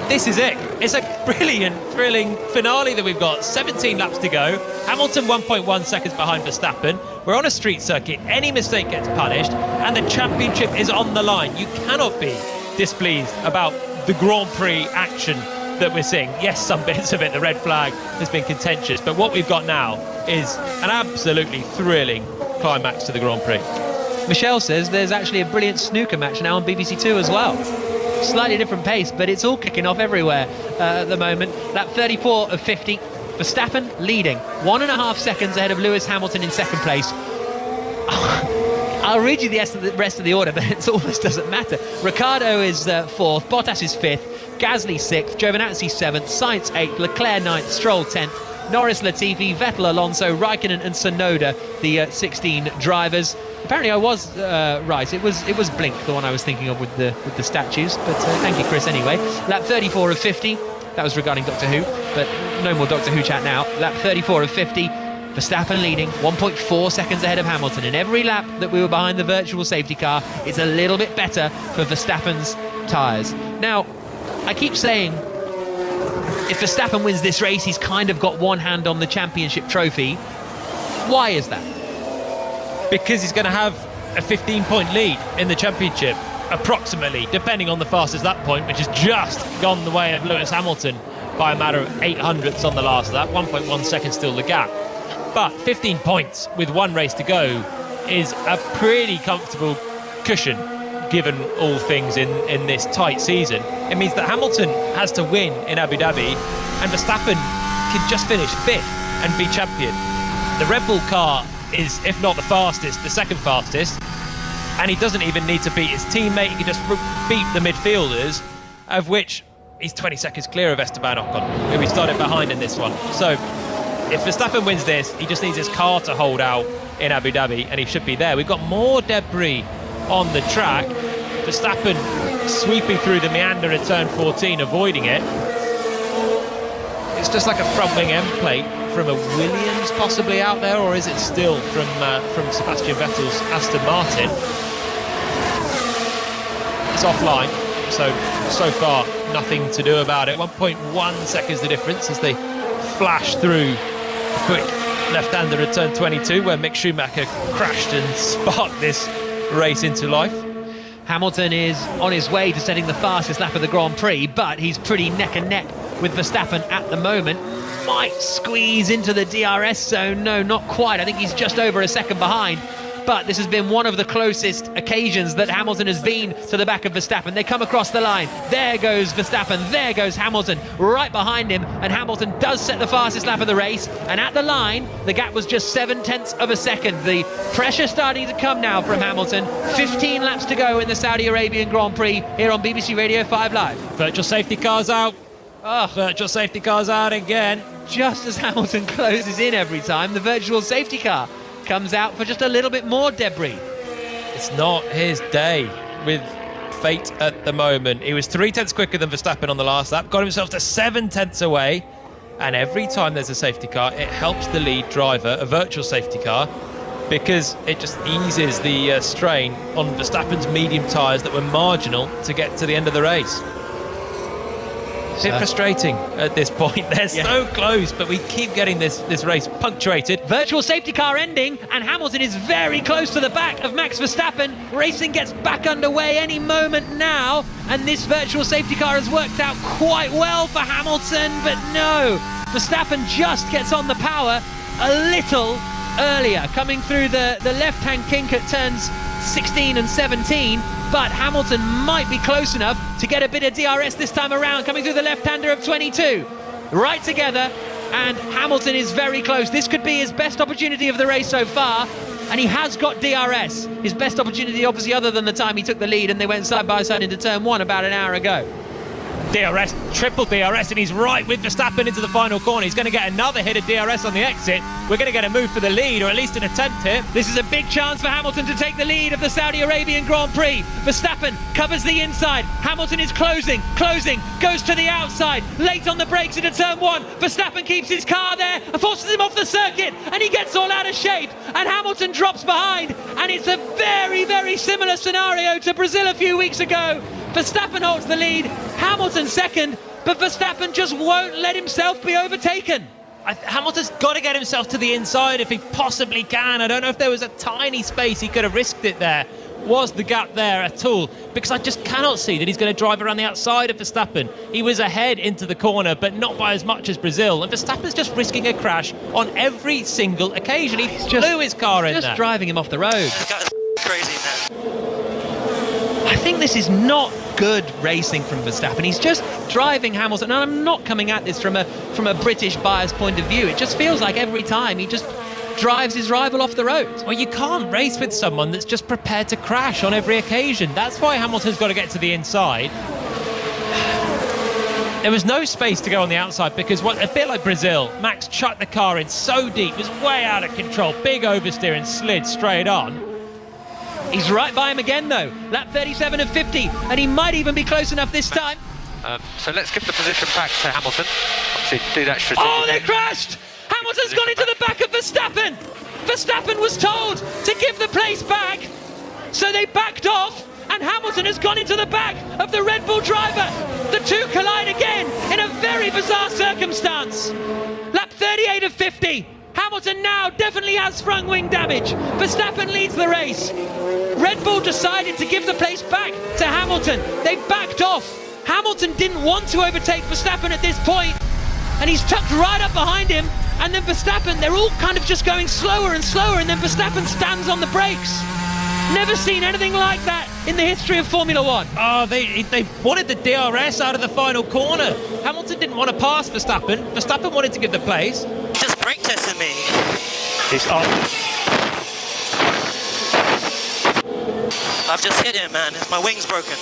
this is it. It's a brilliant, thrilling finale that we've got. 17 laps to go. Hamilton 1.1 seconds behind Verstappen. We're on a street circuit. Any mistake gets punished, and the championship is on the line. You cannot be displeased about the Grand Prix action that we're seeing. Yes, some bits of it, the red flag has been contentious, but what we've got now is an absolutely thrilling climax to the Grand Prix. Michelle says there's actually a brilliant snooker match now on BBC Two as well. Slightly different pace, but it's all kicking off everywhere at the moment. Lap 34 of 50. Verstappen leading 1.5 seconds ahead of Lewis Hamilton in second place. I'll read you the rest of the order, but it almost doesn't matter. Ricciardo is fourth, Bottas is fifth, Gasly 6th, Giovinazzi 7th, Sainz 8th, Leclerc 9th, Stroll 10th, Norris, Latifi, Vettel, Alonso, Raikkonen and Tsunoda, the 16 drivers. Apparently I was right. It was Blink, the one I was thinking of with the statues. But thank you, Chris, anyway. Lap 34 of 50. That was regarding Doctor Who, but no more Doctor Who chat now. Lap 34 of 50. Verstappen leading 1.4 seconds ahead of Hamilton. In every lap that we were behind the virtual safety car, it's a little bit better for Verstappen's tyres. Now, I keep saying, if Verstappen wins this race, he's kind of got one hand on the championship trophy. Why is that? Because he's going to have a 15-point lead in the championship, approximately, depending on the fastest lap point, which has just gone the way of Lewis Hamilton by a matter of 8 hundredths on the last lap. 1.1 seconds still the gap. But 15 points with one race to go is a pretty comfortable cushion, given all things in this tight season. It means that Hamilton has to win in Abu Dhabi, and Verstappen can just finish 5th and be champion. The Red Bull car is, if not the fastest, the second fastest, and he doesn't even need to beat his teammate. He can just beat the midfielders, of which he's 20 seconds clear of Esteban Ocon, who we started behind in this one. So if Verstappen wins this, he just needs his car to hold out in Abu Dhabi, and he should be there. We've got more debris on the track. Verstappen sweeping through the meander at turn 14, avoiding it. It's just like a front wing end plate from a Williams possibly out there, or is it still from Sebastian Vettel's Aston Martin? It's offline, so far nothing to do about it. 1.1 seconds the difference as they flash through a quick left-hander at turn 22, where Mick Schumacher crashed and sparked this race into life. Hamilton is on his way to setting the fastest lap of the Grand Prix, but he's pretty neck and neck with Verstappen at the moment. Might squeeze into the DRS zone. No, not quite. I think he's just over a second behind. But this has been one of the closest occasions that Hamilton has been to the back of Verstappen. They come across the line. There goes Verstappen. There goes Hamilton right behind him. And Hamilton does set the fastest lap of the race. And at the line, the gap was just 0.7 of a second. The pressure starting to come now from Hamilton. 15 laps to go in the Saudi Arabian Grand Prix here on BBC Radio 5 Live. Virtual safety car's out. Virtual safety car's out again. Just as Hamilton closes in every time, the virtual safety car comes out for just a little bit more debris. It's not his day with fate at the moment. He was 0.3 quicker than Verstappen on the last lap, got himself to 0.7 away, and every time there's a safety car, it helps the lead driver, a virtual safety car, because it just eases the strain on Verstappen's medium tyres that were marginal to get to the end of the race. It's a bit frustrating at this point. They're so close, but we keep getting this race punctuated. Virtual safety car ending, and Hamilton is very close to the back of Max Verstappen. Racing gets back underway any moment now, and this virtual safety car has worked out quite well for Hamilton, but no, Verstappen just gets on the power a little earlier, coming through the left-hand kink at turns 16 and 17, but Hamilton might be close enough to get a bit of DRS this time around, coming through the left-hander of 22. Right together, and Hamilton is very close. This could be his best opportunity of the race so far, and he has got DRS. His best opportunity, obviously, other than the time he took the lead and they went side by side into turn 1 about an hour ago. DRS, triple DRS, and he's right with Verstappen into the final corner. He's going to get another hit of DRS on the exit. We're going to get a move for the lead, or at least an attempt here. This is a big chance for Hamilton to take the lead of the Saudi Arabian Grand Prix. Verstappen covers the inside. Hamilton is closing, goes to the outside, late on the brakes into turn 1. Verstappen keeps his car there and forces him off the circuit, and he gets all out of shape, and Hamilton drops behind, and it's a very, very similar scenario to Brazil a few weeks ago. Verstappen holds the lead, Hamilton second, but Verstappen just won't let himself be overtaken. Hamilton's got to get himself to the inside if he possibly can. I don't know if there was a tiny space he could have risked it there. Was the gap there at all? Because I just cannot see that he's going to drive around the outside of Verstappen. He was ahead into the corner, but not by as much as Brazil. And Verstappen's just risking a crash on every single occasion. He flew his car in there. Just driving him off the road. Crazy, man. I think this is not good racing from Verstappen. He's just driving Hamilton, and I'm not coming at this from a British bias point of view. It just feels like every time he just drives his rival off the road. Well, you can't race with someone that's just prepared to crash on every occasion. That's why Hamilton's got to get to the inside. There was no space to go on the outside because, a bit like Brazil, Max chucked the car in so deep, was way out of control, big oversteer and slid straight on. He's right by him again, though. Lap 37 of 50, and he might even be close enough this time. So let's give the position back to Hamilton. Obviously, do that strategically. Oh, they crashed! Hamilton's gone into the back of Verstappen! Verstappen was told to give the place back, so they backed off, and Hamilton has gone into the back of the Red Bull driver. The two collide again in a very bizarre circumstance. Lap 38 of 50. Hamilton now definitely has front wing damage. Verstappen leads the race. Red Bull decided to give the place back to Hamilton. They backed off. Hamilton didn't want to overtake Verstappen at this point, and he's tucked right up behind him. And then Verstappen, they're all kind of just going slower and slower, and then Verstappen stands on the brakes. Never seen anything like that in the history of Formula One. Oh, they wanted the DRS out of the final corner. Hamilton didn't want to pass Verstappen. Verstappen wanted to give the place. Just brake testing me. It's on. I've just hit him, man. My wing's broken.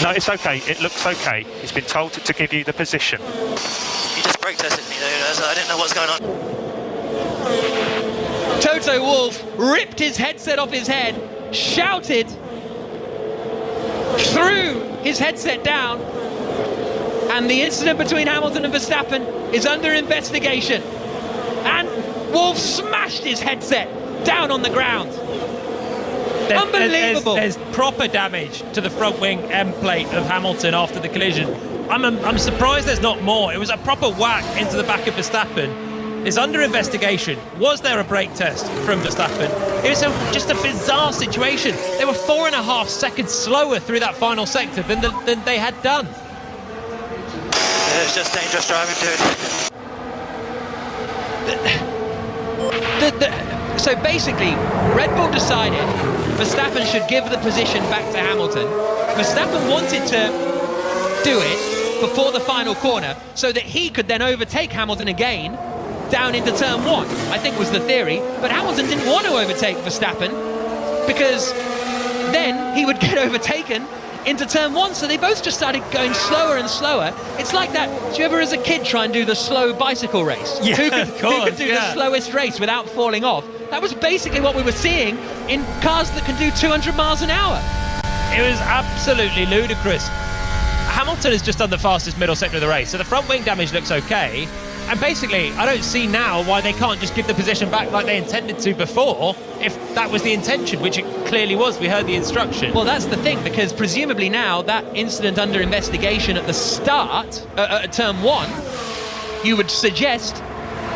No, it's okay. It looks okay. He's been told to give you the position. He just brake tested me, though. I didn't know what's going on. Toto Wolff ripped his headset off his head, shouted, threw his headset down, and the incident between Hamilton and Verstappen is under investigation. And Wolff smashed his headset down on the ground. Unbelievable. There's proper damage to the front wing end plate of Hamilton after the collision. I'm surprised there's not more. It was a proper whack into the back of Verstappen. It's under investigation. Was there a brake test from Verstappen? It was just a bizarre situation. They were 4.5 seconds slower through that final sector than they had done. Yeah, it's just dangerous driving, dude. So basically, Red Bull decided Verstappen should give the position back to Hamilton. Verstappen wanted to do it before the final corner so that he could then overtake Hamilton again down into turn one, I think was the theory. But Hamilton didn't want to overtake Verstappen because then he would get overtaken into turn one, so they both just started going slower and slower. It's like that. Did you ever as a kid try and do the slow bicycle race? Yeah, who could do the slowest race without falling off? That was basically what we were seeing in cars that can do 200 miles an hour. It was absolutely ludicrous. Hamilton has just done the fastest middle sector of the race, so the front wing damage looks okay. And basically, I don't see now why they can't just give the position back like they intended to before, if that was the intention, which it clearly was. We heard the instruction. Well, that's the thing, because presumably now that incident under investigation at the start, at turn one, you would suggest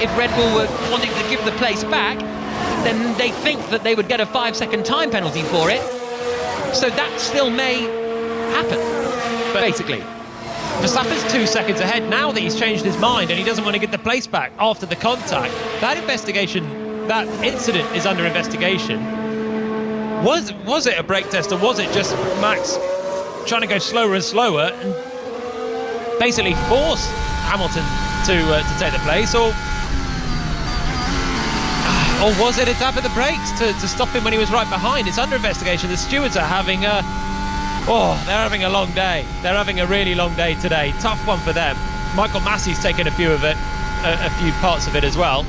if Red Bull were wanting to give the place back, then they think that they would get a 5-second time penalty for it. So that still may happen, but basically. Verstappen's 2 seconds ahead now that he's changed his mind and he doesn't want to get the place back after the contact. That investigation, that incident is under investigation. Was it a brake test, or was it just Max trying to go slower and slower and basically force Hamilton to take the place, or was it a tap of the brakes to stop him when he was right behind? It's under investigation. The stewards are having they're having a long day. They're having a really long day today. Tough one for them. Michael Massey's taken a few parts of it as well.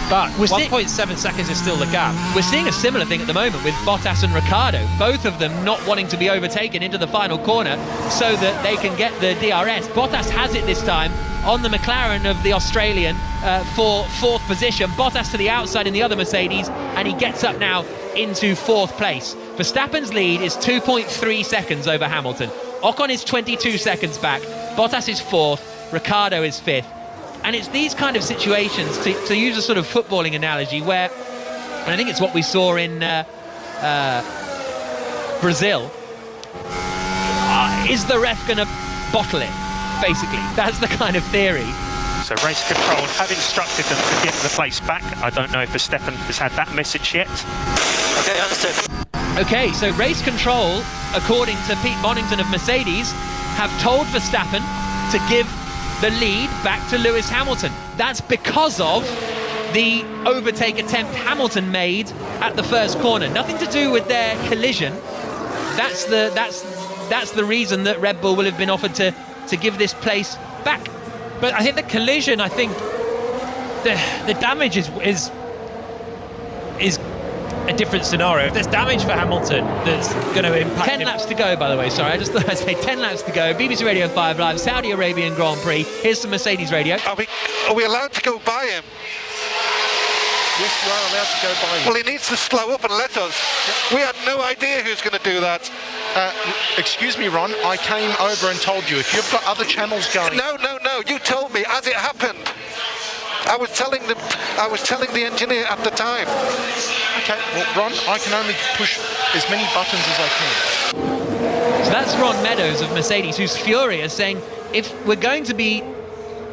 But 1.7 seconds is still the gap. We're seeing a similar thing at the moment with Bottas and Ricciardo, both of them not wanting to be overtaken into the final corner so that they can get the DRS. Bottas has it this time on the McLaren of the Australian for 4th position. Bottas to the outside in the other Mercedes, and he gets up now into 4th place. Verstappen's lead is 2.3 seconds over Hamilton. Ocon is 22 seconds back, Bottas is 4th, Ricciardo is 5th. And it's these kind of situations, to use a sort of footballing analogy, where, and I think it's what we saw in Brazil, is the ref going to bottle it, basically? That's the kind of theory. So race control have instructed them to give the place back. I don't know if Verstappen has had that message yet. Okay, understood. Okay, so race control, according to Pete Bonington of Mercedes, have told Verstappen to give the lead back to Lewis Hamilton. That's because of the overtake attempt Hamilton made at the first corner. Nothing to do with their collision. That's the reason that Red Bull will have been offered to give this place back. But I think the collision, the damage is a different scenario. If there's damage for Hamilton that's going to impact 10 laps to go, by the way. Sorry, I just thought I'd say 10 laps to go. BBC Radio 5 Live, Saudi Arabian Grand Prix. Here's some Mercedes radio. Are we allowed to go by him? Yes, you are allowed to go by him. Well, he needs to slow up and let us. We had no idea who's going to do that. Excuse me, Ron, I came over and told you, if you've got other channels going... No, you told me as it happened. I was telling the engineer at the time. Okay, well, Ron, I can only push as many buttons as I can. So that's Ron Meadows of Mercedes, who's furious, saying, if we're going to be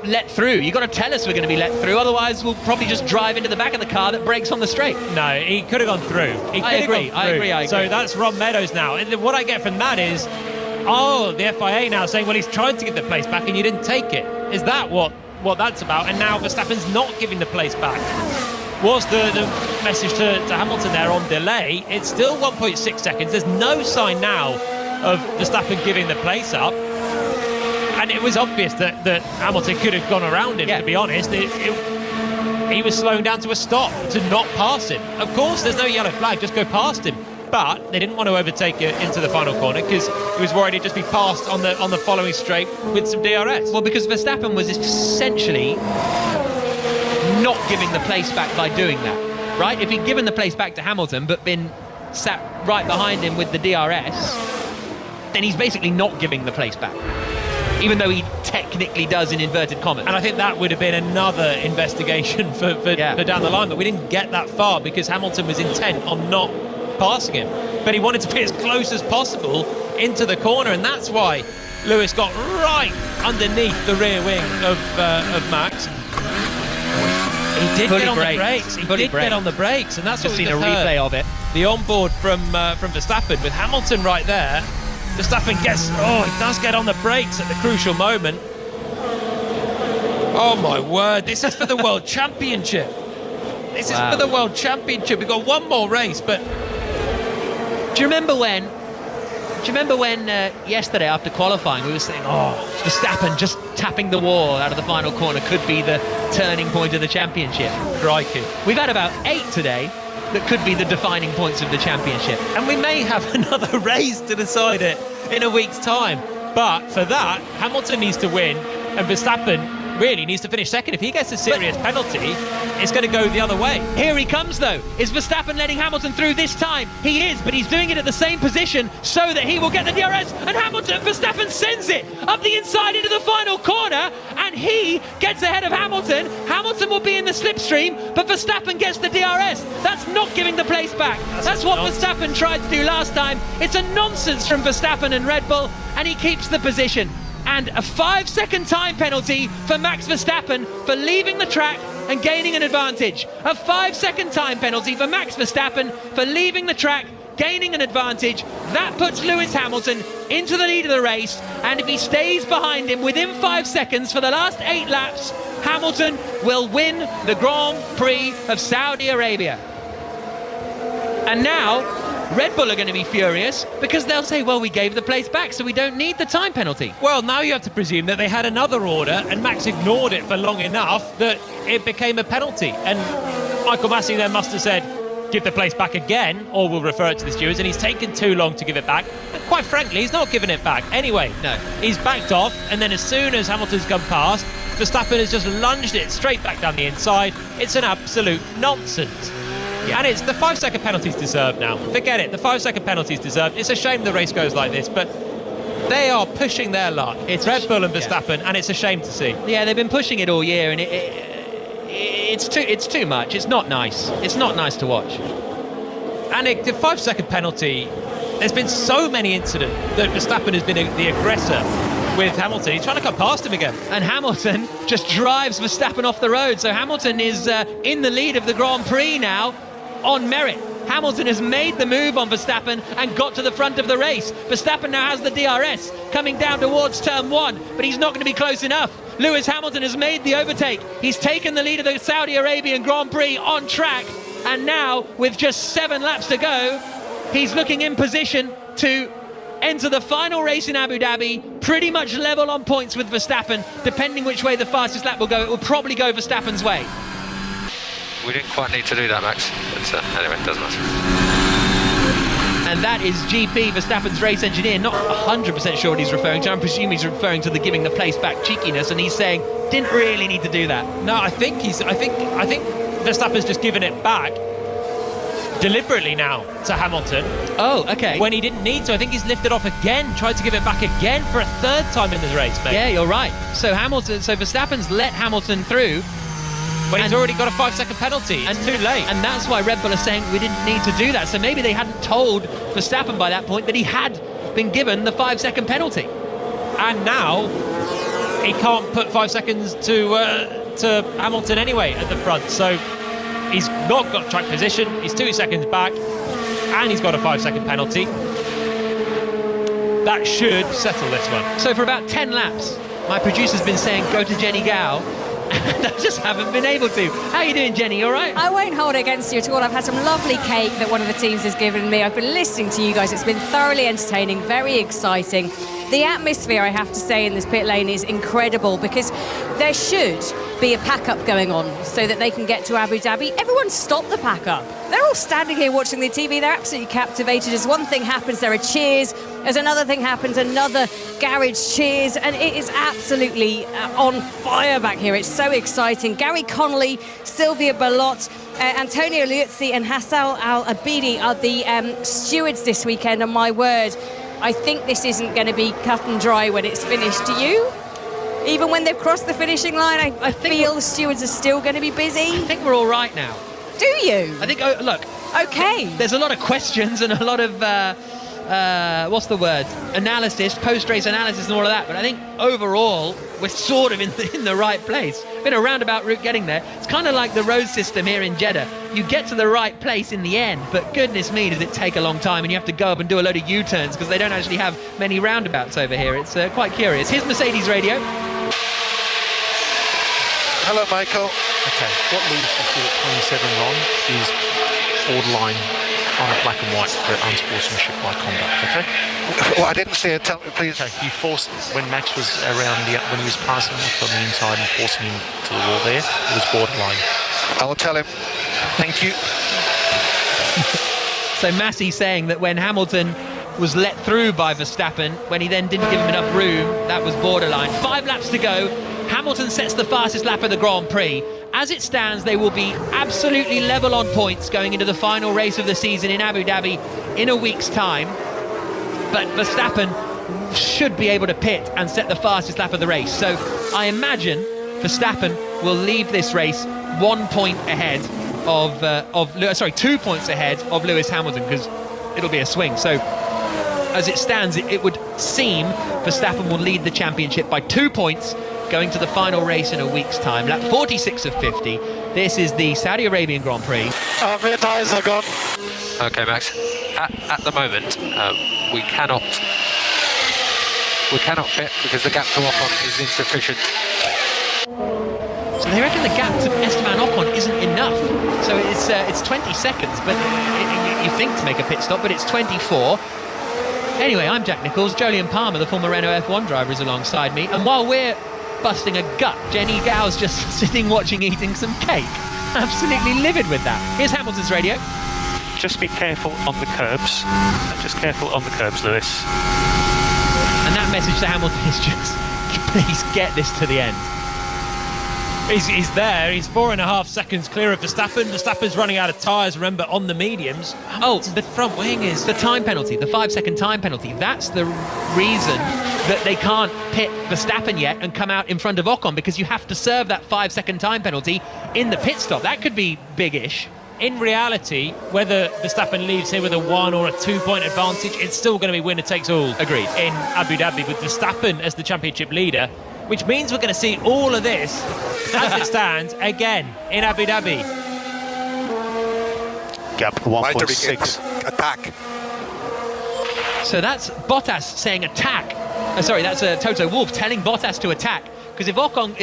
let through, you've got to tell us we're going to be let through, otherwise we'll probably just drive into the back of the car that brakes on the straight. No, he could have gone through. I agree. So that's Ron Meadows now. And what I get from that is, the FIA now saying, well, he's tried to get the place back and you didn't take it. Is that what that's about? And now Verstappen's not giving the place back. Was the message to Hamilton there on delay? It's still 1.6 seconds. There's no sign now of Verstappen giving the place up. And it was obvious that Hamilton could have gone around him, to be honest. He was slowing down to a stop to not pass him. Of course, there's no yellow flag, just go past him. But they didn't want to overtake it into the final corner because he was worried he'd just be passed on the following straight with some DRS. Well, because Verstappen was essentially not giving the place back by doing that, right? If he'd given the place back to Hamilton but been sat right behind him with the DRS, then he's basically not giving the place back, even though he technically does in inverted commas. And I think that would have been another investigation for down the line, but we didn't get that far because Hamilton was intent on not passing him, but he wanted to be as close as possible into the corner, and that's why Lewis got right underneath the rear wing of Max. He did get on the brakes. He did get on the brakes, and that's what we've seen a replay of it. The onboard from Verstappen with Hamilton right there. Verstappen he does get on the brakes at the crucial moment. Oh my word! This is for the World Championship. This is for the World Championship. We've got one more race, but. Do you remember when yesterday after qualifying we were saying, Verstappen just tapping the wall out of the final corner could be the turning point of the championship? Crikey. We've had about 8 today that could be the defining points of the championship. And we may have another race to decide it in a week's time. But for that, Hamilton needs to win, and Verstappen really needs to finish second. If he gets a serious penalty, it's going to go the other way. Here he comes, though. Is Verstappen letting Hamilton through this time? He is, but he's doing it at the same position so that he will get the DRS. And Verstappen sends it up the inside into the final corner, and he gets ahead of Hamilton. Hamilton will be in the slipstream, but Verstappen gets the DRS. That's not giving the place back. That's what Verstappen tried to do last time. It's a nonsense from Verstappen and Red Bull, and he keeps the position. And a 5-second time penalty for Max Verstappen for leaving the track and gaining an advantage. A 5-second time penalty for Max Verstappen for leaving the track, gaining an advantage. That puts Lewis Hamilton into the lead of the race, and if he stays behind him within 5 seconds for the last 8 laps, Hamilton will win the Grand Prix of Saudi Arabia. And now Red Bull are going to be furious because they'll say, well, we gave the place back, so we don't need the time penalty. Well, now you have to presume that they had another order and Max ignored it for long enough that it became a penalty. And Michael Massey then must have said, give the place back again, or we'll refer it to the stewards, and he's taken too long to give it back. And quite frankly, he's not giving it back. Anyway, no, he's backed off, and then as soon as Hamilton's gone past, Verstappen has just lunged it straight back down the inside. It's an absolute nonsense. Yeah. And it's the 5-second penalties deserved now. Forget it, the 5-second penalties deserved. It's a shame the race goes like this, but They are pushing their luck. It's Red Bull and Verstappen, and it's a shame to see. Yeah, they've been pushing it all year, and it's too much. It's not nice. It's not nice to watch. And the 5-second penalty, there's been so many incidents that Verstappen has been the aggressor with Hamilton. He's trying to cut past him again. And Hamilton just drives Verstappen off the road. So Hamilton is in the lead of the Grand Prix now on merit. Hamilton has made the move on Verstappen and got to the front of the race. Verstappen now has the DRS coming down towards turn 1, but he's not going to be close enough. Lewis Hamilton has made the overtake. He's taken the lead of the Saudi Arabian Grand Prix on track. And now, with just 7 laps to go, he's looking in position to enter the final race in Abu Dhabi, pretty much level on points with Verstappen. Depending which way the fastest lap will go, it will probably go Verstappen's way. We didn't quite need to do that, Max. But anyway, it doesn't matter. And that is GP, Verstappen's race engineer. Not 100% sure what he's referring to. I'm presuming he's referring to the giving the place back cheekiness, and he's saying, didn't really need to do that. No, I think Verstappen's just given it back deliberately now to Hamilton. Oh, okay. When he didn't need to. I think he's lifted off again, tried to give it back again for a 3rd time in the race, mate. Yeah, you're right. So Verstappen's let Hamilton through. When he's already got a 5-second penalty. It's too late. And that's why Red Bull are saying we didn't need to do that. So maybe they hadn't told Verstappen by that point that he had been given the 5-second penalty. And now he can't put 5 seconds to Hamilton anyway at the front. So he's not got track position. He's 2 seconds back, and he's got a 5-second penalty. That should settle this one. So for about 10 laps, my producer's been saying go to Jenny Gao. And I just haven't been able to. How are you doing, Jenny? You all right? I won't hold it against you at all. I've had some lovely cake that one of the teams has given me. I've been listening to you guys. It's been thoroughly entertaining, very exciting. The atmosphere, I have to say, in this pit lane is incredible because there should be a pack-up going on so that they can get to Abu Dhabi. Everyone stop the pack-up. They're all standing here watching the TV. They're absolutely captivated. As one thing happens, there are cheers. As another thing happens, another garage cheers. And it is absolutely on fire back here. It's so exciting. Gary Connolly, Sylvia Ballot, Antonio Liuzzi and Hassan Al-Abidi are the stewards this weekend. And my word, I think this isn't going to be cut and dry when it's finished. Do you? Even when they've crossed the finishing line, I feel the stewards are still going to be busy. I think we're all right now. Do you? I think, look. Okay. There's a lot of questions and a lot of, what's the word? Analysis, post-race analysis and all of that. But I think overall, we're sort of in the right place. Been a roundabout route getting there. It's kind of like the road system here in Jeddah. You get to the right place in the end, but goodness me, does it take a long time, and you have to go up and do a load of U-turns because they don't actually have many roundabouts over here. It's quite curious. Here's Mercedes Radio. Hello, Michael. Okay, what leads us to at 27 Ron is borderline on a black and white for unsportsmanship by conduct, okay? Well, I didn't see it. Tell me, please. Okay, you forced, when Max was around, when he was passing Max on the inside and forcing him to the wall there, it was borderline. I will tell him. Thank you. So Massey saying that when Hamilton was let through by Verstappen, when he then didn't give him enough room, that was borderline. 5 laps to go. Hamilton sets the fastest lap of the Grand Prix. As it stands, they will be absolutely level on points going into the final race of the season in Abu Dhabi in a week's time. But Verstappen should be able to pit and set the fastest lap of the race. So I imagine Verstappen will leave this race 1 point ahead of 2 points ahead of Lewis Hamilton, because it'll be a swing. So as it stands, it would seem Verstappen will lead the championship by 2 points going to the final race in a week's time. Lap 46 of 50. This is the Saudi Arabian Grand Prix. Our tyres are gone. Okay, Max. At the moment, we cannot pit because the gap to Ocon is insufficient. So they reckon the gap to Esteban Ocon isn't enough. So it's 20 seconds, but you think to make a pit stop, but it's 24. Anyway, I'm Jack Nicholls. Jolyon Palmer, the former Renault F1 driver, is alongside me. And while we're busting a gut, Jenny Gao's just sitting watching, eating some cake. Absolutely livid with that. Here's Hamilton's radio. Just be careful on the curbs. Just careful on the curbs, Lewis. And that message to Hamilton is just, please get this to the end. He's there. He's 4.5 seconds clear of Verstappen. Verstappen's running out of tyres, remember, on the mediums. Oh, the front wing is... The time penalty, the 5-second time penalty. That's the reason that they can't pit Verstappen yet and come out in front of Ocon, because you have to serve that 5-second time penalty in the pit stop. That could be big-ish. In reality, whether Verstappen leaves here with a 1 or a 2-point advantage, it's still going to be winner takes all. Agreed. In Abu Dhabi, with Verstappen as the championship leader, which means we're going to see all of this as it stands again in Abu Dhabi. Gap 1.6. Attack. So that's Bottas saying attack. Sorry, that's Toto Wolff telling Bottas to attack. Because if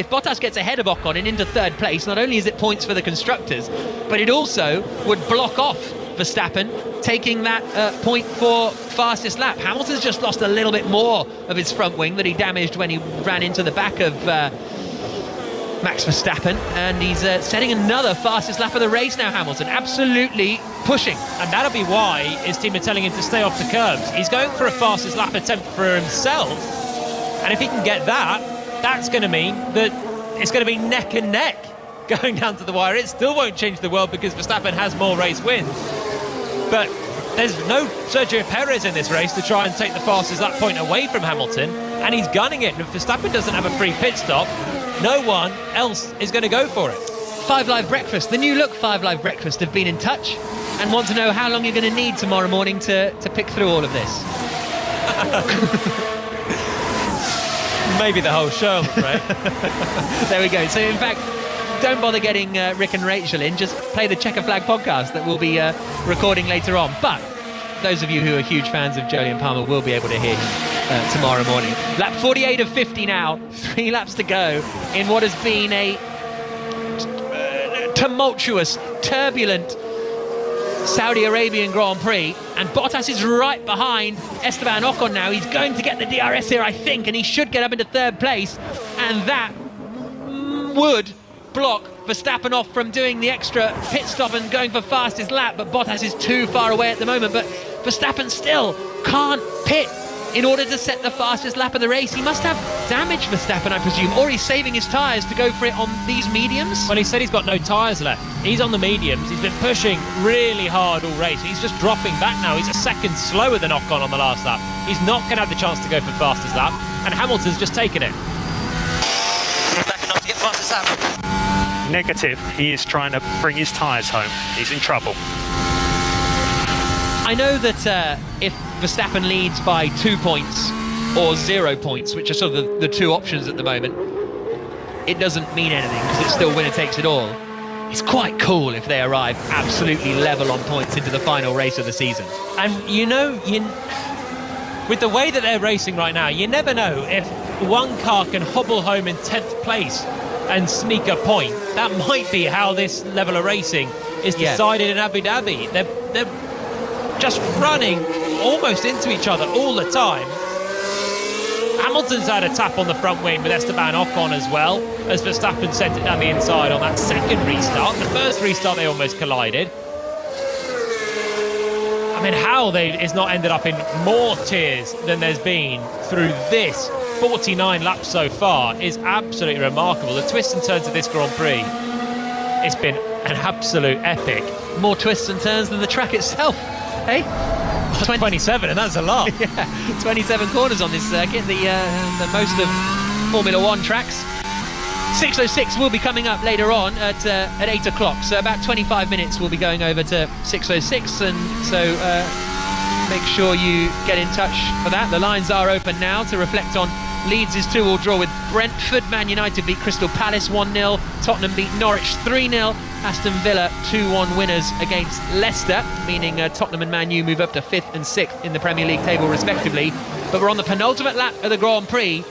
Bottas gets ahead of Ocon and into third place, not only is it points for the constructors, but it also would block off Verstappen, taking that point for fastest lap. Hamilton's just lost a little bit more of his front wing that he damaged when he ran into the back of Max Verstappen, and he's setting another fastest lap of the race now, Hamilton. Absolutely pushing. And that'll be why his team are telling him to stay off the curbs. He's going for a fastest lap attempt for himself, and if he can get that, that's going to mean that it's going to be neck and neck going down to the wire. It still won't change the world because Verstappen has more race wins. But there's no Sergio Perez in this race to try and take the fastest lap point away from Hamilton, and he's gunning it. And if Verstappen doesn't have a free pit stop, no one else is going to go for it. 5 Live Breakfast, the new look 5 Live Breakfast, have been in touch and want to know how long you're going to need tomorrow morning to pick through all of this. Maybe the whole show, I'm afraid. There we go. So in fact, don't bother getting Rick and Rachel in, just play the Checker Flag podcast that we'll be recording later on. But those of you who are huge fans of Jolyon Palmer will be able to hear him tomorrow morning. Lap 48 of 50 now, 3 laps to go in what has been a tumultuous, turbulent Saudi Arabian Grand Prix, and Bottas is right behind Esteban Ocon now. He's going to get the DRS here, I think, and he should get up into third place, and that would block Verstappen off from doing the extra pit stop and going for fastest lap, but Bottas is too far away at the moment. But Verstappen still can't pit in order to set the fastest lap of the race. He must have damaged Verstappen, I presume, or he's saving his tyres to go for it on these mediums. Well, he said he's got no tyres left. He's on the mediums. He's been pushing really hard all race. He's just dropping back now. He's a second slower than Ocon on the last lap. He's not going to have the chance to go for fastest lap, and Hamilton's just taken it. Back enough to get fastest lap. Negative. He is trying to bring his tyres home. He's in trouble. I know that if Verstappen leads by 2 points or 0 points, which are sort of the two options at the moment, it doesn't mean anything because it's still winner takes it all. It's quite cool if they arrive absolutely level on points into the final race of the season. And with the way that they're racing right now, you never know if one car can hobble home in 10th place and sneak a point. That might be how this level of racing is decided in Abu Dhabi. They're just running almost into each other all the time. Hamilton's had a tap on the front wing with Esteban Ocon as well, as Verstappen sent it down the inside on that second restart. The first restart they almost collided. I mean, how it's not ended up in more tears than there's been through this 49 laps so far is absolutely remarkable. The twists and turns of this Grand Prix, it's been an absolute epic. More twists and turns than the track itself, hey? 27, and that's a lot. Yeah, 27 corners on this circuit, the most of Formula One tracks. 606 will be coming up later on at 8 o'clock, so about 25 minutes we'll be going over to 606, and so make sure you get in touch for that. The lines are open now to reflect on Leeds' 2-2 draw with Brentford. Man United beat Crystal Palace 1-0. Tottenham beat Norwich 3-0. Aston Villa 2-1 winners against Leicester, meaning Tottenham and Man U move up to 5th and 6th in the Premier League table respectively. But we're on the penultimate lap of the Grand Prix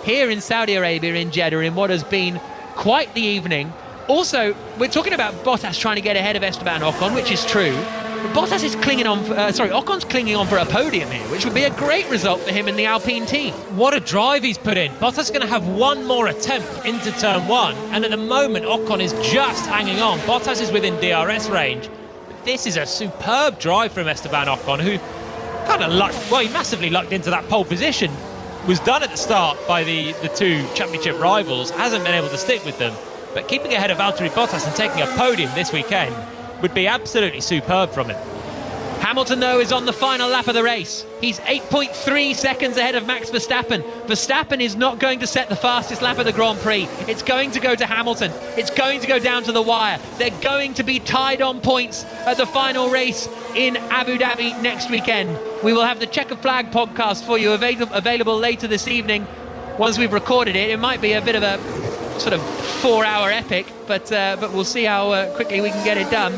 here in Saudi Arabia, in Jeddah, in what has been quite the evening. Also, we're talking about Bottas trying to get ahead of Esteban Ocon, which is true. But Bottas is clinging on, Ocon's clinging on for a podium here, which would be a great result for him in the Alpine team. What a drive he's put in. Bottas is going to have one more attempt into turn one, and at the moment Ocon is just hanging on. Bottas is within DRS range. This is a superb drive from Esteban Ocon, who kind of he massively lucked into that pole position. Was done at the start by the two championship rivals, hasn't been able to stick with them. but keeping ahead of Valtteri Bottas and taking a podium this weekend would be absolutely superb from him. Hamilton, though, is on the final lap of the race. He's 8.3 seconds ahead of Max Verstappen. Verstappen is not going to set the fastest lap of the Grand Prix. It's going to go to Hamilton. It's going to go down to the wire. They're going to be tied on points at the final race in Abu Dhabi next weekend. We will have the Checkered Flag podcast for you available later this evening. Once we've recorded it, it might be a bit of a sort of 4-hour epic, but we'll see how quickly we can get it done.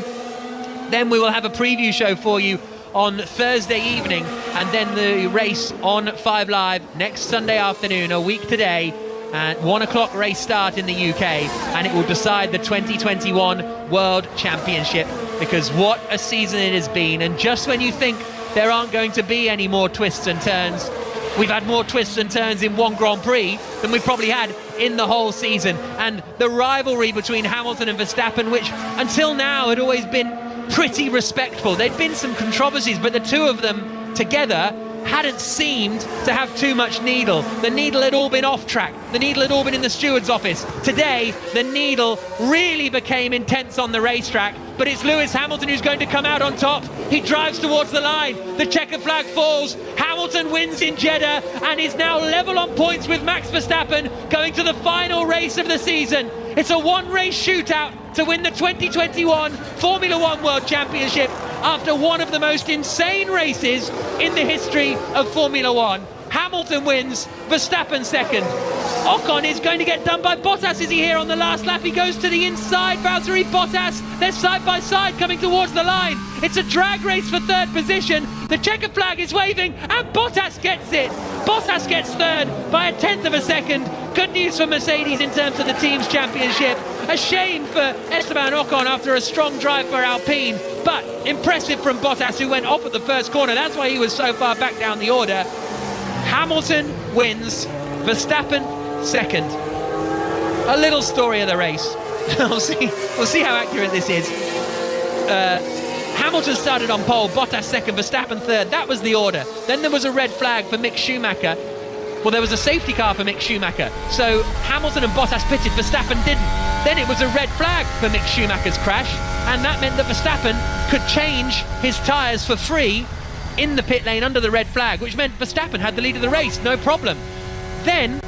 Then we will have a preview show for you on Thursday evening, and then the race on 5 Live next Sunday afternoon, a week today, at 1 o'clock race start in the UK, and it will decide the 2021 World Championship, because what a season it has been. And just when you think there aren't going to be any more twists and turns, we've had more twists and turns in one Grand Prix than we've probably had in the whole season. And the rivalry between Hamilton and Verstappen, which until now had always been pretty respectful. There'd been some controversies, but the two of them together hadn't seemed to have too much needle. The needle had all been off track. The needle had all been in the steward's office. Today, the needle really became intense on the racetrack, but it's Lewis Hamilton who's going to come out on top. He drives towards the line. The checkered flag falls. Hamilton wins in Jeddah and is now level on points with Max Verstappen going to the final race of the season. It's a one-race shootout to win the 2021 Formula One World Championship after one of the most insane races in the history of Formula One. Hamilton wins, Verstappen second. Ocon is going to get done by Bottas. Is he here on the last lap? He goes to the inside. Valtteri Bottas, they're side by side coming towards the line. It's a drag race for third position. The checkered flag is waving and Bottas gets it. Bottas gets third by 1/10 of a second. Good news for Mercedes in terms of the team's championship. A shame for Esteban Ocon after a strong drive for Alpine, but impressive from Bottas, who went off at the first corner. That's why he was so far back down the order. Hamilton wins, Verstappen second. A little story of the race. We'll see how accurate this is. Hamilton started on pole, Bottas second, Verstappen third. That was the order. Then there was a red flag for Mick Schumacher. Well, there was a safety car for Mick Schumacher. So Hamilton and Bottas pitted, Verstappen didn't. Then it was a red flag for Mick Schumacher's crash, and that meant that Verstappen could change his tyres for free in the pit lane under the red flag, which meant Verstappen had the lead of the race, no problem. Then,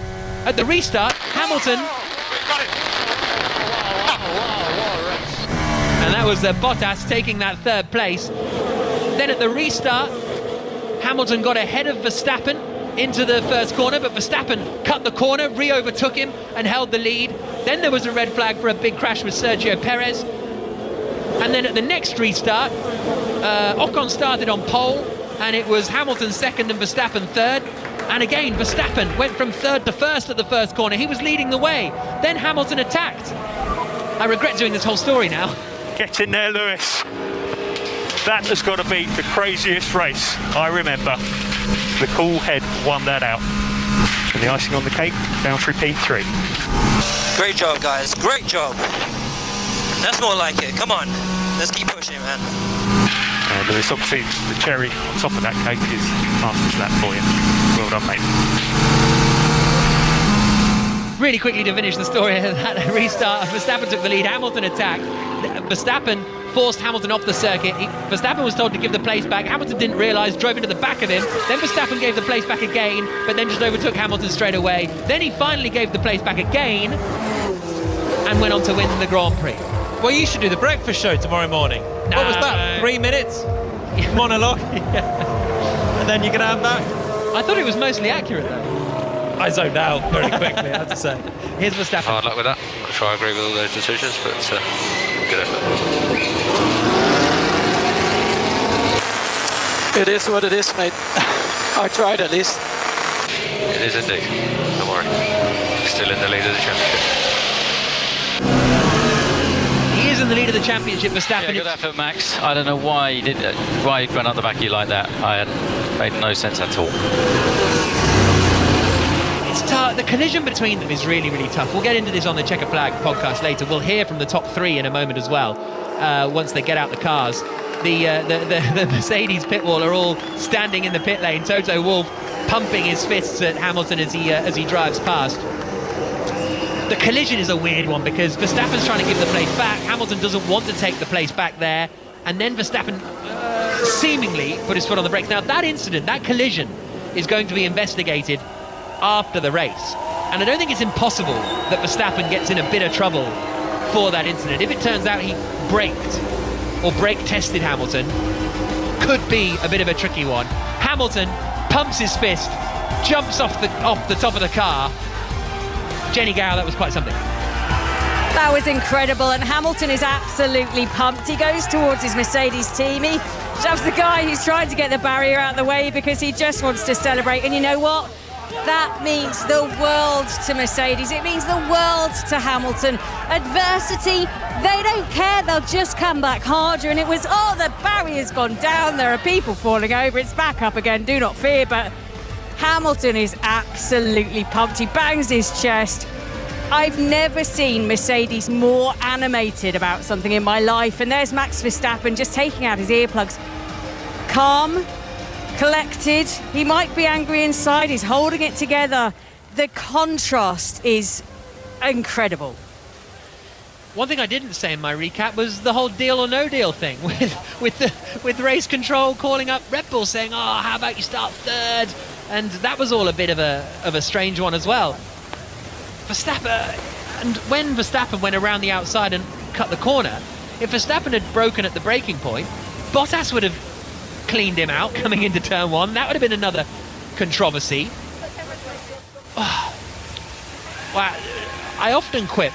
at the restart, Hamilton... And that was Bottas taking that third place. Then at the restart, Hamilton got ahead of Verstappen into the first corner, but Verstappen cut the corner, re-overtook him and held the lead. Then there was a red flag for a big crash with Sergio Perez. And then at the next restart, Ocon started on pole, and it was Hamilton second and Verstappen third. And again, Verstappen went from third to first at the first corner. He was leading the way. Then Hamilton attacked. I regret doing this whole story now. Get in there, Lewis. That has got to be the craziest race I remember. The cool head won that out. And the icing on the cake, Valtteri P3. Great job, guys. Great job. That's more like it. Come on. Let's keep pushing, man. Lewis, obviously, the cherry on top of that cake is after that for you. Well done, mate. Really quickly to finish the story of that restart, Verstappen took the lead, Hamilton attacked. Verstappen forced Hamilton off the circuit. Verstappen was told to give the place back. Hamilton didn't realise, drove into the back of him. Then Verstappen gave the place back again, but then just overtook Hamilton straight away. Then he finally gave the place back again and went on to win the Grand Prix. Well, you should do the breakfast show tomorrow morning. What was that? 3 minutes? Monologue? And then you can have that? I thought it was mostly accurate, though. I zoned out very quickly, I have to say. Here's Verstappen. Hard luck with that. I'm not sure I agree with all those decisions, but good effort. It is what it is, mate. I tried at least. It is indeed. Don't worry. Still in the lead of the championship. He is in the lead of the championship, Verstappen. Yeah, good effort, Max. I don't know why he did it. Why he ran up the back of you like that. Made no sense at all. It's tough. The collision between them is really, really tough. We'll get into this on the Checkered Flag podcast later. We'll hear from the top three in a moment as well, once they get out the cars. The Mercedes pit wall are all standing in the pit lane. Toto Wolff pumping his fists at Hamilton as he drives past. The collision is a weird one because Verstappen's trying to give the place back. Hamilton doesn't want to take the place back there. And then Verstappen seemingly put his foot on the brakes. Now, that incident, that collision, is going to be investigated after the race. And I don't think it's impossible that Verstappen gets in a bit of trouble for that incident. If it turns out he braked or brake-tested Hamilton, could be a bit of a tricky one. Hamilton pumps his fist, jumps off the top of the car. Jenny Gow, that was quite something. That was incredible, and Hamilton is absolutely pumped. He goes towards his Mercedes team. He shoves the guy who's trying to get the barrier out of the way because he just wants to celebrate. And you know what? That means the world to Mercedes. It means the world to Hamilton. Adversity, they don't care. They'll just come back harder. And it was, oh, the barrier's gone down. There are people falling over. It's back up again. Do not fear. But Hamilton is absolutely pumped. He bangs his chest. I've never seen Mercedes more animated about something in my life. And there's Max Verstappen just taking out his earplugs. Calm, collected. He might be angry inside. He's holding it together. The contrast is incredible. One thing I didn't say in my recap was the whole deal or no deal thing with race control calling up Red Bull saying, oh, how about you start third? And that was all a bit of a strange one as well. Verstappen, and when Verstappen went around the outside and cut the corner, if Verstappen had broken at the braking point, Bottas would have cleaned him out coming into turn one. That would have been another controversy. Oh. Well, I often quip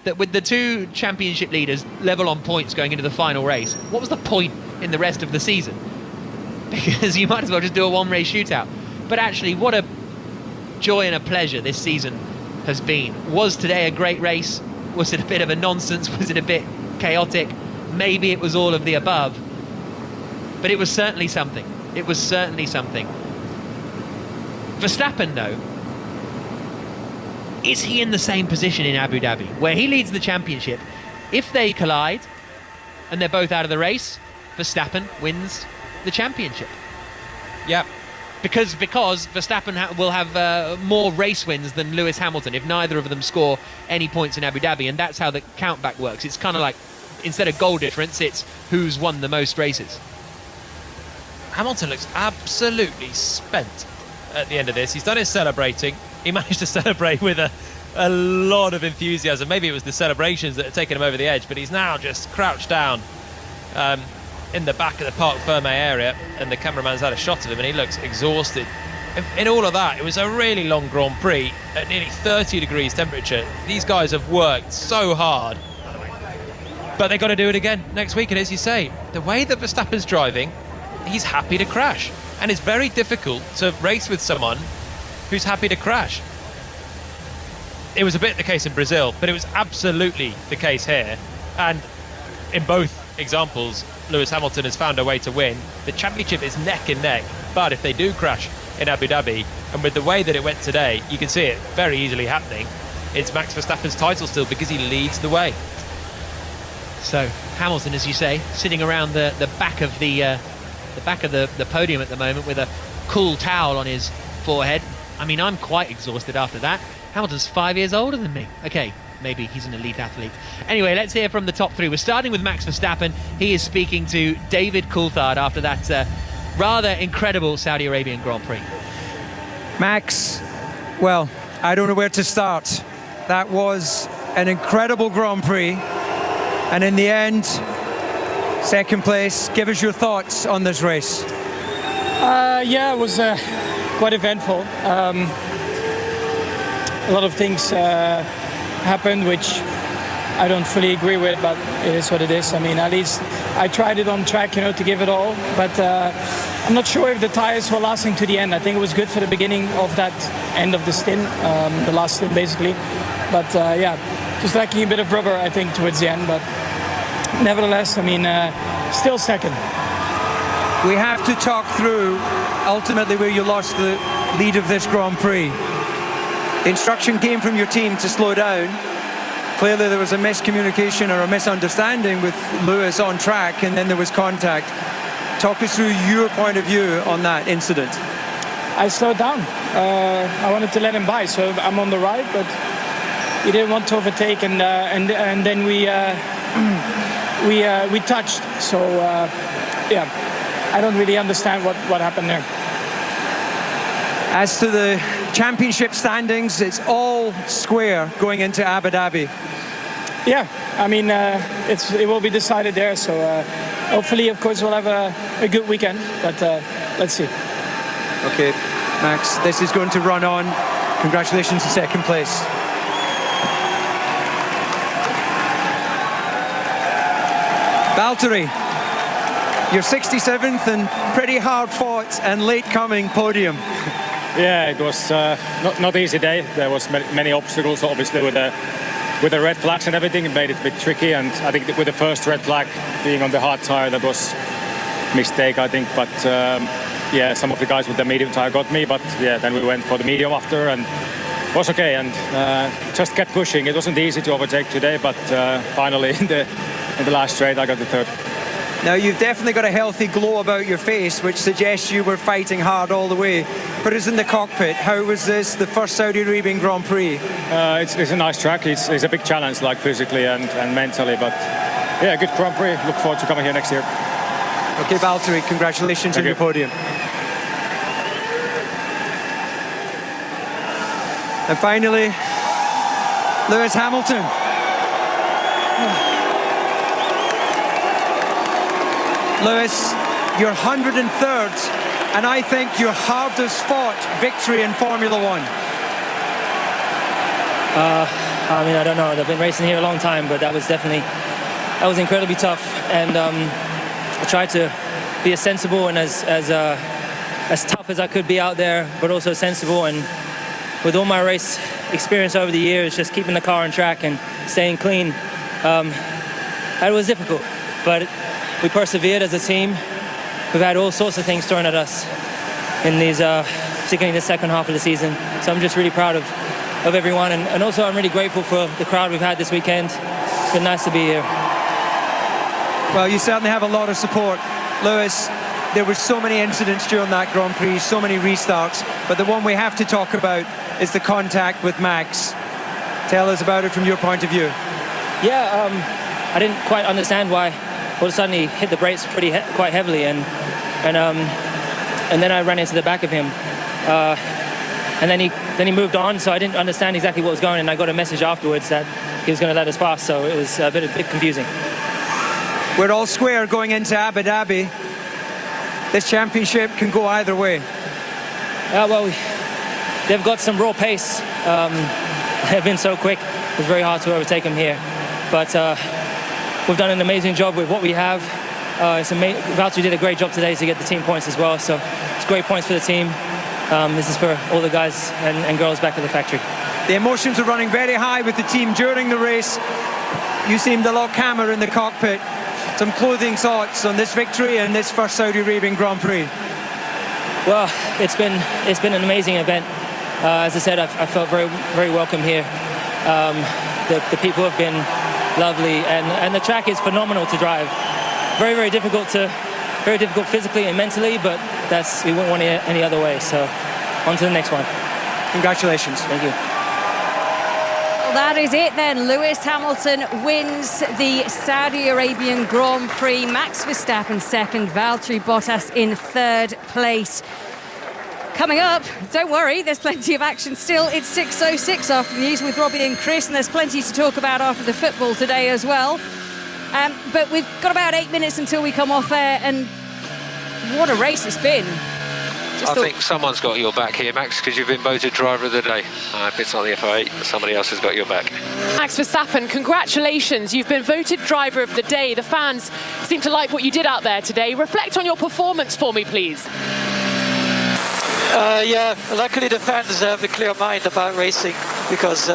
that with the two championship leaders level on points going into the final race, what was the point in the rest of the season? Because you might as well just do a one-race shootout. But actually, what a joy and a pleasure this season has been. Was today a great race? Was it a bit of a nonsense? Was it a bit chaotic? Maybe it was all of the above. But it was certainly something. It was certainly something. Verstappen, though, is he in the same position in Abu Dhabi, where he leads the championship? If they collide and they're both out of the race, Verstappen wins the championship. Yep. Because Verstappen will have more race wins than Lewis Hamilton if neither of them score any points in Abu Dhabi, and that's how the countback works. It's kind of like, instead of goal difference, it's who's won the most races. Hamilton looks absolutely spent at the end of this. He's done his celebrating. He managed to celebrate with a lot of enthusiasm. Maybe it was the celebrations that had taken him over the edge, but he's now just crouched down in the back of the Parc Fermé area, and the cameraman's had a shot of him and he looks exhausted. In all of that, it was a really long Grand Prix at nearly 30 degrees temperature. These guys have worked so hard, but they've got to do it again next week. And as you say, the way that Verstappen's driving, he's happy to crash, and it's very difficult to race with someone who's happy to crash. It was a bit the case in Brazil, but it was absolutely the case here. And in both examples, Lewis Hamilton has found a way to win. The championship is neck and neck, but if they do crash in Abu Dhabi, and with the way that it went today, you can see it very easily happening. It's Max Verstappen's title still, because he leads the way. So Hamilton, as you say, sitting around the back of the podium at the moment with a cool towel on his forehead. I mean, I'm quite exhausted after that. Hamilton's 5 years older than me. Okay, maybe he's an elite athlete. Anyway, let's hear from the top three. We're starting with Max Verstappen. He is speaking to David Coulthard after that rather incredible Saudi Arabian Grand Prix. Max, well, I don't know where to start. That was an incredible Grand Prix. And in the end, second place. Give us your thoughts on this race. Yeah, it was quite eventful. A lot of things happened which I don't fully agree with, but it is what it is. I mean, at least I tried it on track, to give it all. But I'm not sure if the tires were lasting to the end. I think it was good for the beginning of that end of the stint, the last stint basically. But yeah, just lacking a bit of rubber, I think, towards the end. But nevertheless, I mean, still second. We have to talk through ultimately where you lost the lead of this Grand Prix. The instruction came from your team to slow down. Clearly there was a miscommunication or a misunderstanding with Lewis on track, and then there was contact. Talk us through your point of view on that incident. I slowed down. I wanted to let him by, so I'm on the right, but he didn't want to overtake, and then we touched. So yeah, I don't really understand what happened there. As to the championship standings, it's all square going into Abu Dhabi. Yeah, I mean, it will be decided there. So hopefully, of course, we'll have a good weekend. But let's see. Okay, Max, this is going to run on. Congratulations to second place. Valtteri, your 67th and pretty hard-fought and late-coming podium. Yeah, it was not easy day. There was many obstacles, obviously, with the red flags and everything. It made it a bit tricky, and I think with the first red flag being on the hard tire, that was a mistake, I think. But yeah, some of the guys with the medium tire got me, but yeah, then we went for the medium after, and it was okay, and just kept pushing. It wasn't easy to overtake today, but finally in the last straight, I got the third. Now, you've definitely got a healthy glow about your face, which suggests you were fighting hard all the way. But it's in the cockpit. How was this, the first Saudi Arabian Grand Prix? It's a nice track. It's a big challenge, like physically and mentally. But yeah, good Grand Prix. Look forward to coming here next year. Okay, Valtteri, congratulations on your podium. And finally, Lewis Hamilton. Lewis, your 103rd, and I think your hardest fought victory in Formula One. I mean, I don't know. I've been racing here a long time, but that was incredibly tough. And I tried to be as sensible and as tough as I could be out there, but also sensible. And with all my race experience over the years, just keeping the car on track and staying clean, it was difficult. But we persevered as a team. We've had all sorts of things thrown at us in these, particularly in the second half of the season. So I'm just really proud of everyone, and also I'm really grateful for the crowd we've had this weekend. It's been nice to be here. Well, you certainly have a lot of support. Lewis, there were so many incidents during that Grand Prix, so many restarts, but the one we have to talk about is the contact with Max. Tell us about it from your point of view. Yeah, I didn't quite understand why all of a sudden he hit the brakes quite heavily, and then I ran into the back of him, and then he moved on. So I didn't understand exactly what was going on, and I got a message afterwards that he was going to let us pass. So it was a bit confusing. We're all square going into Abu Dhabi. This championship can go either way. Well, they've got some raw pace. They've been so quick. It was very hard to overtake them here, but. We've done an amazing job with what we have. Valtteri did a great job today to get the team points as well, so it's great points for the team. This is for all the guys and girls back at the factory. The emotions are running very high with the team during the race. You seemed a lot calmer in the cockpit. Some closing thoughts on this victory and this first Saudi Arabian Grand Prix. Well, it's been an amazing event. As I said, I felt very, very welcome here. The people have been lovely, and the track is phenomenal to drive. Very, very difficult physically and mentally, but we wouldn't want it any other way. So on to the next one. Congratulations. Thank you. Well, that is it then. Lewis Hamilton wins the Saudi Arabian Grand Prix. Max Verstappen second, Valtteri Bottas in third place. Coming up, don't worry, there's plenty of action still. It's 6:06 after the news with Robbie and Chris, and there's plenty to talk about after the football today as well. But we've got about 8 minutes until we come off air, and what a race it's been. I think someone's got your back here, Max, because you've been voted driver of the day. If it's not the FI8, somebody else has got your back. Max Verstappen, congratulations. You've been voted driver of the day. The fans seem to like what you did out there today. Reflect on your performance for me, please. Yeah, luckily the fans have a clear mind about racing, because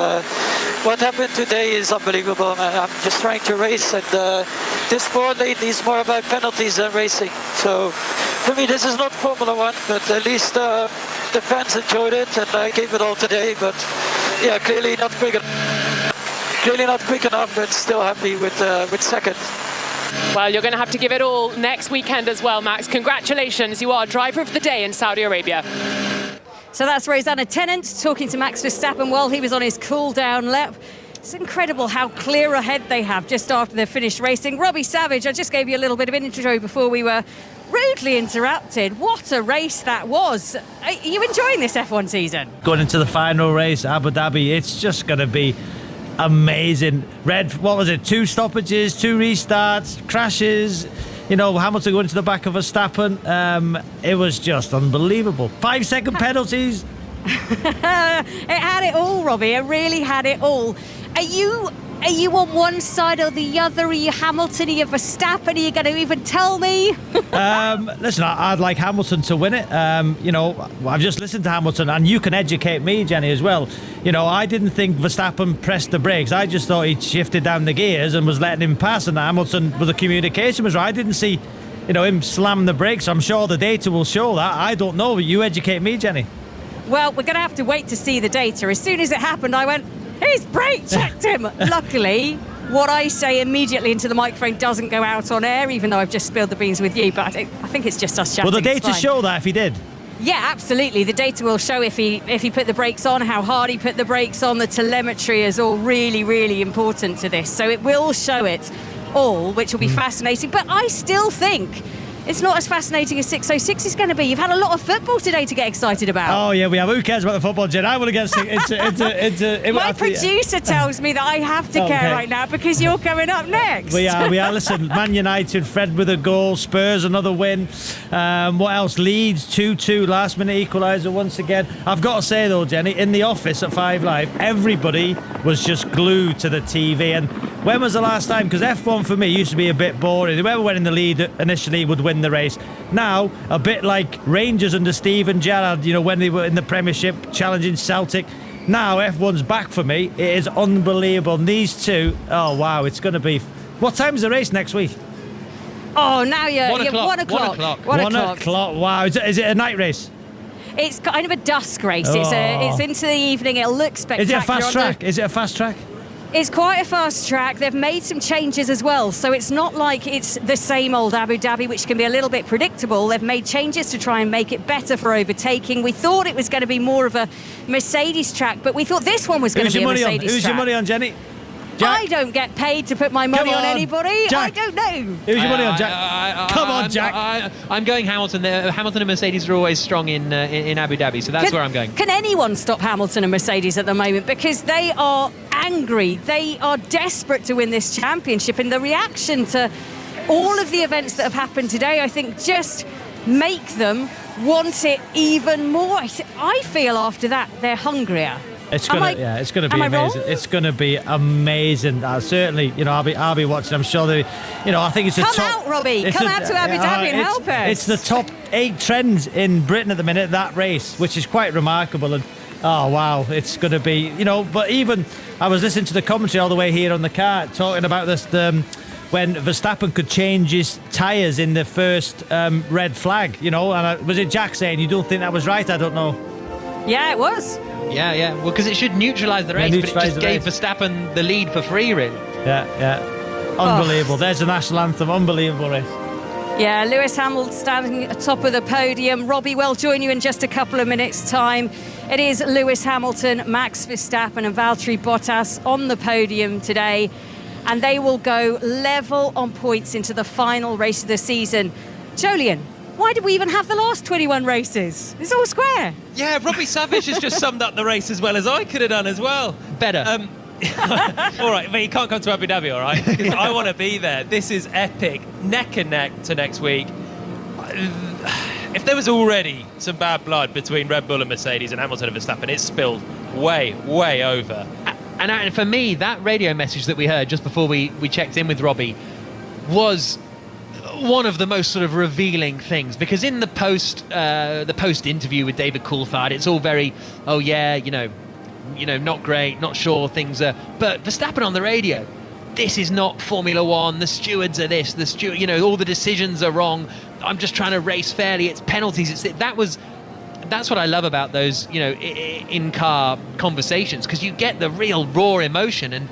what happened today is unbelievable. I'm just trying to race, and this sport lately is more about penalties than racing. So for me, this is not Formula One, but at least the fans enjoyed it, and I gave it all today. But yeah, clearly not quick enough, but still happy with second. Well, you're going to have to give it all next weekend as well, Max. Congratulations, you are driver of the day in Saudi Arabia. So that's Rosanna Tennant talking to Max Verstappen while he was on his cool-down lap. It's incredible how clear a head they have just after they've finished racing. Robbie Savage, I just gave you a little bit of an intro before we were rudely interrupted. What a race that was. Are you enjoying this F1 season? Going into the final race, Abu Dhabi, it's just going to be amazing. What was it? 2 stoppages, 2 restarts, crashes. You know, Hamilton going to the back of Verstappen. It was just unbelievable. 5-second penalties. It had it all, Robbie. It really had it all. Are you on one side or the other? Are you Hamilton? Are you Verstappen? Are you going to even tell me? Listen, I'd like Hamilton to win it. You know, I've just listened to Hamilton, and you can educate me, Jenny, as well. You know, I didn't think Verstappen pressed the brakes. I just thought he'd shifted down the gears and was letting him pass, and Hamilton, with the communication was right. I didn't see, you know, him slam the brakes. I'm sure the data will show that. I don't know, but you educate me, Jenny. Well, we're going to have to wait to see the data. As soon as it happened, I went, he's brake checked him. Luckily, what I say immediately into the microphone doesn't go out on air, even though I've just spilled the beans with you. But I think it's just us chatting. Will the data show that if he did? Yeah, absolutely. The data will show if he put the brakes on, how hard he put the brakes on. The telemetry is all really, really important to this. So it will show it all, which will be fascinating. But I still think it's not as fascinating as 606 is going to be. You've had a lot of football today to get excited about. Oh, yeah, we have. Who cares about the football, Jen? I want to get into My producer tells me that I have to care right now because you're coming up next. We are. Listen, Man United, Fred with a goal, Spurs another win. What else? Leeds 2-2, last minute equaliser once again. I've got to say though, Jenny, in the office at 5 Live, everybody was just glued to the TV. And when was the last time? Because F1 for me used to be a bit boring. Whoever went in the lead initially would win the race. Now, a bit like Rangers under Steven Gerrard, you know, when they were in the Premiership challenging Celtic. Now, F1's back for me. It is unbelievable. And these two, oh, wow, it's going to be... What time is the race next week? Oh, now you're 1 o'clock. 1 o'clock. 1 o'clock. Wow. Is it a night race? It's kind of a dusk race. Oh. It's into the evening. It'll look spectacular. Is it a fast track? It's quite a fast track. They've made some changes as well, so it's not like it's the same old Abu Dhabi, which can be a little bit predictable. They've made changes to try and make it better for overtaking. We thought it was going to be more of a Mercedes track, but we thought this one was going to be a Mercedes track. Who's your money on, Jenny? Jack? I don't get paid to put my money on anybody. Jack. I don't know. Who's your money on, Jack? Come on, Jack. I'm going Hamilton. Hamilton and Mercedes are always strong in Abu Dhabi, so that's where I'm going. Can anyone stop Hamilton and Mercedes at the moment? Because they are angry. They are desperate to win this championship, and the reaction to all of the events that have happened today, I think, just make them want it even more. I feel after that they're hungrier. It's gonna be amazing. It's gonna be amazing. Certainly, you know, I'll be watching. I'm sure they, you know, I think it's the top. Come out, Robbie. Come out to Abu Dhabi and help us. It's the top 8 trends in Britain at the minute. That race, which is quite remarkable. And oh wow, it's gonna be, you know. But even I was listening to the commentary all the way here on the car, talking about this. When Verstappen could change his tyres in the first red flag, you know, and was it Jack saying you don't think that was right? I don't know. Yeah, it was. Yeah. Well, because it should neutralise the race, but it just gave Verstappen the lead for free, really. Yeah. Unbelievable. Oh. There's the national anthem. Unbelievable race. Yeah, Lewis Hamilton standing atop of the podium. Robbie, we'll join you in just a couple of minutes' time. It is Lewis Hamilton, Max Verstappen and Valtteri Bottas on the podium today. And they will go level on points into the final race of the season. Jolien, why did we even have the last 21 races? It's all square. Yeah, Robbie Savage has just summed up the race as well as I could have done as well. Better. All right, but you can't come to Abu Dhabi, all right? Because I want to be there. This is epic. Neck and neck to next week. If there was already some bad blood between Red Bull and Mercedes and Hamilton and Verstappen, it's spilled way over. And for me, that radio message that we heard just before we checked in with Robbie was one of the most sort of revealing things, because in the post interview with David Coulthard, it's all very, oh yeah, you know, not great, not sure things are, but Verstappen on the radio, this is not Formula One, the stewards are this, all the decisions are wrong, I'm just trying to race fairly, it's penalties, that's what I love about those, you know, in-car conversations, because you get the real raw emotion, and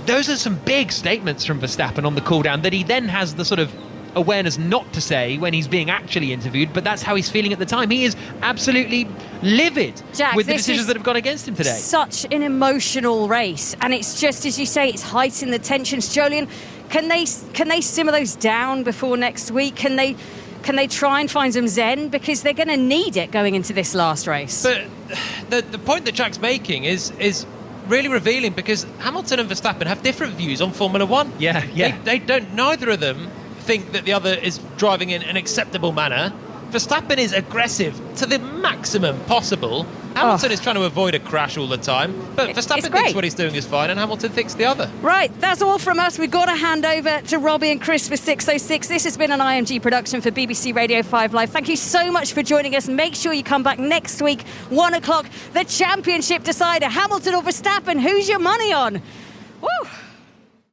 those are some big statements from Verstappen on the cool-down that he then has the sort of awareness not to say when he's being actually interviewed, but that's how he's feeling at the time. He is absolutely livid Jack, with the this decisions is that have gone against him today. Such an emotional race, and it's just as you say, it's heightened the tensions. Jolyon, can they simmer those down before next week? Can they try and find some zen, because they're going to need it going into this last race? But the point that Jack's making is really revealing, because Hamilton and Verstappen have different views on Formula One. Yeah. They don't. Neither of them think that the other is driving in an acceptable manner. Verstappen is aggressive to the maximum possible. Hamilton is trying to avoid a crash all the time, but Verstappen thinks what he's doing is fine, and Hamilton thinks the other. Right, that's all from us. We've got to hand over to Robbie and Chris for 606. This has been an IMG production for BBC Radio 5 Live. Thank you so much for joining us. Make sure you come back next week, 1 o'clock. The championship decider, Hamilton or Verstappen. Who's your money on?